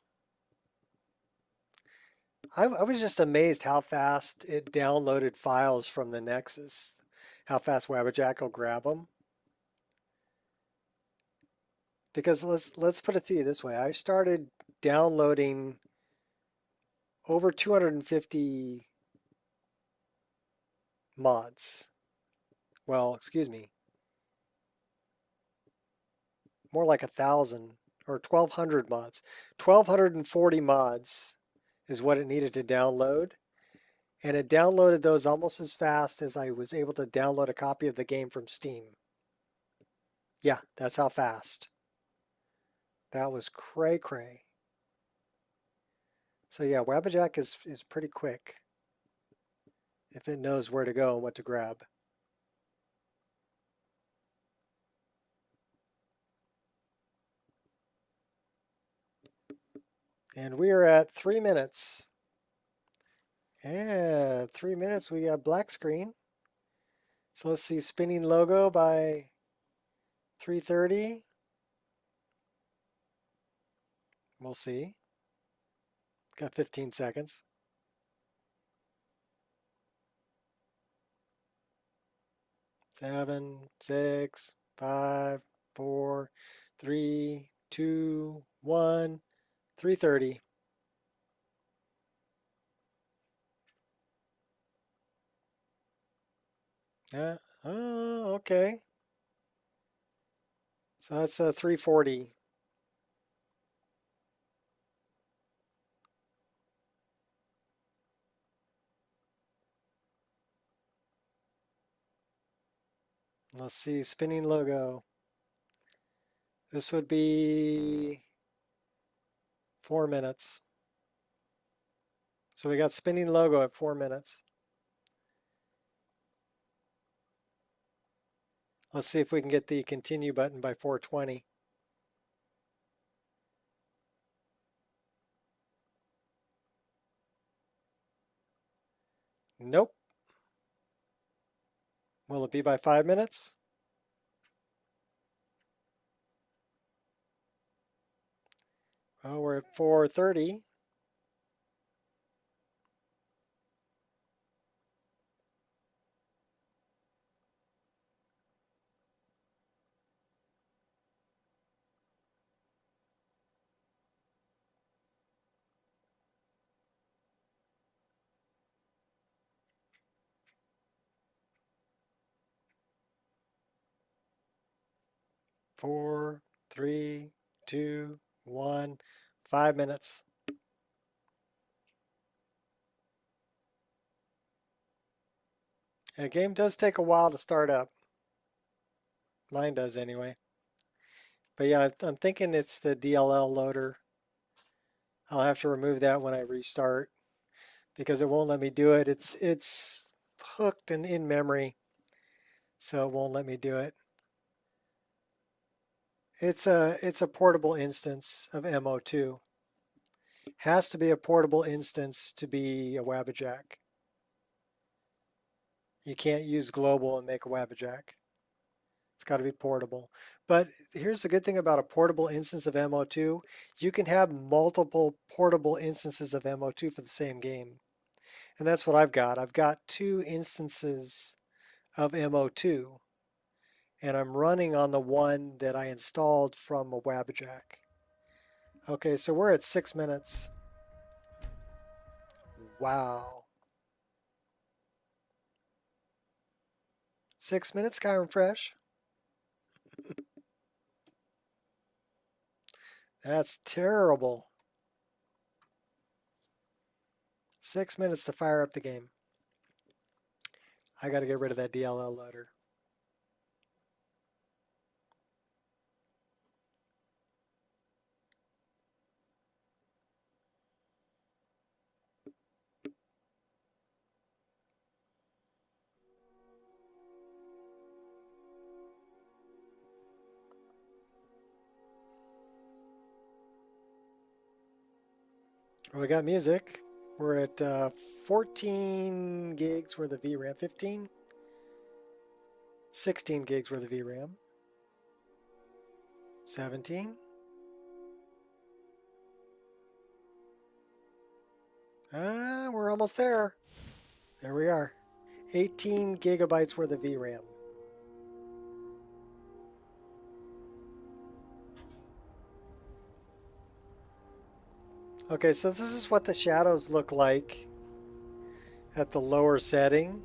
I was just amazed how fast it downloaded files from the Nexus. How fast Wabajack will grab them. Because let's put it to you this way. I started downloading over 250 mods. Well, excuse me. More like 1,000 or 1,200 mods. 1,240 mods is what it needed to download. And it downloaded those almost as fast as I was able to download a copy of the game from Steam. Yeah, that's how fast. That was cray-cray. So yeah, Wabajack is pretty quick if it knows where to go and what to grab. And we are at 3 minutes. And 3 minutes, we got black screen. So let's see, spinning logo by 3:30. We'll see. Got 15 seconds. Seven, 6, 5, 4, 3, 2, 1, 3:30. Yeah. Oh, okay. So that's 3:40. Let's see, spinning logo. This would be 4 minutes. So we got spinning logo at 4 minutes. Let's see if we can get the continue button by 4:20. Nope. Will it be by 5 minutes? Well, we're at 4:30. Four, 3, 2, 1, 5 minutes. The game does take a while to start up. Mine does anyway. But yeah, I'm thinking it's the DLL loader. I'll have to remove that when I restart because it won't let me do it. It's hooked and in memory, so it won't let me do it. It's a portable instance of MO2. Has to be a portable instance to be a Wabajack. You can't use global and make a Wabajack. It's got to be portable. But here's the good thing about a portable instance of MO2. You can have multiple portable instances of MO2 for the same game. And that's what I've got. I've got 2 instances of MO2, and I'm running on the one that I installed from a Wabbajack. Okay, so we're at 6 minutes. Wow. 6 minutes, Skyrim Fresh. That's terrible. 6 minutes to fire up the game. I got to get rid of that DLL loader. We got music. We're at 14 gigs worth of VRAM. 15? 16 gigs worth of VRAM. 17? We're almost there. There we are. 18 gigabytes worth of VRAM. Okay, so this is what the shadows look like at the lower setting.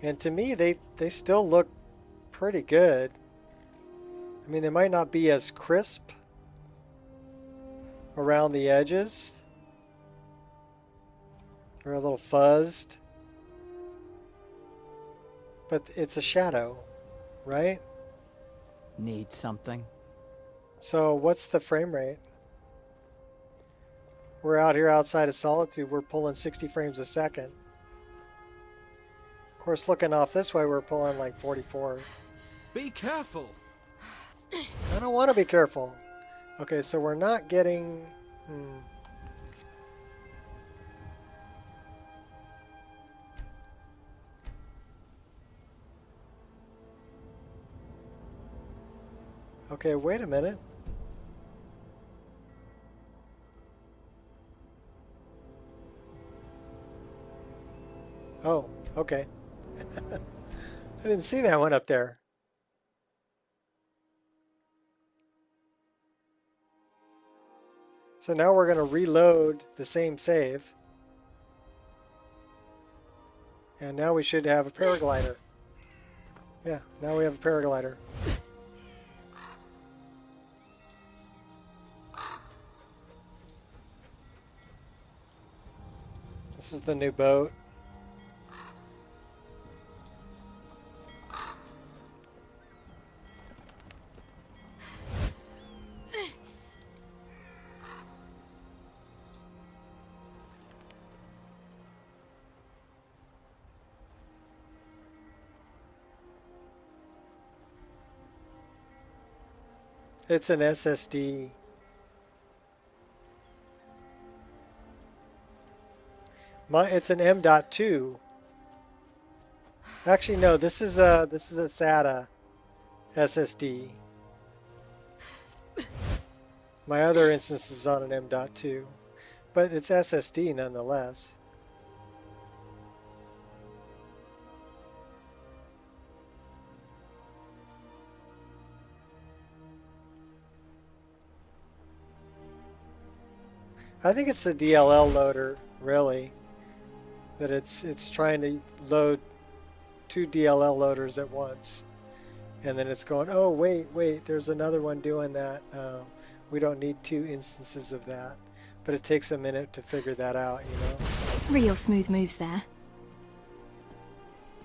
And to me, they still look pretty good. I mean, they might not be as crisp around the edges. They're a little fuzzed. But it's a shadow, right? Need something? So what's the frame rate? We're out here outside of Solitude. We're pulling 60 frames a second. Of course, looking off this way, we're pulling like 44. Be careful. I don't want to be careful. Okay, so we're not getting... Okay, wait a minute. Oh, okay. I didn't see that one up there. So now we're going to reload the same save. And now we should have a paraglider. Yeah, now we have a paraglider. This is the new boat. It's an SSD. It's an M.2. Actually, no. This is a SATA SSD. My other instance is on an M.2, but it's SSD nonetheless. I think it's the DLL loader, really, that it's trying to load 2 DLL loaders at once, and then it's going, oh wait, there's another one doing that. We don't need 2 instances of that, but it takes a minute to figure that out, you know. Real smooth moves there.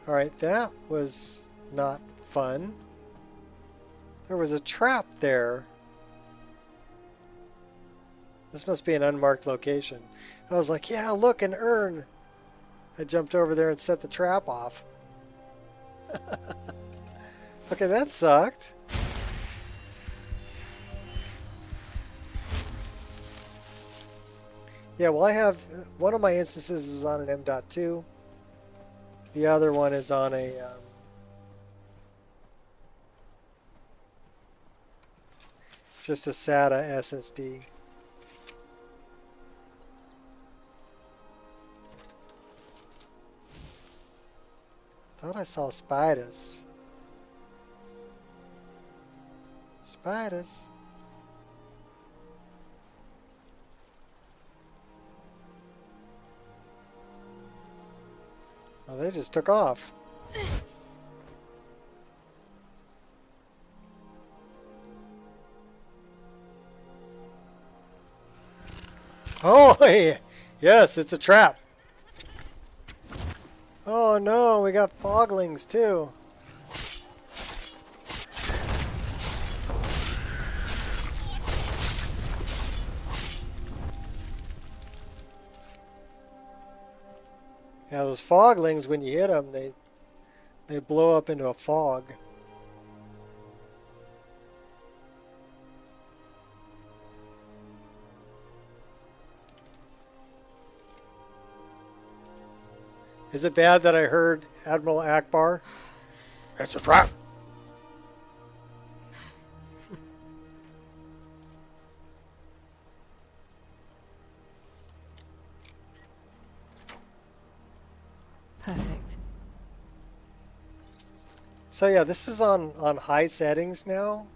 All right, that was not fun. There was a trap there. This must be an unmarked location. I was like, yeah, look, an urn. I jumped over there and set the trap off. Okay, that sucked. Yeah, well, I have one of my instances is on an M.2. The other one is on a just a SATA SSD. Thought I saw spiders. Spiders. Oh, they just took off. Oh, hey. Yes, it's a trap. Oh no, we got foglings too. Yeah, those foglings, when you hit them, they blow up into a fog. Is it bad that I heard Admiral Akbar? It's a trap. Perfect. So yeah, this is on high settings now.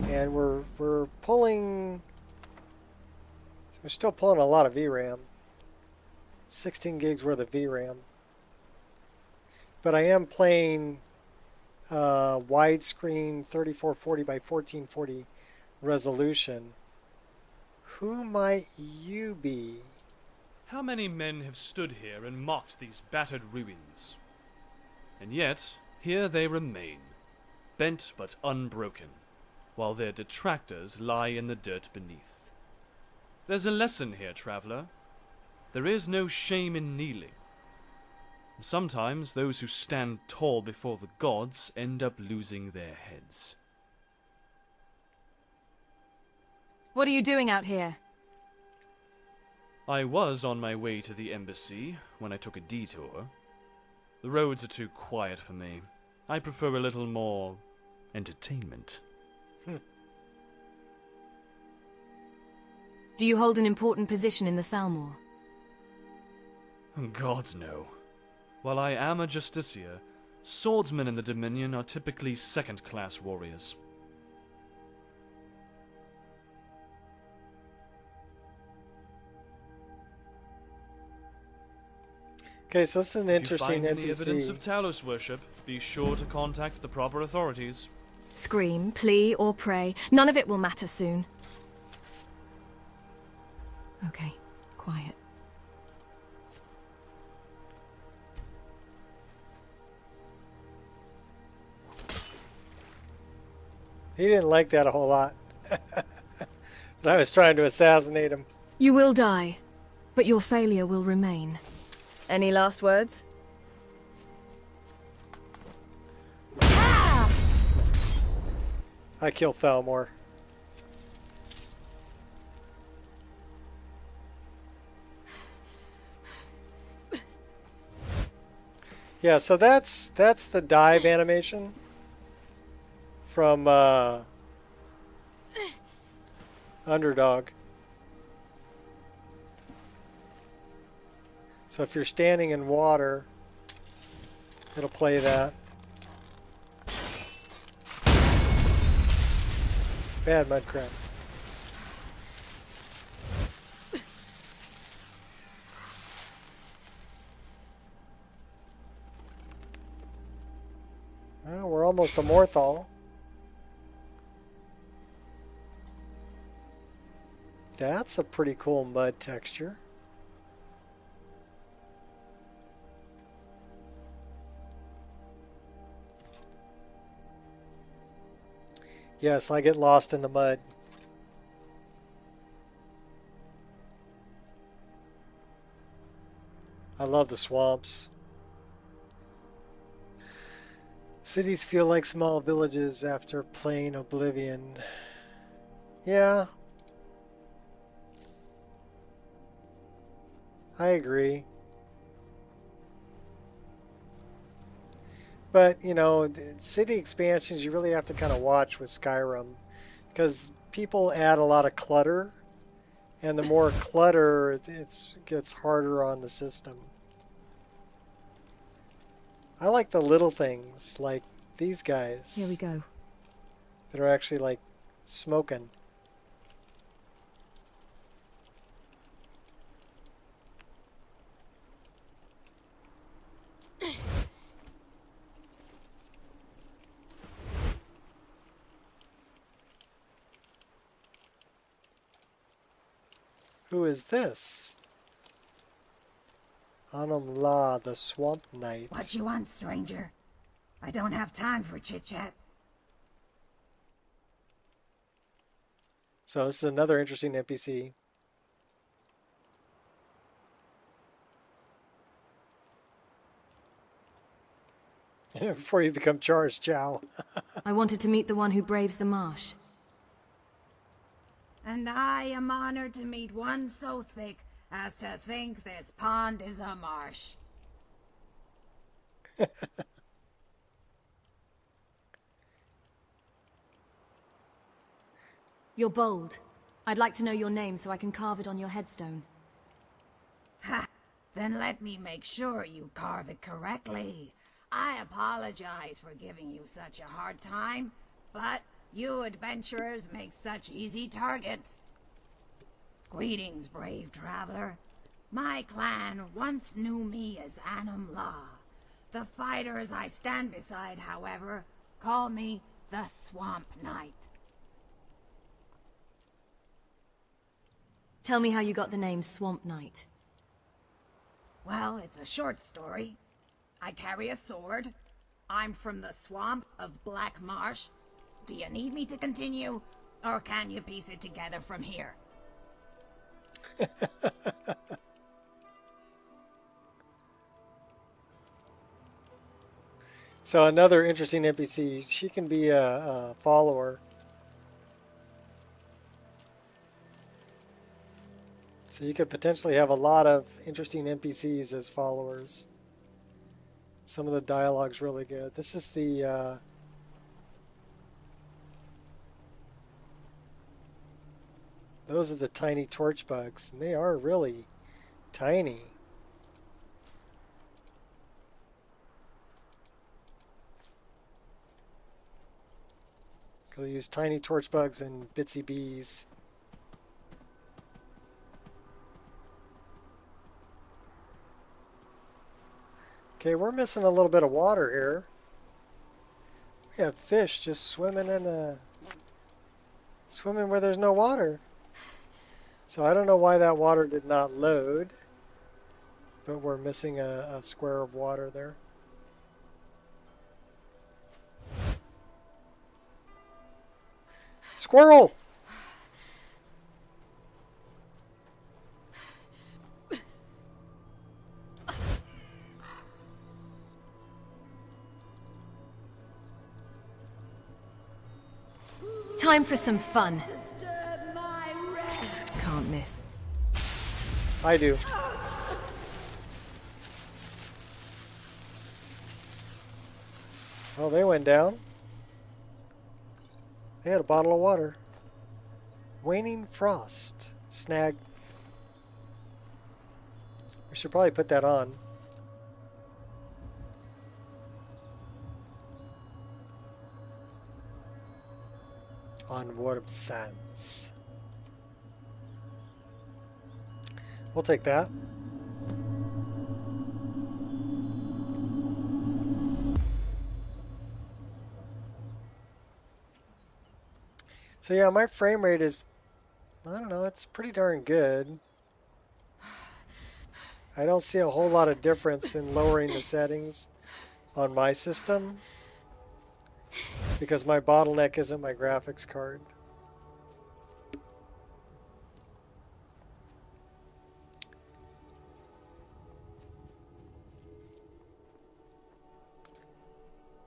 And we're pulling, we're still pulling a lot of VRAM. 16 gigs worth of VRAM. But I am playing widescreen 3440 by 1440 resolution. Who might you be? How many men have stood here and mocked these battered ruins? And yet, here they remain, bent but unbroken, while their detractors lie in the dirt beneath. There's a lesson here, traveler. There is no shame in kneeling. And sometimes those who stand tall before the gods end up losing their heads. What are you doing out here? I was on my way to the embassy when I took a detour. The roads are too quiet for me. I prefer a little more entertainment. Do you hold an important position in the Thalmor? Gods no. While I am a justiciar, swordsmen in the Dominion are typically second-class warriors. Okay, so this is an interesting If you find any NPC. evidence of Talos worship, be sure to contact the proper authorities. Scream, plea, or pray. None of it will matter soon. Okay, quiet. He didn't like that a whole lot. And I was trying to assassinate him. You will die, but your failure will remain. Any last words? I killed Thalmor. Yeah, so that's the dive animation from Underdog. So if you're standing in water, it'll play that. Bad mudcrab. Well, we're almost a Morthal. That's a pretty cool mud texture. Yes, I get lost in the mud. I love the swamps. Cities feel like small villages after playing Oblivion. Yeah. I agree. But, you know, the city expansions you really have to kind of watch with Skyrim. Because people add a lot of clutter. And the more clutter, it gets harder on the system. I like the little things, like these guys. Here we go. That are actually like smoking. Who is this? Anam La, the Swamp Knight. What you want, stranger? I don't have time for chit-chat. So this is another interesting NPC. Before you become charged, Chow. I wanted to meet the one who braves the marsh. And I am honored to meet one so thick as to think this pond is a marsh. You're bold. I'd like to know your name so I can carve it on your headstone. Ha! Then let me make sure you carve it correctly. I apologize for giving you such a hard time, but you adventurers make such easy targets. Greetings, brave traveler. My clan once knew me as Anam La. The fighters I stand beside, however, call me the Swamp Knight. Tell me how you got the name Swamp Knight. Well, it's a short story. I carry a sword. I'm from the swamp of Black Marsh. Do you need me to continue, or can you piece it together from here? So another interesting NPC. She can be a follower. So you could potentially have a lot of interesting NPCs as followers. Some of the dialogue's really good. This is the those are the tiny torch bugs, and they are really tiny. Gonna use tiny torch bugs and bitsy bees. Okay, we're missing a little bit of water here. We have fish just swimming swimming where there's no water. So I don't know why that water did not load, but we're missing a square of water there. Squirrel! Time for some fun. Can't miss. I do. Oh, they went down. They had a bottle of water. Waning Frost. Snag. We should probably put that on. On Worm Sands. We'll take that. So yeah, my frame rate is, I don't know, it's pretty darn good. I don't see a whole lot of difference in lowering the settings on my system because my bottleneck isn't my graphics card.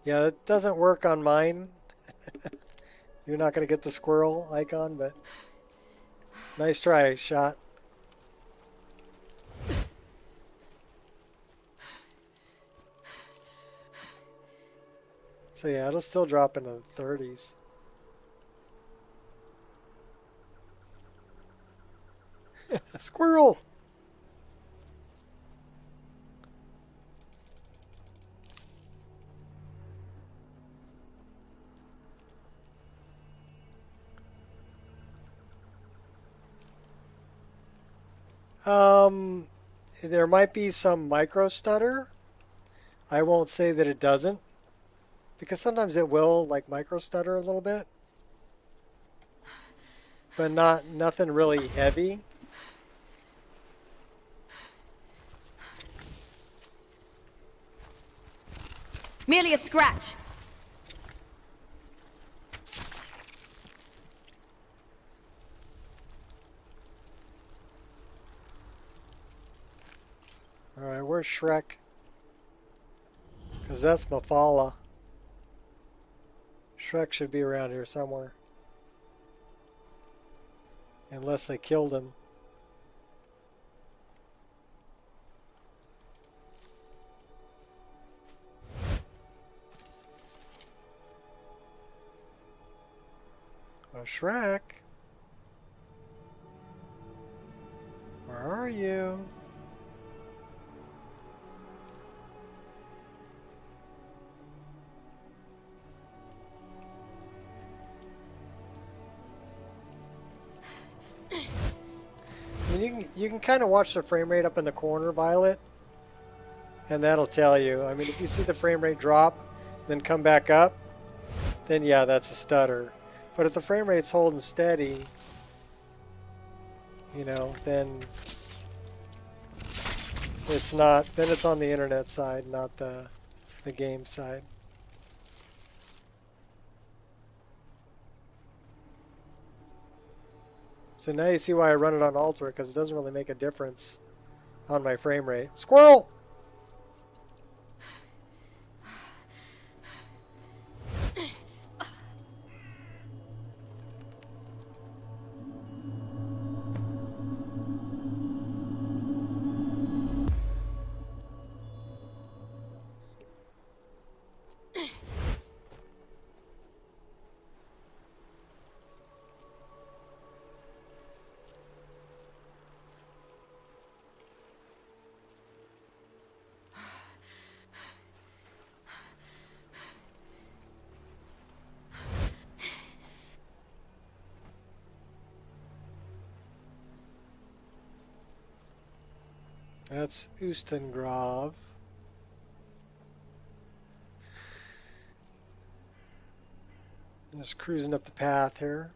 Yeah, it doesn't work on mine. You're not going to get the squirrel icon, but nice try, shot. So yeah, it'll still drop into the 30s. Squirrel! There might be some micro stutter. I won't say that it doesn't, because sometimes it will like micro stutter a little bit, but nothing really heavy. Merely a scratch. Alright, where's Shrek? Because that's Mafala. Shrek should be around here somewhere. Unless they killed him. Oh, Shrek. Where are you? I mean, you can kind of watch the frame rate up in the corner, Violet, and that'll tell you. I mean, if you see the frame rate drop, then come back up, then yeah, that's a stutter. But if the frame rate's holding steady, you know, then it's not. Then it's on the internet side, not the game side. So now you see why I run it on Ultra, because it doesn't really make a difference on my frame rate. Squirrel! That's Oostengrav. Just cruising up the path here.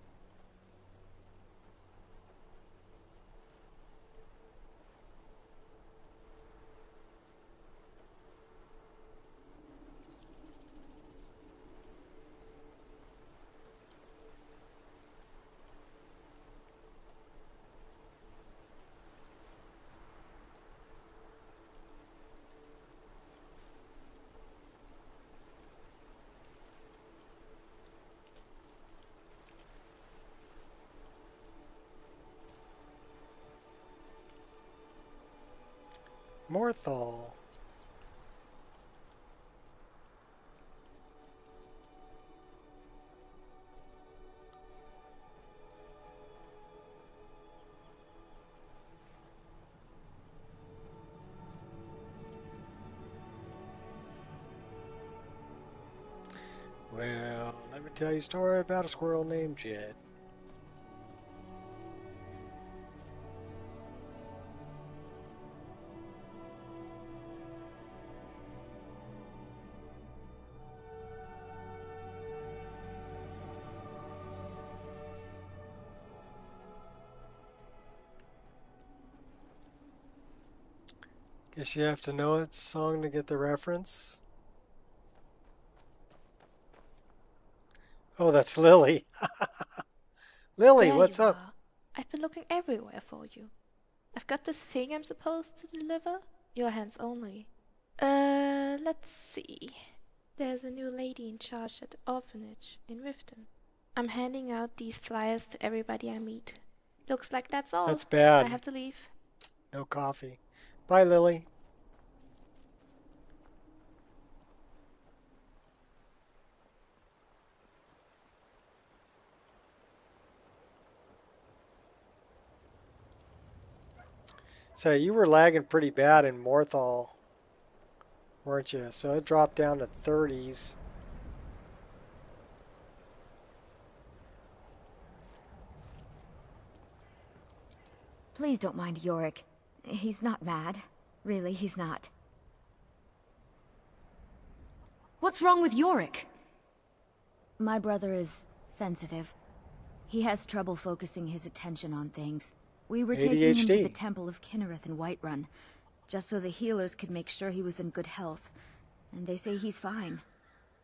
Morthal. Well, let me tell you a story about a squirrel named Jed. Guess you have to know it's a song to get the reference. Oh, that's Lily. Lily, There what's you up? are. I've been looking everywhere for you. I've got this thing I'm supposed to deliver. Your hands only. Let's see. There's a new lady in charge at the orphanage in Riften. I'm handing out these flyers to everybody I meet. Looks like that's all. That's bad. I have to leave. No coffee. Bye, Lily. So you were lagging pretty bad in Morthal, weren't you? So it dropped down to 30s. Please don't mind Yorick. He's not mad. Really, he's not. What's wrong with Yorick? My brother is sensitive. He has trouble focusing his attention on things. We were taking him to the ADHD. Temple of Kinnereth in Whiterun, just so the healers could make sure he was in good health. And they say he's fine.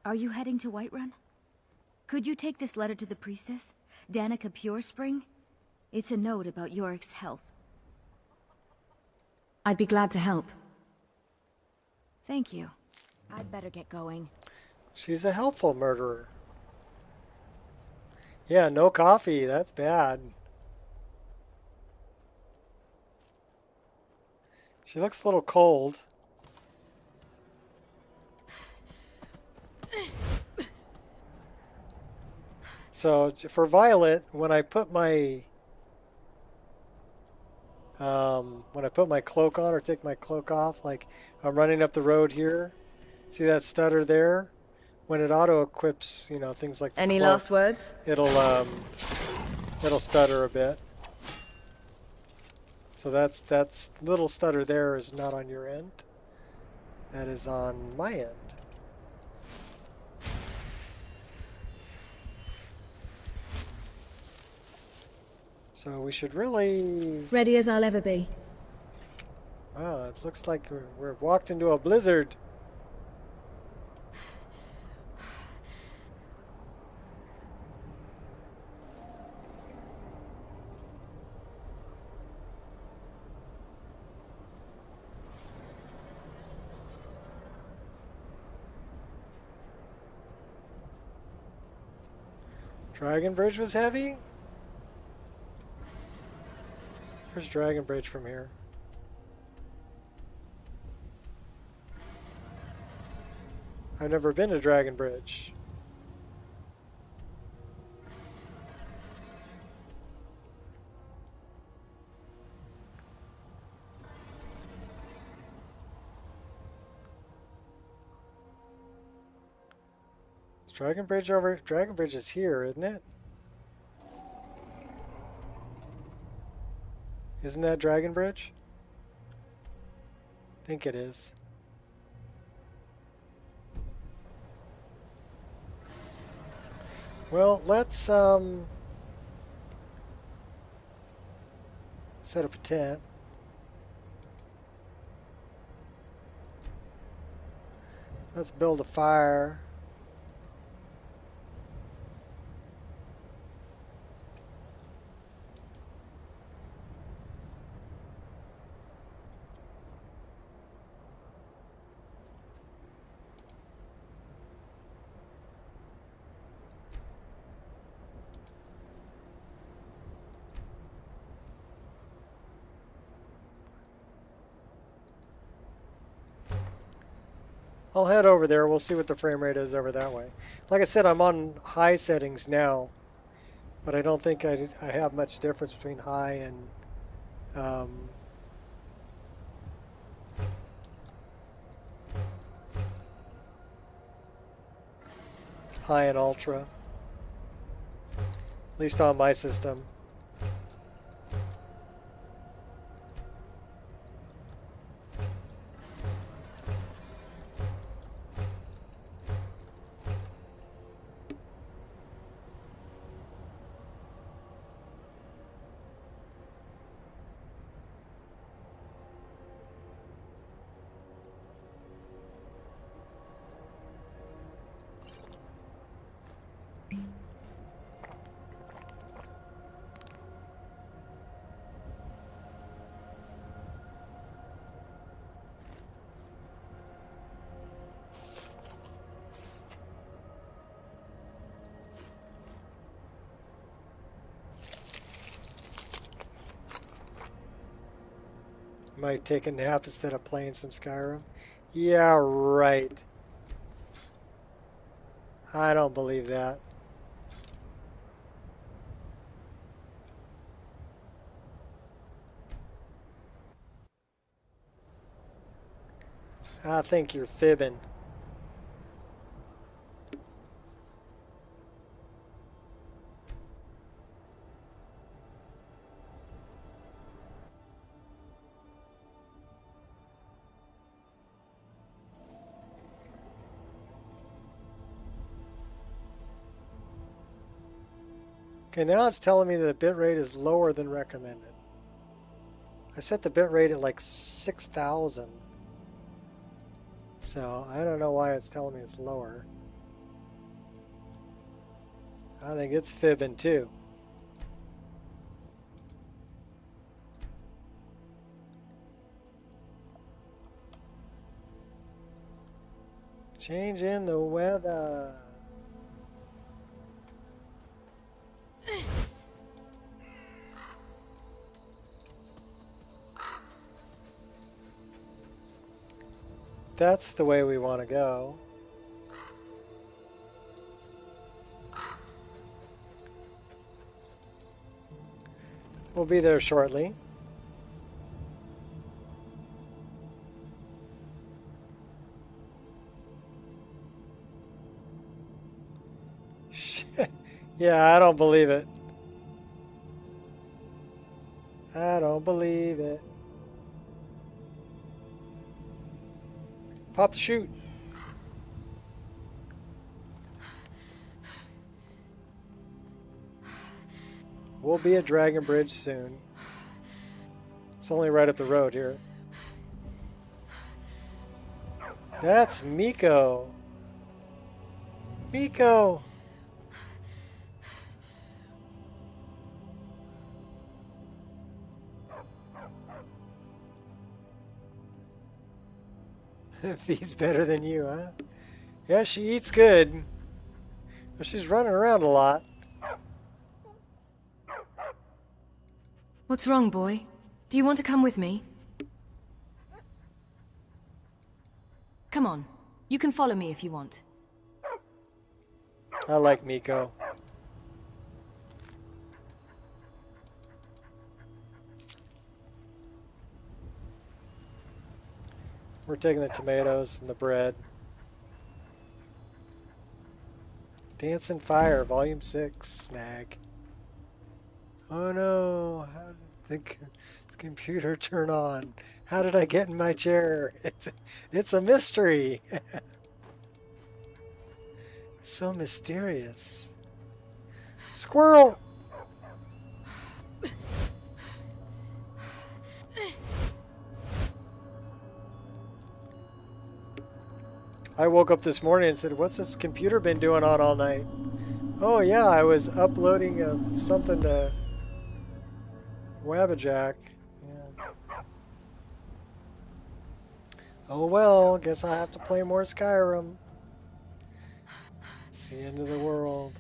Are you heading to Whiterun? Could you take this letter to the priestess, Danica Purespring? It's a note about Yorick's health. I'd be glad to help. Thank you. I'd better get going. She's a helpful murderer. Yeah, no coffee. That's bad. She looks a little cold. So for Violet, when I put my cloak on or take my cloak off, like I'm running up the road here, see that stutter there? When it auto equips, you know, things like the Any cloak, last words? it'll stutter a bit. So that's little stutter there is not on your end. That is on my end. So we should really... Ready as I'll ever be. Wow, it looks like we're walked into a blizzard. Dragon Bridge was heavy? Where's Dragon Bridge from here? I've never been to Dragon Bridge. Dragon Bridge is here, isn't it? Isn't that Dragon Bridge? I think it is. Well, let's set up a tent. Let's build a fire. I'll head over there. We'll see what the frame rate is over that way. Like I said, I'm on high settings now, but I don't think I have much difference between high and high and ultra, at least on my system. Might take a nap instead of playing some Skyrim. Yeah, right. I don't believe that. I think you're fibbing. Okay, now it's telling me that the bitrate is lower than recommended. I set the bitrate at like 6,000. So I don't know why it's telling me it's lower. I think it's fibbing too. Change in the weather. That's the way we want to go. We'll be there shortly. Yeah, I don't believe it. I don't believe it. Pop the chute. We'll be at Dragon Bridge soon. It's only right up the road here. That's Miko. Miko! Feeds better than you, huh? Yeah, she eats good. But she's running around a lot. What's wrong, boy? Do you want to come with me? Come on. You can follow me if you want. I like Miko. We're taking the tomatoes and the bread. Dancing Fire, Volume 6, snag. Oh no, how did the computer turn on? How did I get in my chair? It's a mystery. So mysterious. Squirrel! I woke up this morning and said, what's this computer been doing on all night? Oh yeah, I was uploading something to Wabbajack. Yeah. Oh well, guess I have to play more Skyrim. It's the end of the world.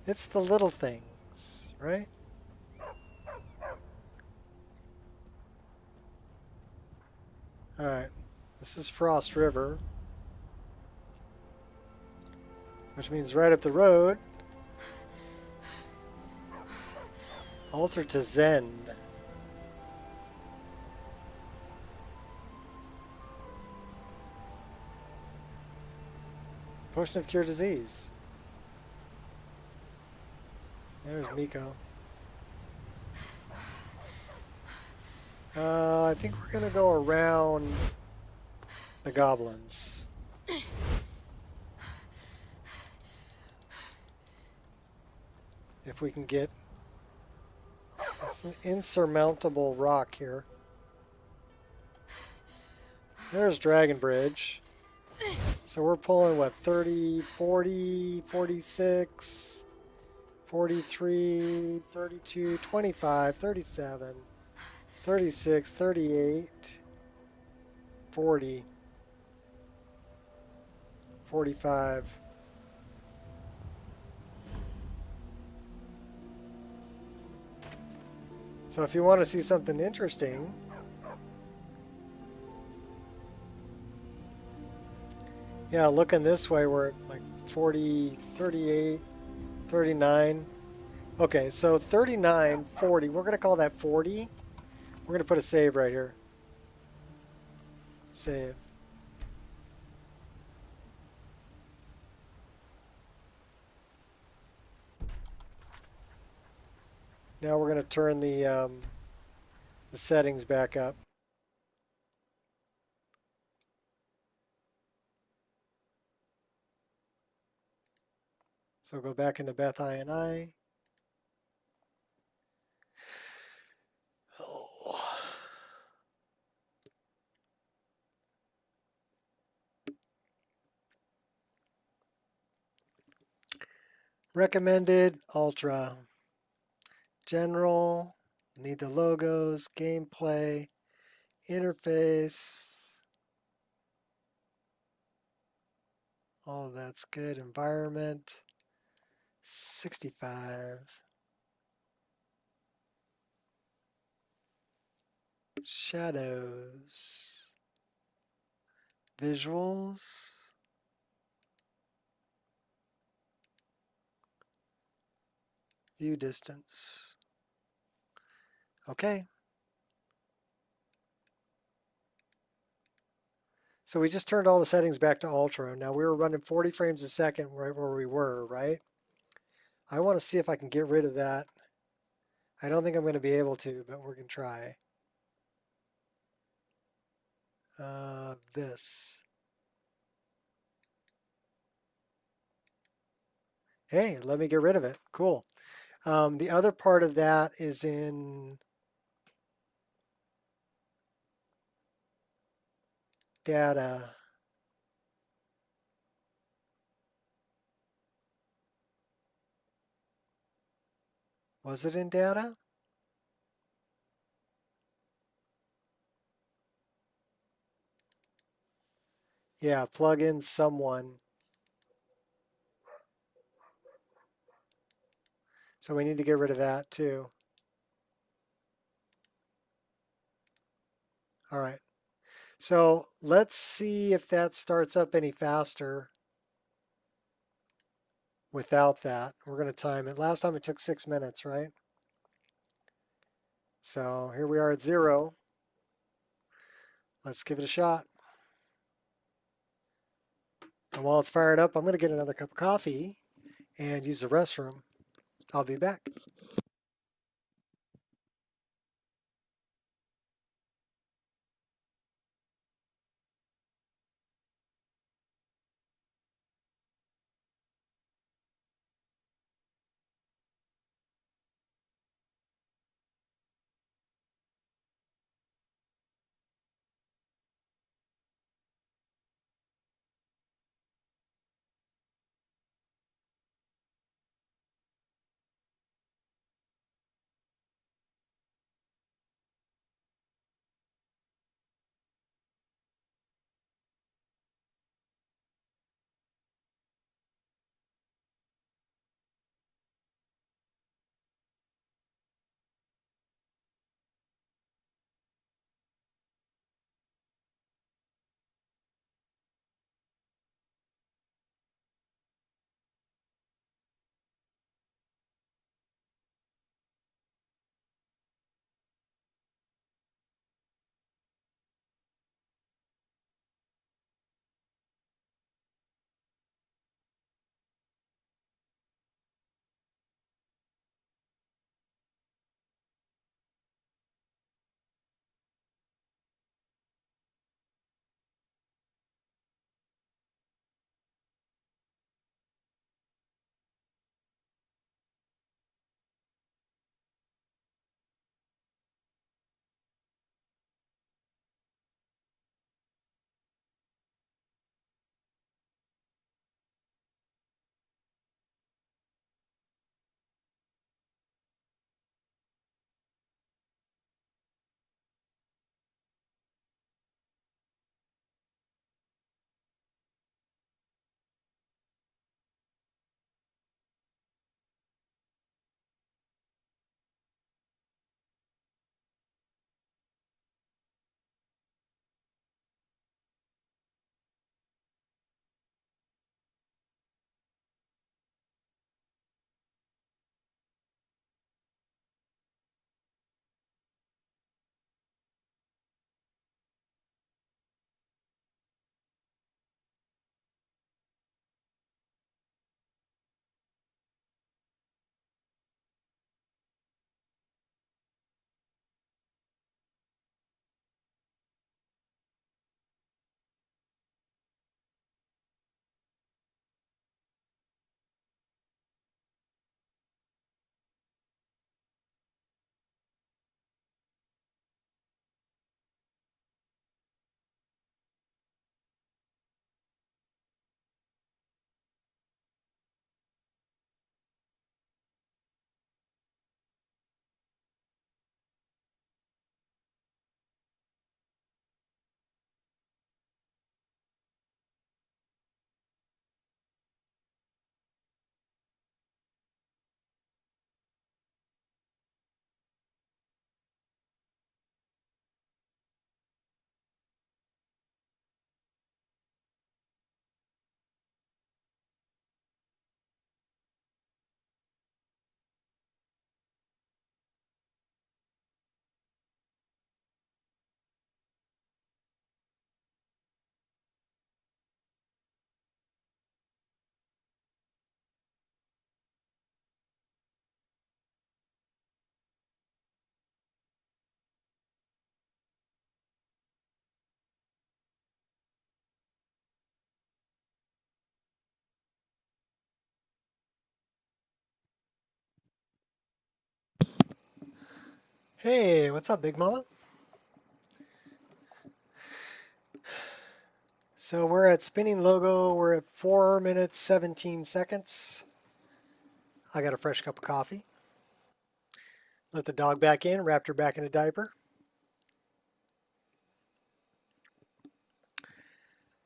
It's the little things, right? Alright, this is Frost River, which means right up the road. Altar to Zen. Potion of Cure Disease. There's Miko. I think we're gonna go around the goblins. If we can get... It's an insurmountable rock here. There's Dragon Bridge. So we're pulling, what, 30, 40, 46, 43, 32, 25, 37, 36, 38, 40, 45. So if you want to see something interesting, yeah, looking this way, we're at like 40, 38, 39. Okay, so 39, 40. We're going to call that 40. We're going to put a save right here. Save. Now we're going to turn the the settings back up. So go back into Beth INI. Oh. Recommended, Ultra. General, need the logos, gameplay, interface. All that's good. Environment, 65. Shadows. Visuals. View distance. Okay. So we just turned all the settings back to ultra. Now we were running 40 frames a second right where we were, right? I want to see if I can get rid of that. I don't think I'm going to be able to, but we're going to try. This. Hey, let me get rid of it. Cool. The other part of that is in data. Was it in data? Yeah, plug in someone. So we need to get rid of that too. All right. So let's see if that starts up any faster without that. We're going to time it. Last time it took 6 minutes, right? So here we are at 0. Let's give it a shot. And while it's firing up, I'm going to get another cup of coffee and use the restroom. I'll be back. Hey, what's up, Big Mama? So we're at spinning logo. We're at 4 minutes, 17 seconds. I got a fresh cup of coffee. Let the dog back in, wrapped her back in a diaper.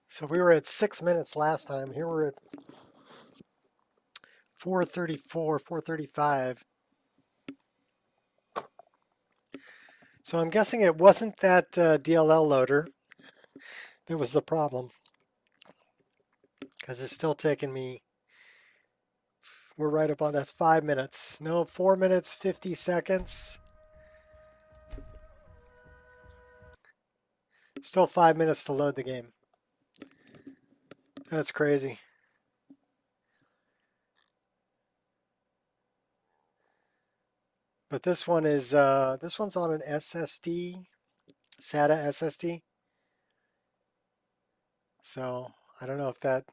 So we were at 6 minutes last time. Here we're at 4:34, 4:35. So I'm guessing it wasn't that DLL loader that was the problem, because it's still taking me. We're right up on, that's 5 minutes. No, 4 minutes, 50 seconds. Still 5 minutes to load the game. That's crazy. But this one is, this one's on an SSD, SATA SSD. So I don't know if that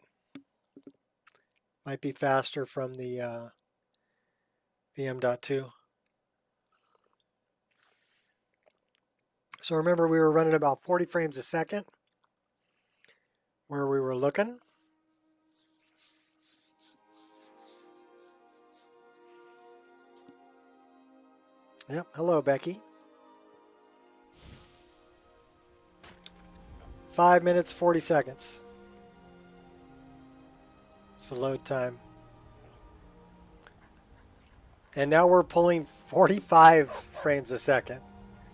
might be faster from the M.2. So remember, we were running about 40 frames a second where we were looking. Yep, hello, Becky. 5 minutes, 40 seconds. It's the load time. And now we're pulling 45 frames a second.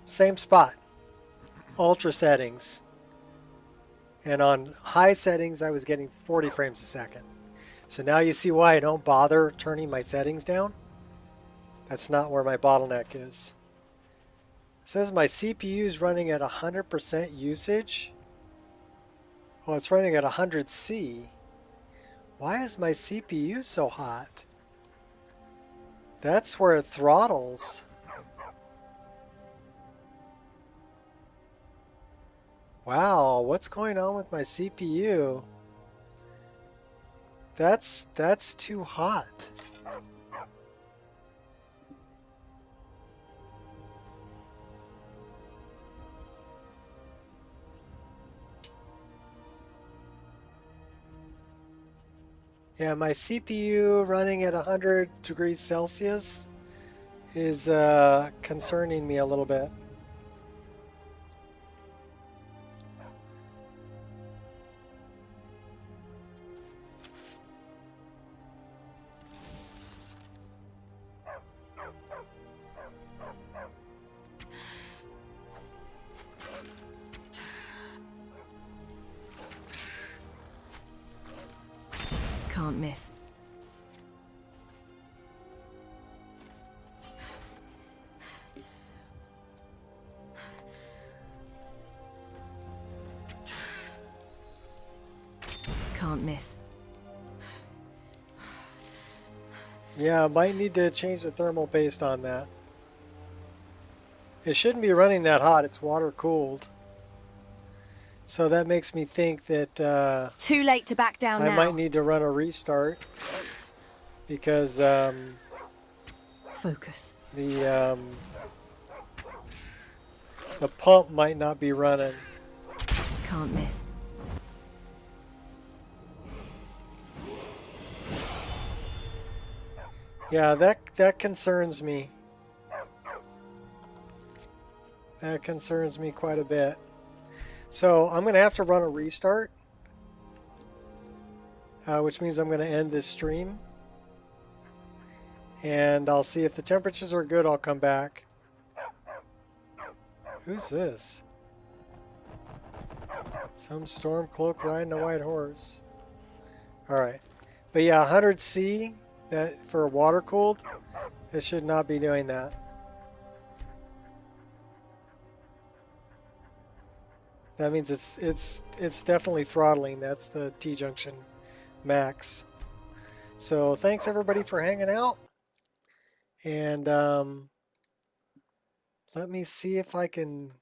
Same spot. Ultra settings. And on high settings, I was getting 40 frames a second. So now you see why I don't bother turning my settings down. That's not where my bottleneck is. It says my CPU is running at 100% usage. Oh, it's running at 100C. Why is my CPU so hot? That's where it throttles. Wow, what's going on with my CPU? That's too hot. Yeah, my CPU running at 100 degrees Celsius is concerning me a little bit. Can't miss. Can't miss. Yeah, might need to change the thermal paste on that. It shouldn't be running that hot. It's water cooled. So that makes me think that too late to back down now. I might need to run a restart because focus. The pump might not be running. Can't miss. Yeah, that concerns me. That concerns me quite a bit. So I'm going to have to run a restart, which means I'm going to end this stream. And I'll see if the temperatures are good, I'll come back. Who's this? Some storm cloak riding a white horse. Alright. But yeah, 100C that for water cooled, it should not be doing that. That means it's definitely throttling. That's the T-junction max. So thanks everybody for hanging out. And let me see if I can.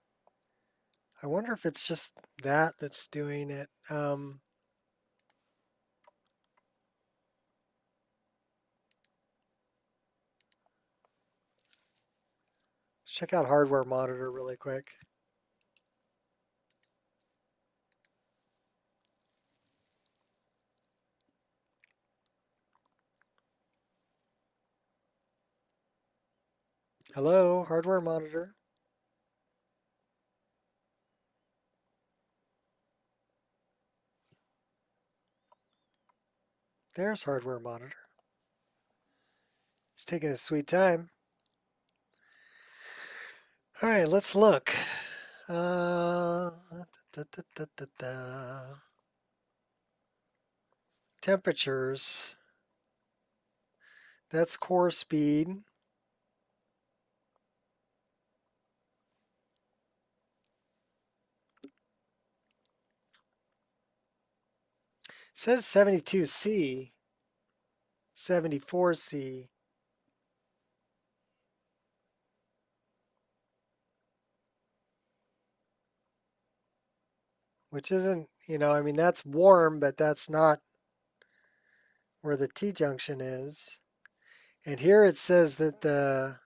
I wonder if it's just that's doing it. Let's check out hardware monitor really quick. Hello, hardware monitor. There's hardware monitor. It's taking a sweet time. All right, let's look. Temperatures. That's core speed. It says 72C, 74C. Which isn't, I mean, that's warm, but that's not where the T-junction is. And here it says that the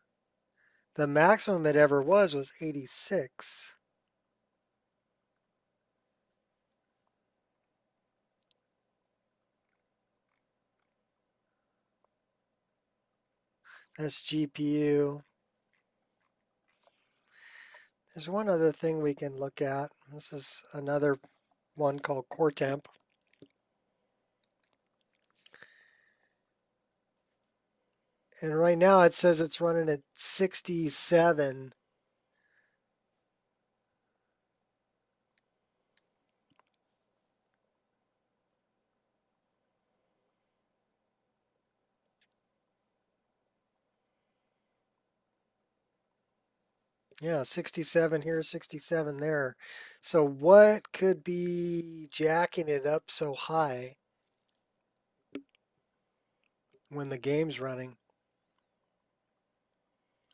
maximum it ever was 86. That's GPU. There's one other thing we can look at. This is another one called core temp. And right now it says it's running at 67. Yeah, 67 here, 67 there. So what could be jacking it up so high when the game's running?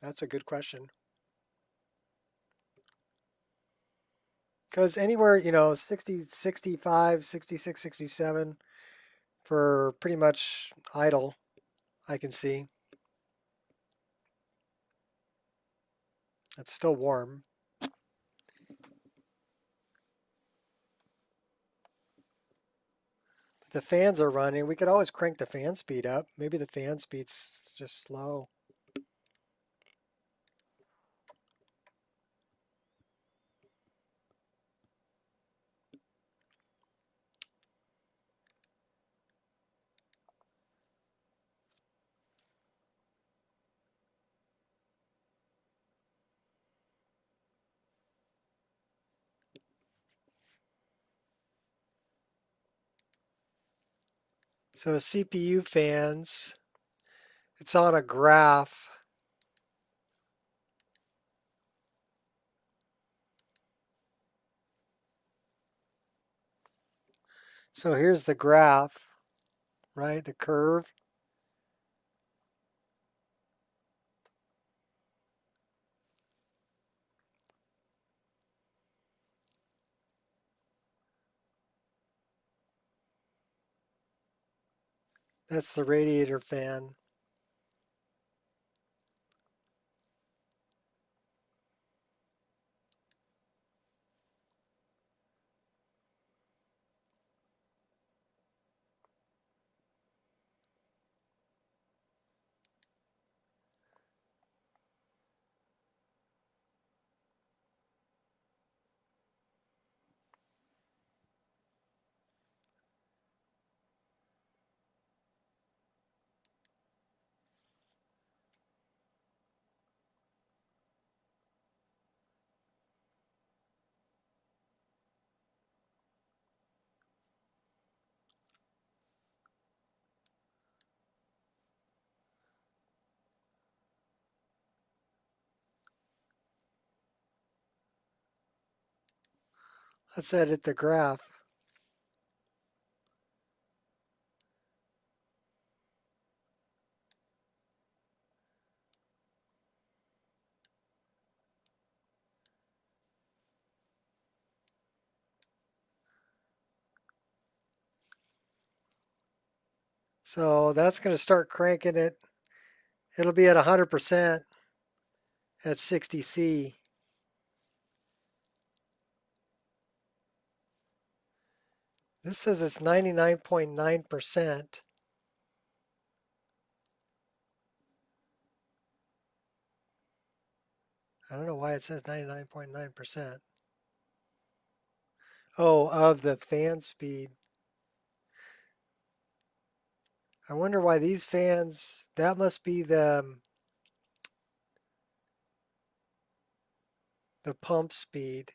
That's a good question. Because anywhere, 60, 65, 66, 67 for pretty much idle, I can see. It's still warm. The fans are running. We could always crank the fan speed up. Maybe the fan speed's just slow. So CPU fans, it's on a graph. So here's the graph, right? The curve. That's the radiator fan. Let's edit the graph. So that's going to start cranking it. It'll be at 100%. at 60C. This says it's 99.9%. I don't know why it says 99.9%. Oh, of the fan speed. I wonder why these fans, that must be the pump speed.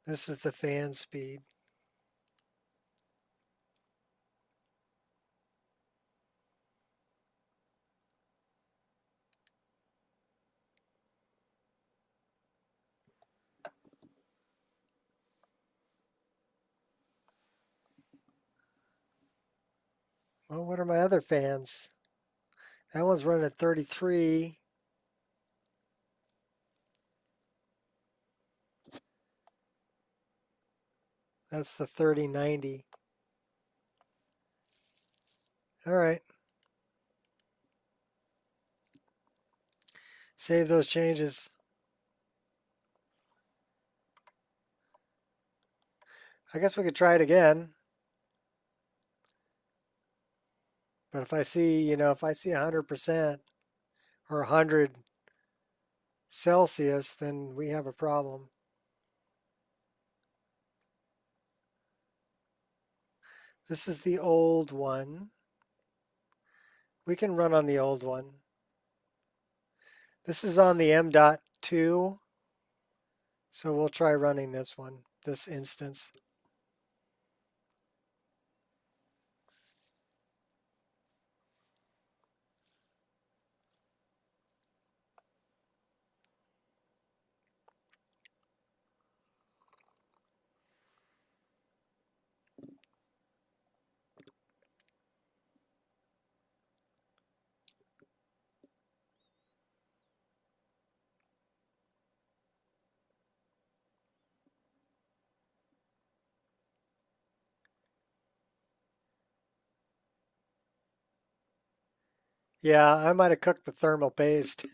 This is the fan speed. Well, what are my other fans? That one's running at 33. That's the 3090. All right. Save those changes. I guess we could try it again. But if I see, if I see 100% or 100 Celsius, then we have a problem. This is the old one. We can run on the old one. This is on the M.2. So we'll try running this one, this instance. Yeah, I might have cooked the thermal paste.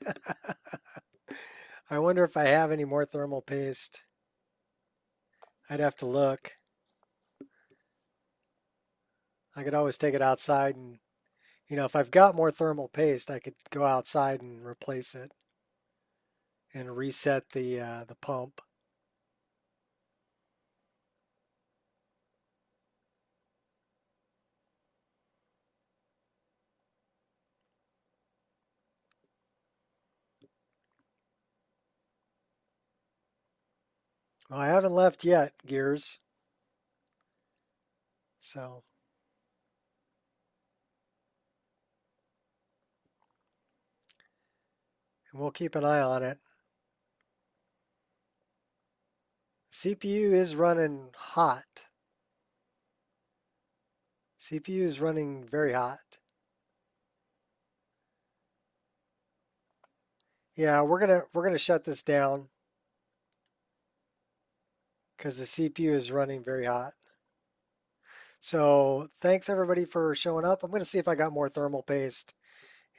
I wonder if I have any more thermal paste. I'd have to look. I could always take it outside and, if I've got more thermal paste, I could go outside and replace it and reset the pump. Well, I haven't left yet, Gears. So, and we'll keep an eye on it. CPU is running hot. CPU is running very hot. Yeah, we're gonna shut this down because the CPU is running very hot. So thanks everybody for showing up. I'm gonna see if I got more thermal paste.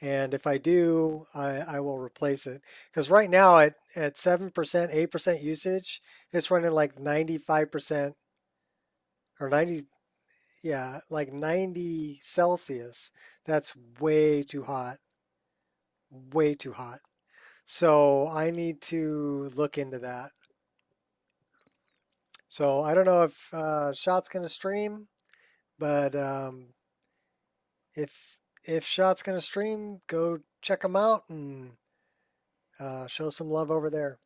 And if I do, I will replace it. Because right now at 7%, 8% usage, it's running like 95% or 90, yeah, like 90 Celsius. That's way too hot. Way too hot. So I need to look into that. So I don't know if Shot's going to stream, but if Shot's going to stream, go check him out and show some love over there.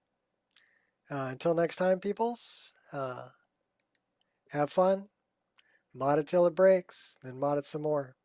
Until next time, peoples, have fun, mod it till it breaks, then mod it some more.